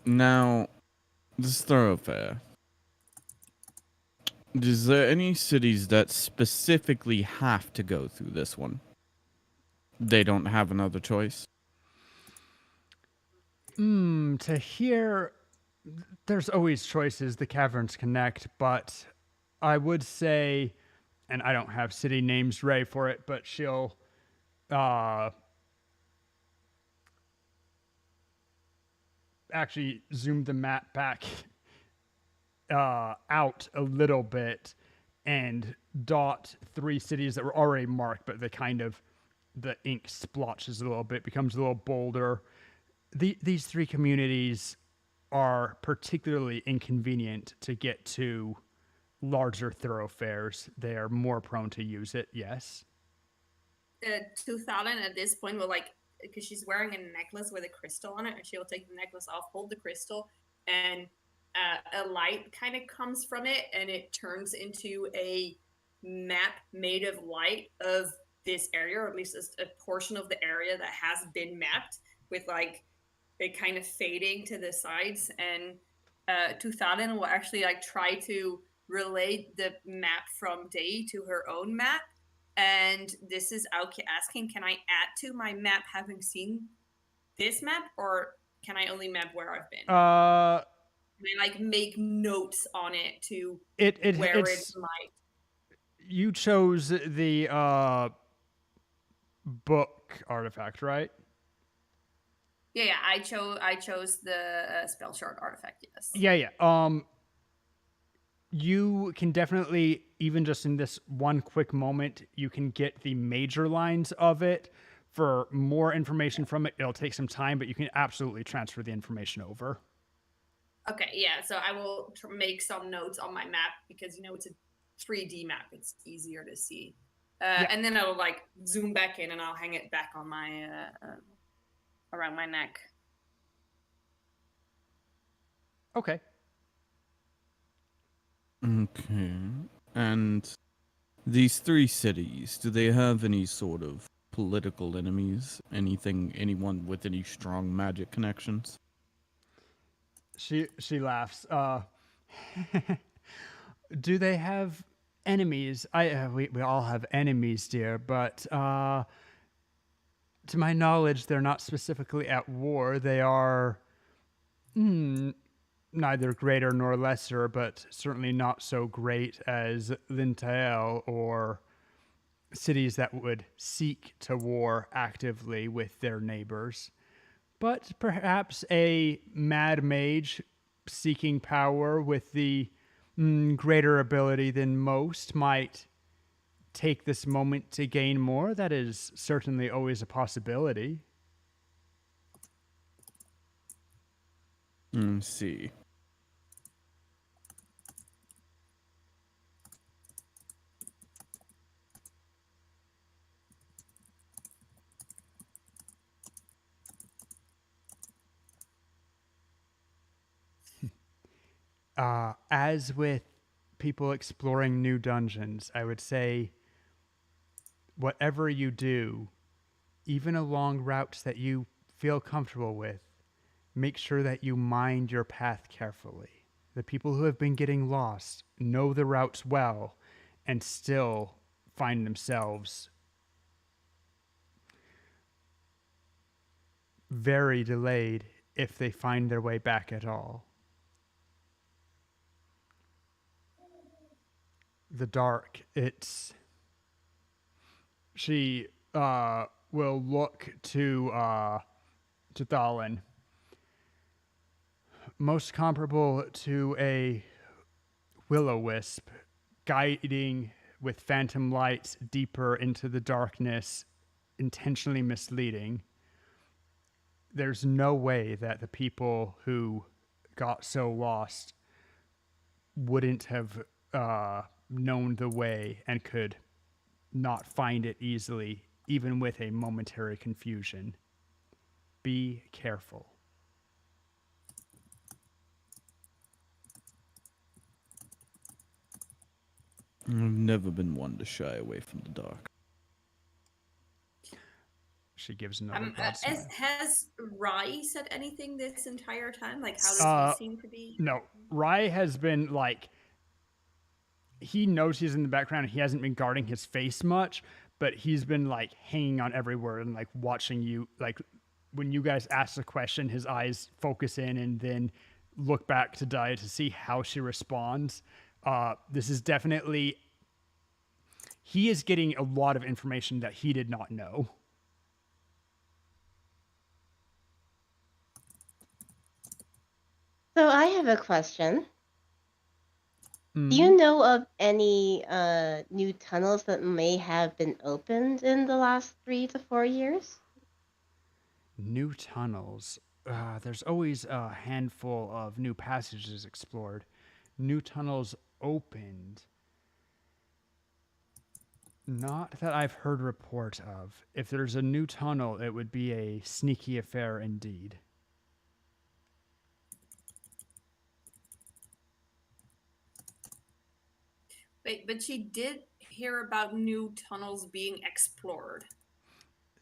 S4: Now, this thoroughfare. Is there any cities that specifically have to go through this one? They don't have another choice?
S1: To hear, there's always choices. The caverns connect, but I would say, and I don't have city names ready for it, but she'll actually zoom the map back out a little bit and dot 3 cities that were already marked, but the ink splotches a little bit, becomes a little bolder. These 3 communities are particularly inconvenient to get to larger thoroughfares. They are more prone to use it, yes.
S3: 2000 at this point will, like, because she's wearing a necklace with a crystal on it, and she'll take the necklace off, hold the crystal, and a light kind of comes from it, and it turns into a map made of light of this area, or at least a portion of the area that has been mapped, with like it kind of fading to the sides. And Tuthalin will actually like try to relate the map from Day to her own map. And this is Aoki asking, can I add to my map having seen this map, or can I only map where I've been? Can I like make notes on it to where it
S1: it's
S3: might?
S1: you chose the book artifact, right?
S3: Yeah, I chose the spell shard artifact. Yes.
S1: Yeah. You can definitely, even just in this one quick moment, you can get the major lines of it. For more information from it, it'll take some time, but you can absolutely transfer the information over.
S3: Okay, yeah. So I will make some notes on my map, because it's a 3D map. It's easier to see. And then I'll like zoom back in, and I'll hang it back on my around my neck.
S1: Okay.
S4: Okay. And these 3 cities, do they have any sort of political enemies? Anyone with any strong magic connections?
S1: She laughs. Do they have enemies? We all have enemies, dear, but to my knowledge, they're not specifically at war. They are neither greater nor lesser, but certainly not so great as Lintael or cities that would seek to war actively with their neighbors. But perhaps a mad mage seeking power with the greater ability than most might take this moment to gain more. That is certainly always a possibility.
S4: See.
S1: As with people exploring new dungeons, I would say whatever you do, even along routes that you feel comfortable with, make sure that you mind your path carefully. The people who have been getting lost know the routes well and still find themselves very delayed if they find their way back at all. The dark, she will look to Thalin, most comparable to a will-o-wisp, guiding with phantom lights deeper into the darkness, intentionally misleading. There's no way that the people who got so lost wouldn't have known the way and could not find it easily, even with a momentary confusion. Be careful.
S4: I've never been one to shy away from the dark.
S1: She gives another broad smile.
S3: Has Rai said anything this entire time? Like, how does he seem to be?
S1: No, Rai has been like, he knows he's in the background. He hasn't been guarding his face much, but he's been like hanging on every word and like watching you. Like when you guys ask a question, his eyes focus in and then look back to Dia to see how she responds. This is definitely, he is getting a lot of information that he did not know.
S2: So I have a question. Do you know of any new tunnels that may have been opened in the last 3 to 4 years?
S1: New tunnels. There's always a handful of new passages explored. New tunnels opened. Not that I've heard report of. If there's a new tunnel, it would be a sneaky affair indeed.
S3: Wait, but she did hear about new tunnels being explored?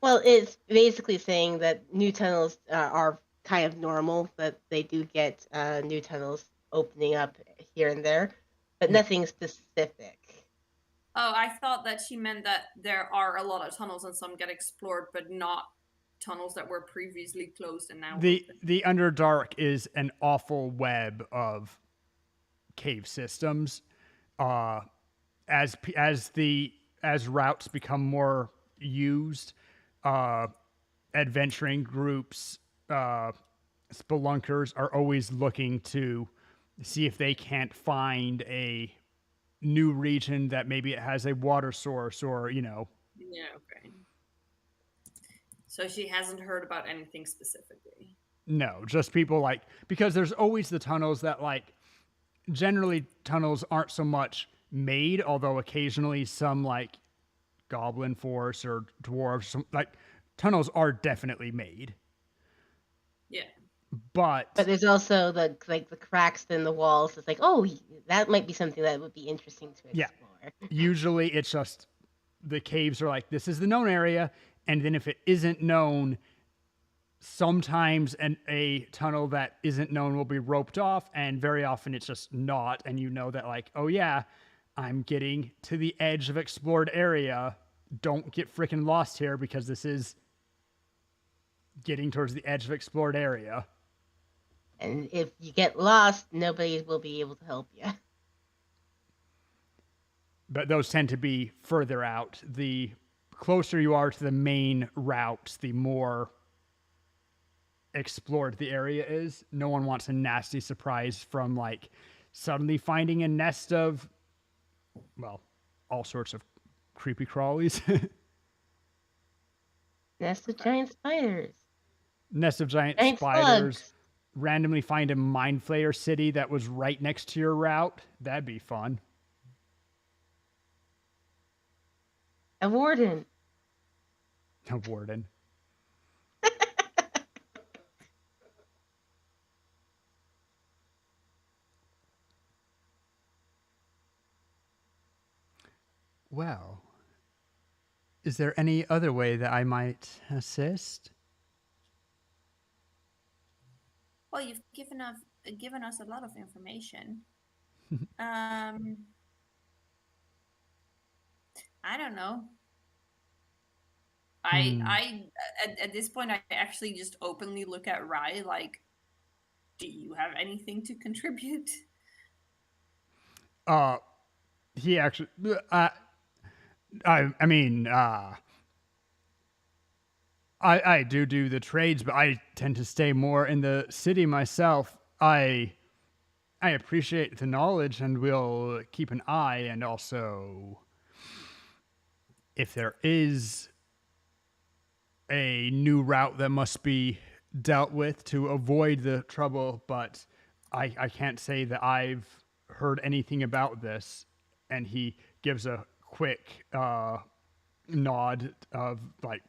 S2: Well, it's basically saying that new tunnels are kind of normal, that they do get new tunnels opening up here and there, but
S1: Yeah.
S2: nothing specific.
S3: Oh, I thought that she meant that there are a lot of tunnels and some get explored, but not tunnels that were previously closed and now
S1: The
S3: open.
S1: the Underdark is an awful web of cave systems. Uh, as routes become more used, uh, adventuring groups, spelunkers are always looking to see if they can't find a new region that maybe it has a water source or
S3: Yeah, okay. So she hasn't heard about anything specifically.
S1: no, just people like, because there's always the tunnels that like generally tunnels aren't so much made, although occasionally some like goblin force or dwarves, like tunnels are definitely made.
S3: Yeah.
S2: But
S1: But
S2: there's also the cracks in the walls. It's like, oh, that might be something that would be interesting to
S1: yeah,
S2: explore.
S1: usually it's just the caves are like, this is the known area, and then if it isn't known, sometimes a tunnel that isn't known will be roped off, and very often it's just not, and you know that like, oh yeah, I'm getting to the edge of explored area. Don't get freaking lost here because this is getting towards the edge of explored area.
S2: And if you get lost, nobody will be able to help you.
S1: But those tend to be further out. The closer you are to the main routes, the more explored the area is. No one wants a nasty surprise from like suddenly finding a nest of, well, all sorts of creepy crawlies.
S2: Nest of giant spiders.
S1: Nest of giant
S2: Giant
S1: spiders.
S2: slugs.
S1: Randomly find a mind flayer city that was right next to your route. That'd be fun.
S2: A warden.
S1: A warden. Well, is there any other way that I might assist?
S3: Well, you've given us a lot of information. um, I don't know. I at this point I actually just openly look at Rai like, do you have anything to contribute?
S1: He actually, I mean, I do the trades, but I tend to stay more in the city myself. I appreciate the knowledge and will keep an eye, and also if there is a new route that must be dealt with to avoid the trouble, but I can't say that I've heard anything about this. And he gives a quick nod of like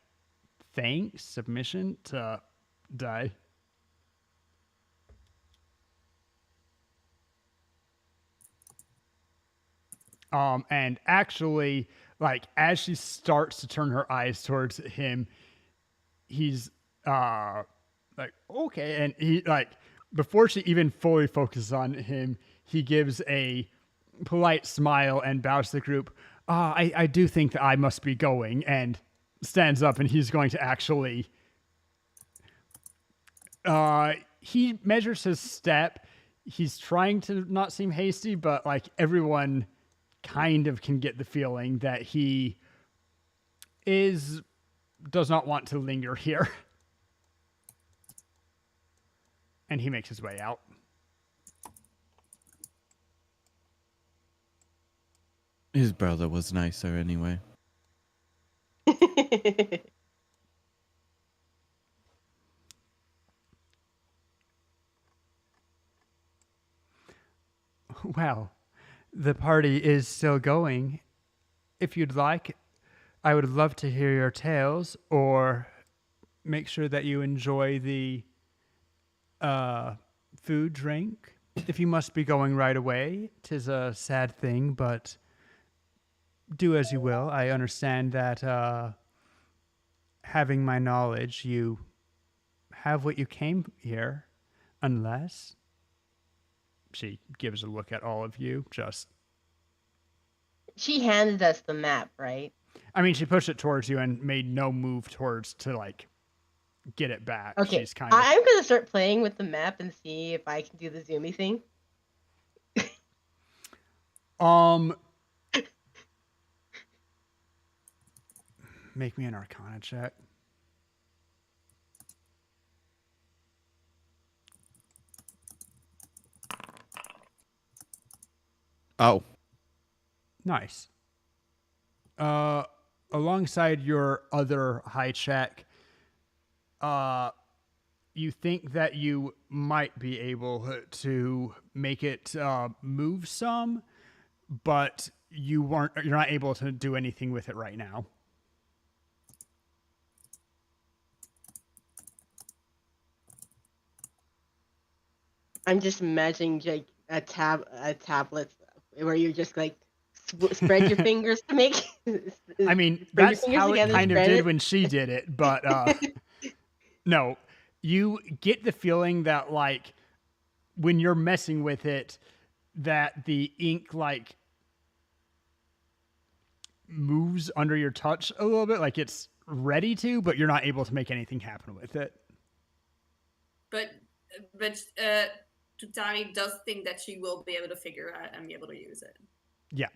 S1: thanks, submission to Die. And actually, like as she starts to turn her eyes towards him, he's like okay, and he like before she even fully focuses on him, he gives a polite smile and bows to the group. I do think that I must be going, and stands up, and he's going to actually. He measures his step. He's trying to not seem hasty, but like everyone kind of can get the feeling that he does not want to linger here. And he makes his way out.
S4: His brother was nicer anyway.
S1: Well, the party is still going. If you'd like, I would love to hear your tales, or make sure that you enjoy the food, drink. If you must be going right away, 'tis a sad thing, but do as you will. I understand that having my knowledge, you have what you came here, unless she gives a look at all of you. Just,
S2: She handed us the map, right?
S1: I mean, she pushed it towards you and made no move towards to like get it back.
S2: Okay,
S1: She's kind of
S2: I'm gonna start playing with the map and see if I can do the zoomy thing.
S1: make me an Arcana check.
S4: Oh,
S1: Nice. Alongside your other high check, you think that you might be able to make it move some, but you're not able to do anything with it right now.
S2: I'm just imagining like a tablet where you just like spread your fingers to make.
S1: I mean,
S2: spread your
S1: that's
S2: fingers
S1: how it
S2: together,
S1: kind of
S2: spread
S1: did
S2: it.
S1: when she did it, but no, you get the feeling that like when you're messing with it, that the ink like moves under your touch a little bit, like it's ready to, but you're not able to make anything happen with it.
S3: But Tutari does think that she will be able to figure out and be able to use it.
S1: Yeah.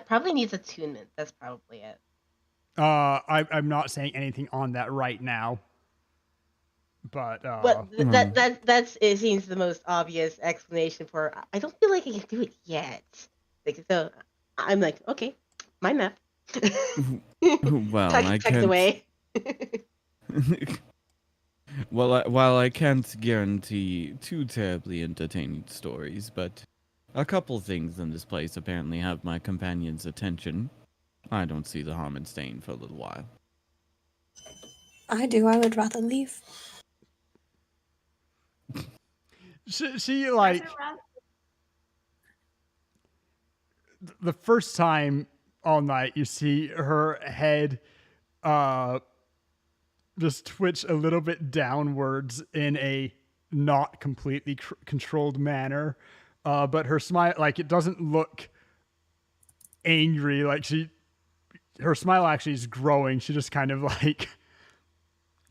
S2: Probably needs attunement. That's probably it.
S1: I'm not saying anything on that right now, but
S2: that's it seems the most obvious explanation for. I don't feel like I can do it yet. Like, so I'm like, okay, my map.
S4: well, I
S2: tucked
S4: can't.
S2: away.
S4: While I can't guarantee too terribly entertaining stories, but a couple things in this place apparently have my companion's attention. I don't see the harm in staying for a little while.
S5: I do. I would rather leave.
S1: she like the first time all night you see her head just twitch a little bit downwards in a not completely controlled manner, but her smile, like, it doesn't look angry, like her smile actually is growing. She just kind of like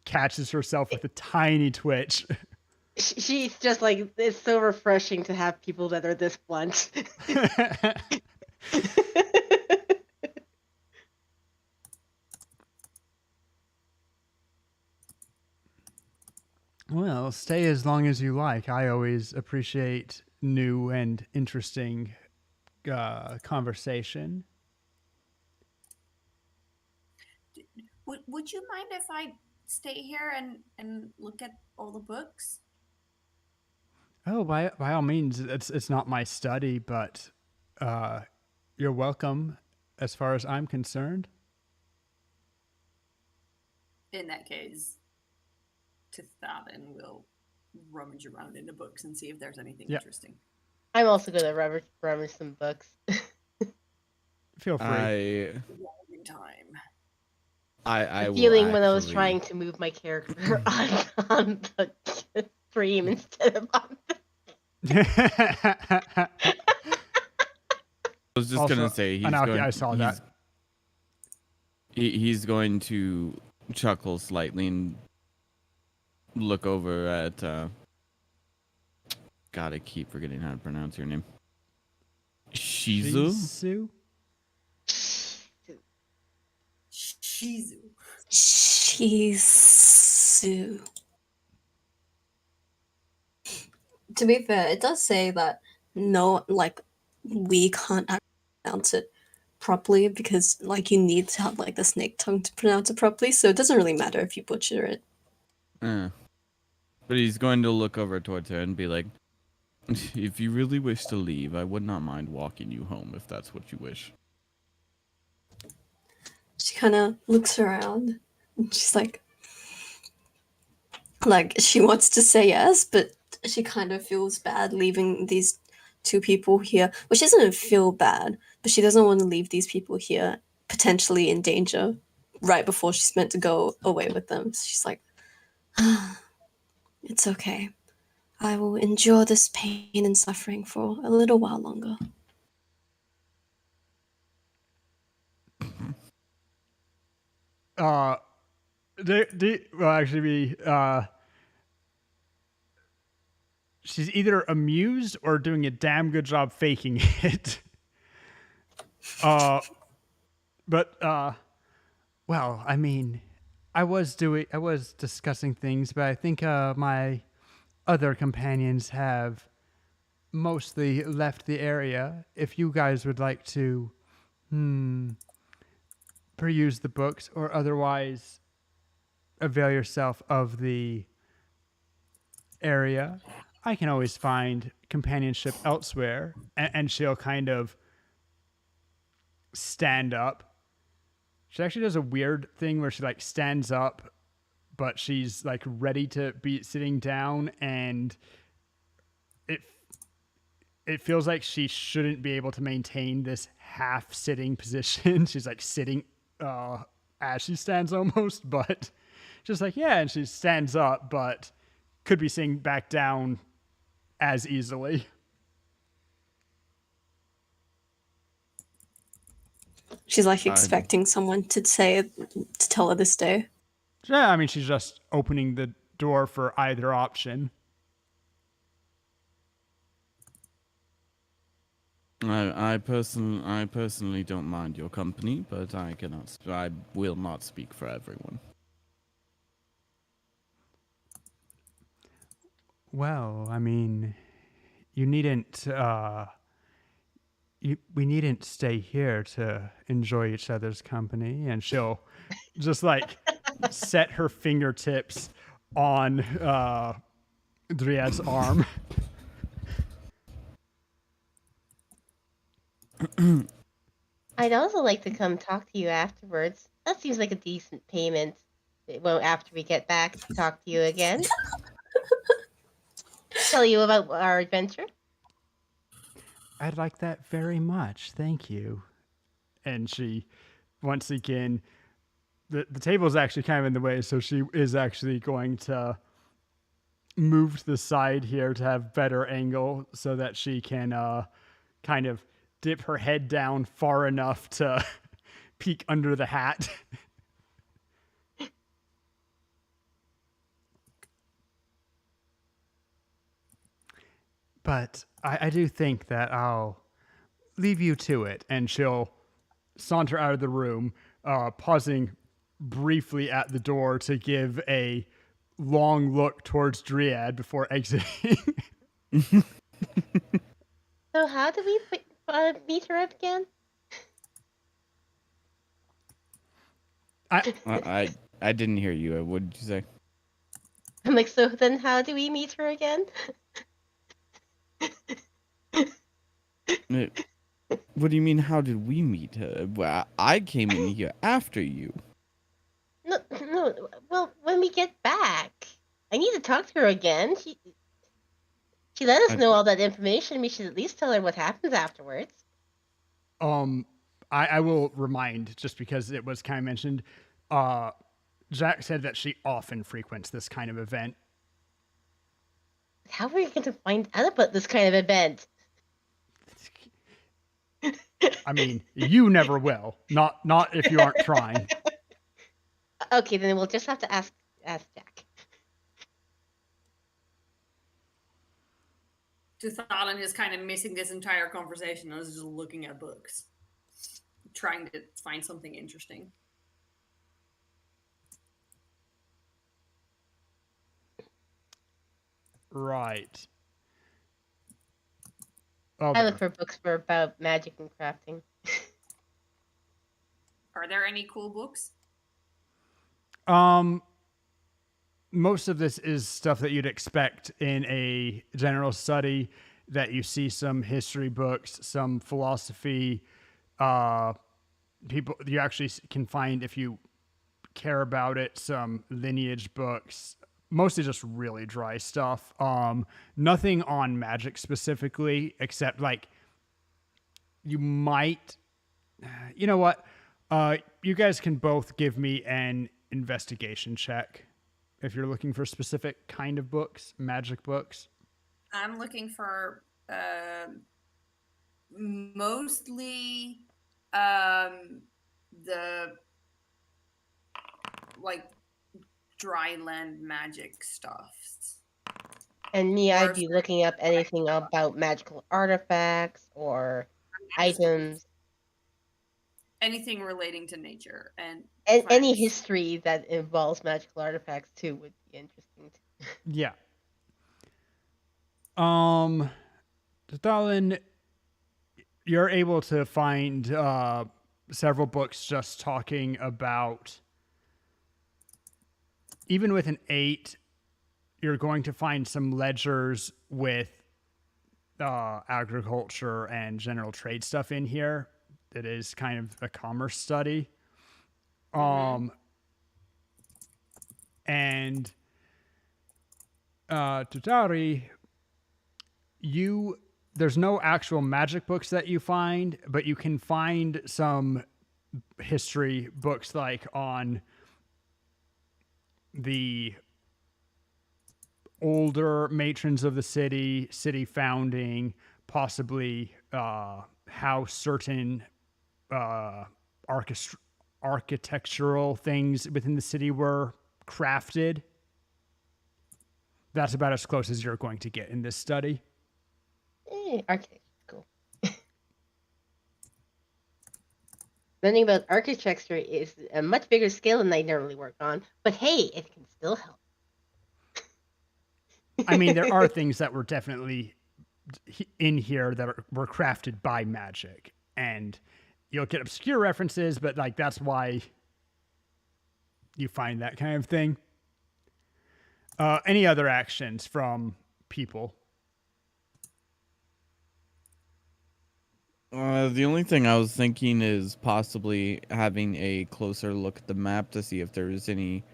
S1: catches herself with a tiny twitch.
S2: She's just like, it's so refreshing to have people that are this blunt.
S1: Well, stay as long as you like. I always appreciate new and interesting conversation.
S3: Would you mind if I stay here and look at all the books?
S1: Oh, by all means, it's not my study, but you're welcome as far as I'm concerned.
S3: In that case, Tathavin will rummage around in the books and see if there's anything interesting.
S2: I'm also gonna rummage some books.
S1: Feel free.
S4: I
S2: feeling when I was trying to move my character on the stream instead of on
S4: I was just
S1: also,
S4: gonna say
S1: I saw that.
S4: He's going to chuckle slightly and look over at God, I keep forgetting how to pronounce your name. Shizu?
S5: Shizu. To be fair, it does say that no, like, we can't actually pronounce it properly because, like, you need to have, like, the snake tongue to pronounce it properly, so it doesn't really matter if you butcher it.
S4: But he's going to look over towards her and be like, if you really wish to leave, I would not mind walking you home if that's what you wish.
S5: She kind of looks around and she's like, she wants to say yes, but she kind of feels bad leaving these two people here. Well, she doesn't feel bad, but she doesn't want to leave these people here potentially in danger right before she's meant to go away with them. So she's like, it's okay. I will endure this pain and suffering for a little while longer.
S1: Well, actually, she's either amused or doing a damn good job faking it. Well, I mean, I was discussing things, but I think my other companions have mostly left the area. If you guys would like to, peruse the books or otherwise avail yourself of the area, I can always find companionship elsewhere. And she'll kind of stand up. She actually does a weird thing where she like stands up, but she's like ready to be sitting down, and it feels like she shouldn't be able to maintain this half sitting position. She's like sitting as she stands almost, but just like, yeah, and she stands up, but could be sitting back down as easily.
S5: She's like expecting someone to tell her this day.
S1: Yeah, I mean, she's just opening the door for either option.
S4: I personally don't mind your company, but I will not speak for everyone.
S1: Well, I mean, you needn't. We needn't stay here to enjoy each other's company. And she'll just like set her fingertips on Dryad's arm.
S2: I'd also like to come talk to you afterwards. That seems like a decent payment. Well, after we get back to talk to you again. Tell you about our adventure.
S1: I'd like that very much. Thank you. And she, once again, the table is actually kind of in the way, so she is actually going to move to the side here to have better angle so that she can kind of dip her head down far enough to peek under the hat. But I do think that I'll leave you to it. And she'll saunter out of the room, pausing briefly at the door to give a long look towards Dryad before exiting.
S2: So how do we meet her up again?
S4: I didn't hear you. What did you say?
S2: I'm like, so then how do we meet her again?
S4: What do you mean, how did we meet her? Well, I came in here after you.
S2: No. Well, when we get back, I need to talk to her again. She let us know all that information. We should at least tell her what happens afterwards.
S1: I will remind, just because it was kind of mentioned, Jack said that she often frequents this kind of event.
S2: How are we going to find out about this kind of event?
S1: I mean, you never will. Not if you aren't trying.
S2: Okay, then we'll just have to ask Jack.
S3: Tuthalin is kind of missing this entire conversation and is just looking at books, trying to find something interesting.
S1: Right.
S2: I look for books about magic and crafting.
S3: Are there any cool books?
S1: Most of this is stuff that you'd expect in a general study, that you see some history books, some philosophy, people you actually can find, if you care about it, some lineage books, mostly just really dry stuff. Nothing on magic specifically, except like you know what? You guys can both give me an investigation check if you're looking for specific kind of books, magic books.
S3: I'm looking for mostly the like dry land magic stuffs.
S2: And me, I'd
S3: Or
S2: be looking up anything about magical artifacts or items.
S3: Anything relating to nature and
S2: Any
S3: plants.
S2: history that involves magical artifacts too would be interesting.
S1: Yeah. Stalin, you're able to find several books just talking about, even with an 8, you're going to find some ledgers with agriculture and general trade stuff in here. It is kind of a commerce study. And Tutari, there's no actual magic books that you find, but you can find some history books like on the older matrons of the city founding, possibly how certain architectural things within the city were crafted. That's about as close as you're going to get in this study.
S2: Architecture, cool. Learning about architecture is a much bigger scale than I normally work on, but hey, it can still help.
S1: I mean, there are things that were definitely in here that were crafted by magic, and you'll get obscure references, but like that's why you find that kind of thing. Any other actions from people?
S4: The only thing I was thinking is possibly having a closer look at the map to see if there's any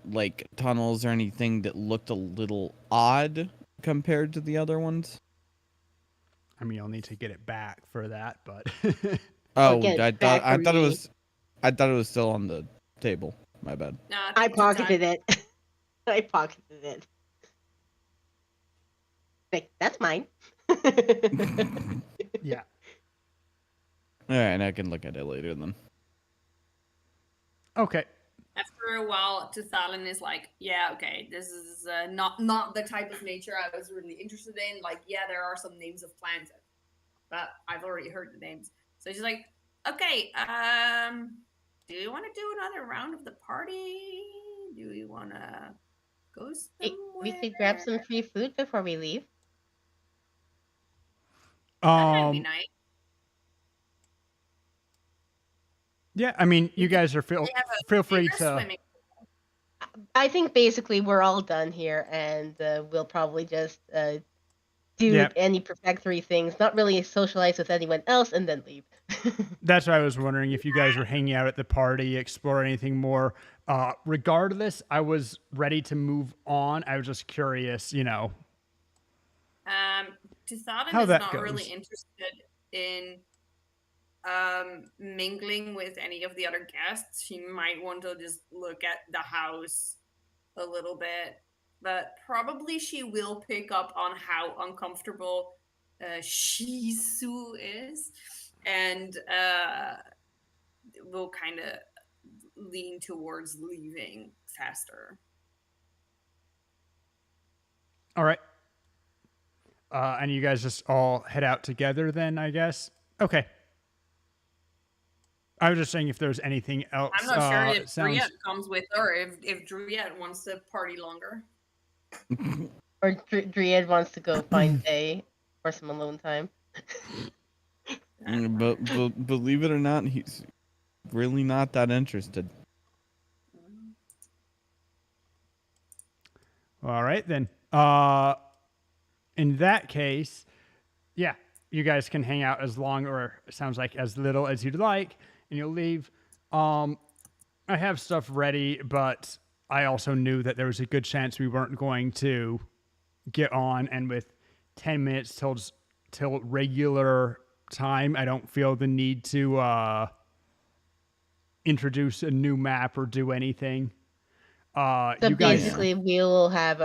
S4: like tunnels or anything that looked a little odd compared to the other ones.
S1: I mean, you'll need to get it back for that, but
S4: Oh,
S2: get
S4: I
S2: it back
S4: thought
S2: from
S4: it
S2: me.
S4: was I thought it was still on the table. My bad.
S3: No,
S2: I
S3: think it's
S2: pocketed it. I pocketed it. Like, that's mine.
S1: yeah.
S4: All right, and I can look at it later then.
S1: Okay.
S3: After a while, Tuthalin is like, yeah, okay, this is not the type of nature I was really interested in. Like, yeah, there are some names of plants, but I've already heard the names. So she's like, okay, do you want to do another round of the party? Do we want to go somewhere?
S2: We could grab some free food before we leave.
S3: That'd be nice.
S1: Yeah, I mean, you guys are feel free
S3: Bigger
S1: to.
S3: swimming.
S2: I think basically we're all done here, and we'll probably just do
S1: Yep.
S2: any prefectory things, not really socialize with anyone else, and then leave.
S1: That's why I was wondering if you guys were hanging out at the party, explore anything more. Regardless, I was ready to move on. I was just curious, you know.
S3: Tuthalin
S1: How
S3: is
S1: that
S3: not really
S1: goes.
S3: interested in mingling with any of the other guests. She might want to just look at the house a little bit, but probably she will pick up on how uncomfortable Shisu is, and will kind of lean towards leaving faster.
S1: All right. And you guys just all head out together then, I guess? Okay. I was just saying if there's anything else.
S3: I'm not sure if
S1: sounds...
S3: Driet comes with her, if Driet wants to party longer.
S2: Or Driad wants to go find Day for some alone time.
S4: But believe it or not, he's really not that interested.
S1: All right, then. In that case, yeah, you guys can hang out as long or it sounds like as little as you'd like, and you'll leave. I have stuff ready, but I also knew that there was a good chance we weren't going to get on, and with 10 minutes till regular time, I don't feel the need to introduce a new map or do anything.
S2: So
S1: You guys,
S2: basically, we will have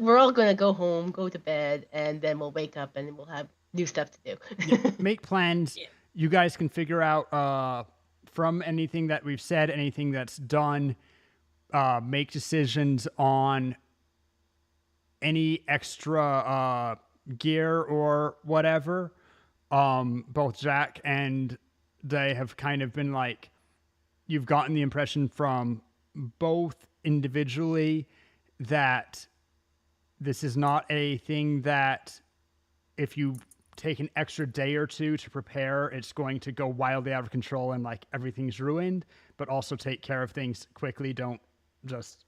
S2: we're all gonna go home, go to bed, and then we'll wake up and we'll have new stuff to do.
S1: make plans.
S3: Yeah.
S1: You guys can figure out from anything that we've said, anything that's done, make decisions on any extra gear or whatever. Both Jack and they have kind of been like, you've gotten the impression from both individually that this is not a thing that if you take an extra day or two to prepare, it's going to go wildly out of control and like everything's ruined, but also take care of things quickly. Don't just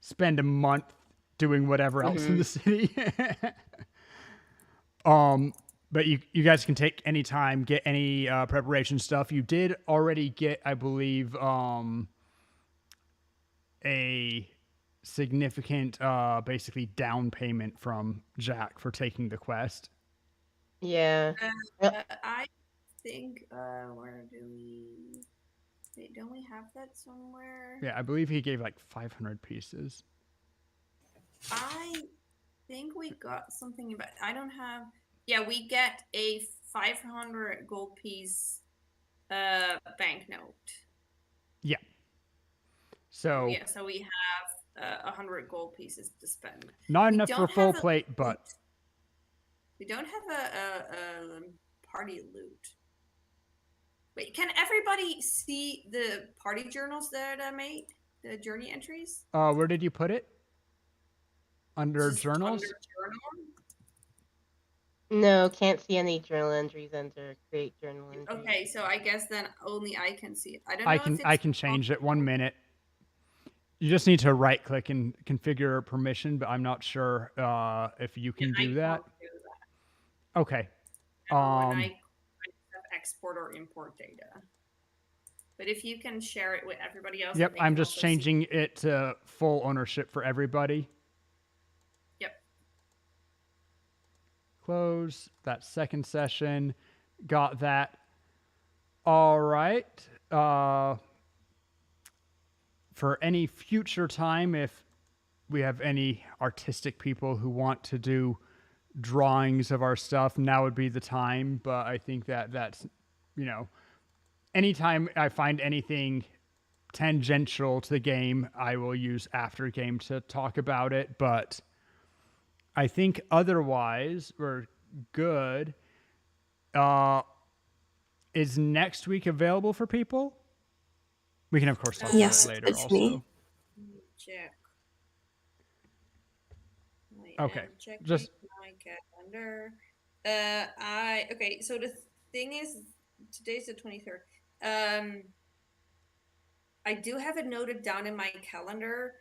S1: spend a month doing whatever else in the city. But you guys can take any time, get any preparation stuff. You did already get, I believe, a significant basically down payment from Jack for taking the quest.
S2: Yeah. Yep.
S3: I think where do we? Wait, don't we have that somewhere?
S1: Yeah, I believe he gave like 500 pieces.
S3: I think we got something about. I don't have. Yeah, we get a 500 gold piece banknote.
S1: Yeah. So
S3: Yeah, so we have 100 gold pieces to spend.
S1: not
S3: We
S1: enough for
S3: don't
S1: full
S3: have a
S1: plate, but
S3: loot. We don't have a party loot. Wait, can everybody see the party journals that I made? The journey entries?
S1: where did you put it? Under
S3: Just
S1: journals?
S3: Under journal?
S2: No, can't see any journal entries under create journal entries.
S3: Okay, so I guess then only I can see it. I don't know if it's
S1: I can change it. 1 minute. You just need to right click and configure permission, but I'm not sure if you can do that.
S3: can't do that.
S1: Okay.
S3: When I have export or import data. But if you can share it with everybody else.
S1: Yep,
S3: then they
S1: I'm
S3: can
S1: just
S3: also see.
S1: changing it to full ownership for everybody.
S3: Yep.
S1: Close that second session. Got that. All right. For any future time, if we have any artistic people who want to do drawings of our stuff, now would be the time. But I think that's, anytime I find anything tangential to the game, I will use after game to talk about it. But I think otherwise we're good. Is next week available for people? We can of course talk
S5: Yes,
S1: about it later
S5: it's
S1: also.
S5: me.
S3: Check.
S1: Okay,
S3: Check
S1: just-
S3: my calendar. Okay. So the thing is, today's the 23rd. I do have it noted down in my calendar,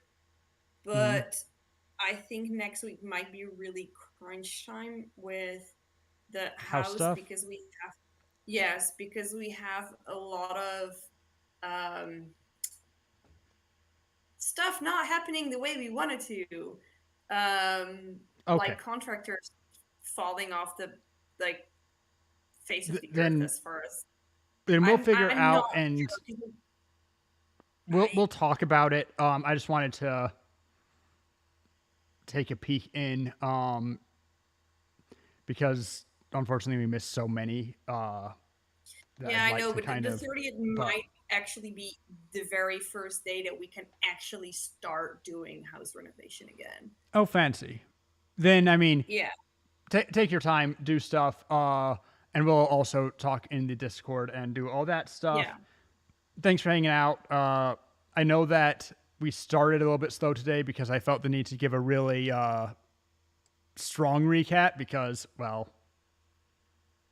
S3: but I think next week might be really crunch time with the house
S1: stuff?
S3: because we have a lot of stuff not happening the way we wanted to.
S1: Okay.
S3: Like contractors falling off the face of the
S1: Then-
S3: earth as far as
S1: Then we'll figure
S3: I'm
S1: out
S3: not
S1: and
S3: sure.
S1: we'll talk about it. I just wanted to take a peek in because unfortunately we missed so many. That
S3: Yeah,
S1: I'd
S3: I
S1: like
S3: know,
S1: to
S3: but
S1: kind
S3: the
S1: of-
S3: 30th
S1: but-
S3: might actually be the very first day that we can actually start doing house renovation again.
S1: Oh, fancy. Then I mean,
S3: Yeah.
S1: take your time, do stuff, and we'll also talk in the Discord and do all that stuff.
S3: Yeah.
S1: Thanks for hanging out. I know that we started a little bit slow today because I felt the need to give a really strong recap because, well,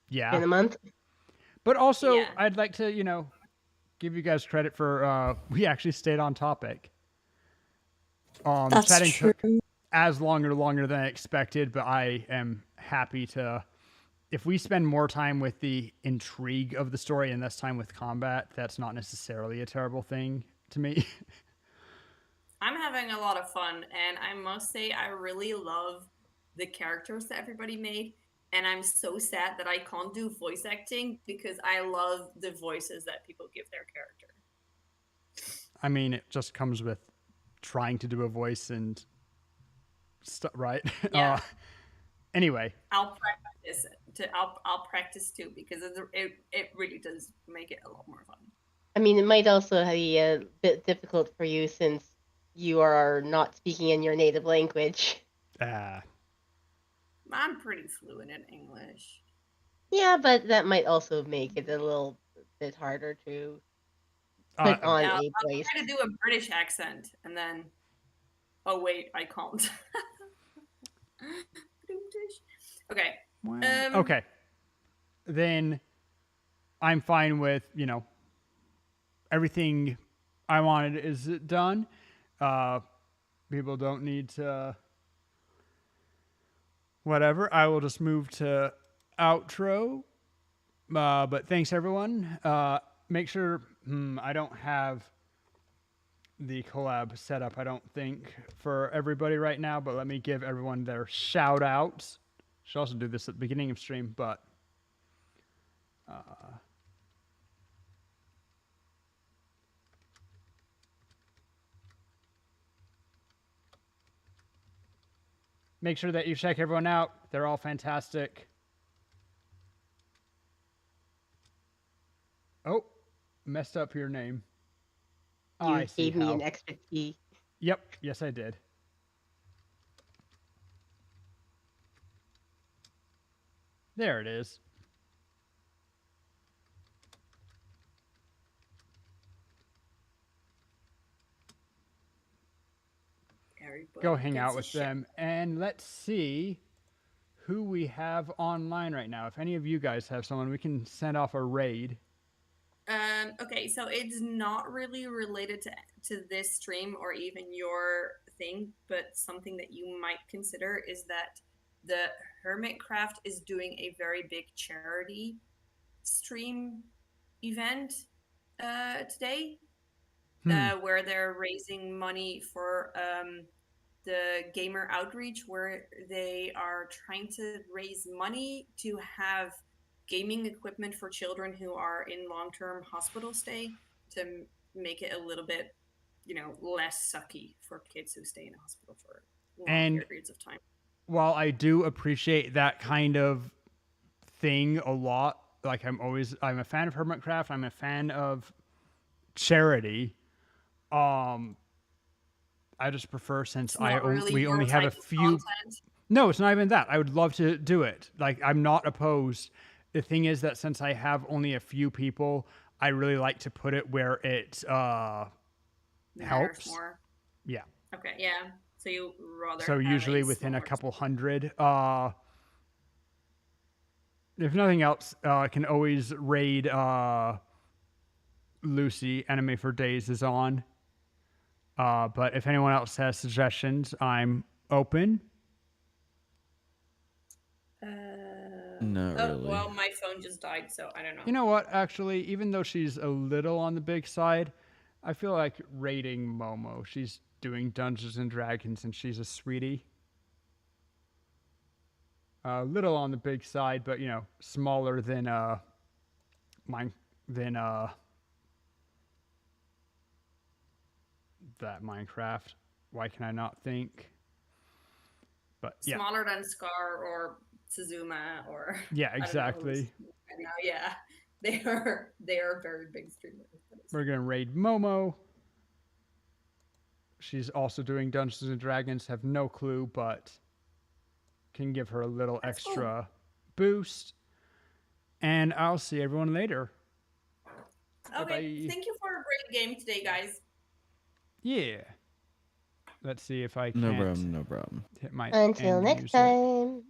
S1: yeah.
S2: In a month.
S1: But also,
S3: Yeah.
S1: I'd like to, give you guys credit for we actually stayed on topic.
S5: That's
S1: Chatting
S5: true.
S1: took as longer than I expected, but I am happy to. If we spend more time with the intrigue of the story and less time with combat, that's not necessarily a terrible thing to me.
S3: I'm having a lot of fun, and I must say I really love the characters that everybody made. and I'm so sad that I can't do voice acting because I love the voices that people give their character.
S1: I mean, it just comes with trying to do a voice and stuff, right?
S3: Yeah.
S1: Anyway,
S3: I'll practice it. I'll practice too because it really does make it a lot more fun.
S2: I mean, it might also be a bit difficult for you since you are not speaking in your native language.
S3: I'm pretty fluent in English.
S2: Yeah, but that might also make it a little bit harder to put on
S3: Yeah,
S2: a
S3: I'll
S2: voice.
S3: try to do a British accent and then. Oh wait, I can't. Okay.
S1: Okay. Then I'm fine with, everything I wanted is done. People don't need to. Whatever. I will just move to outro. But thanks, everyone. Make sure I don't have the collab set up, I don't think, for everybody right now, but let me give everyone their shout outs. Should also do this at the beginning of stream, but make sure that you check everyone out. They're all fantastic. Oh, messed up your name.
S2: You
S1: I see
S2: gave me
S1: how.
S2: an extra T.
S1: Yep, yes, I did. There it is.
S3: Everybody
S1: Go hang
S3: gets
S1: out
S3: a
S1: with
S3: shout.
S1: them, and let's see who we have online right now. If any of you guys have someone, we can send off a raid.
S3: Okay, so it's not really related to this stream or even your thing, but something that you might consider is that the Hermitcraft is doing a very big charity stream event today, where they're raising money for the gamer outreach, where they are trying to raise money to have gaming equipment for children who are in long-term hospital stay to make it a little bit, less sucky for kids who stay in a hospital for long
S1: And
S3: periods of time.
S1: while I do appreciate that kind of thing a lot, like I'm a fan of Hermitcraft, I'm a fan of charity. I just prefer since
S3: It's not really
S1: we
S3: your
S1: only have a
S3: type of
S1: few.
S3: content.
S1: No, it's not even that. I would love to do it. Like I'm not opposed. The thing is that since I have only a few people, I really like to put it where it
S3: Matters
S1: helps.
S3: more.
S1: Yeah.
S3: Okay, yeah. So you rather
S1: So
S3: have
S1: usually
S3: a
S1: within a
S3: smaller
S1: couple hundred. If nothing else, I can always raid Lucy. Anime for Days is on. But if anyone else has suggestions, I'm open.
S4: Not really.
S3: Well, my phone just died, so I don't know.
S1: You know what? Actually, even though she's a little on the big side, I feel like rating Momo. She's doing Dungeons and Dragons, and she's a sweetie. A little on the big side, but smaller than mine than that Minecraft. Why can I not think? But yeah.
S3: Smaller than Scar or Suzuma or
S1: Yeah, exactly.
S3: Now, yeah, they are very big streamers.
S1: We're gonna raid Momo. She's also doing Dungeons and Dragons. Have no clue, but can give her a little
S3: That's
S1: extra boost. And I'll see everyone later.
S3: Okay,
S1: Bye-bye.
S3: thank you for a great game today, guys.
S1: Yeah. Let's see if I can
S4: No problem.
S1: hit my
S2: Until
S1: end
S2: next
S1: user.
S2: time.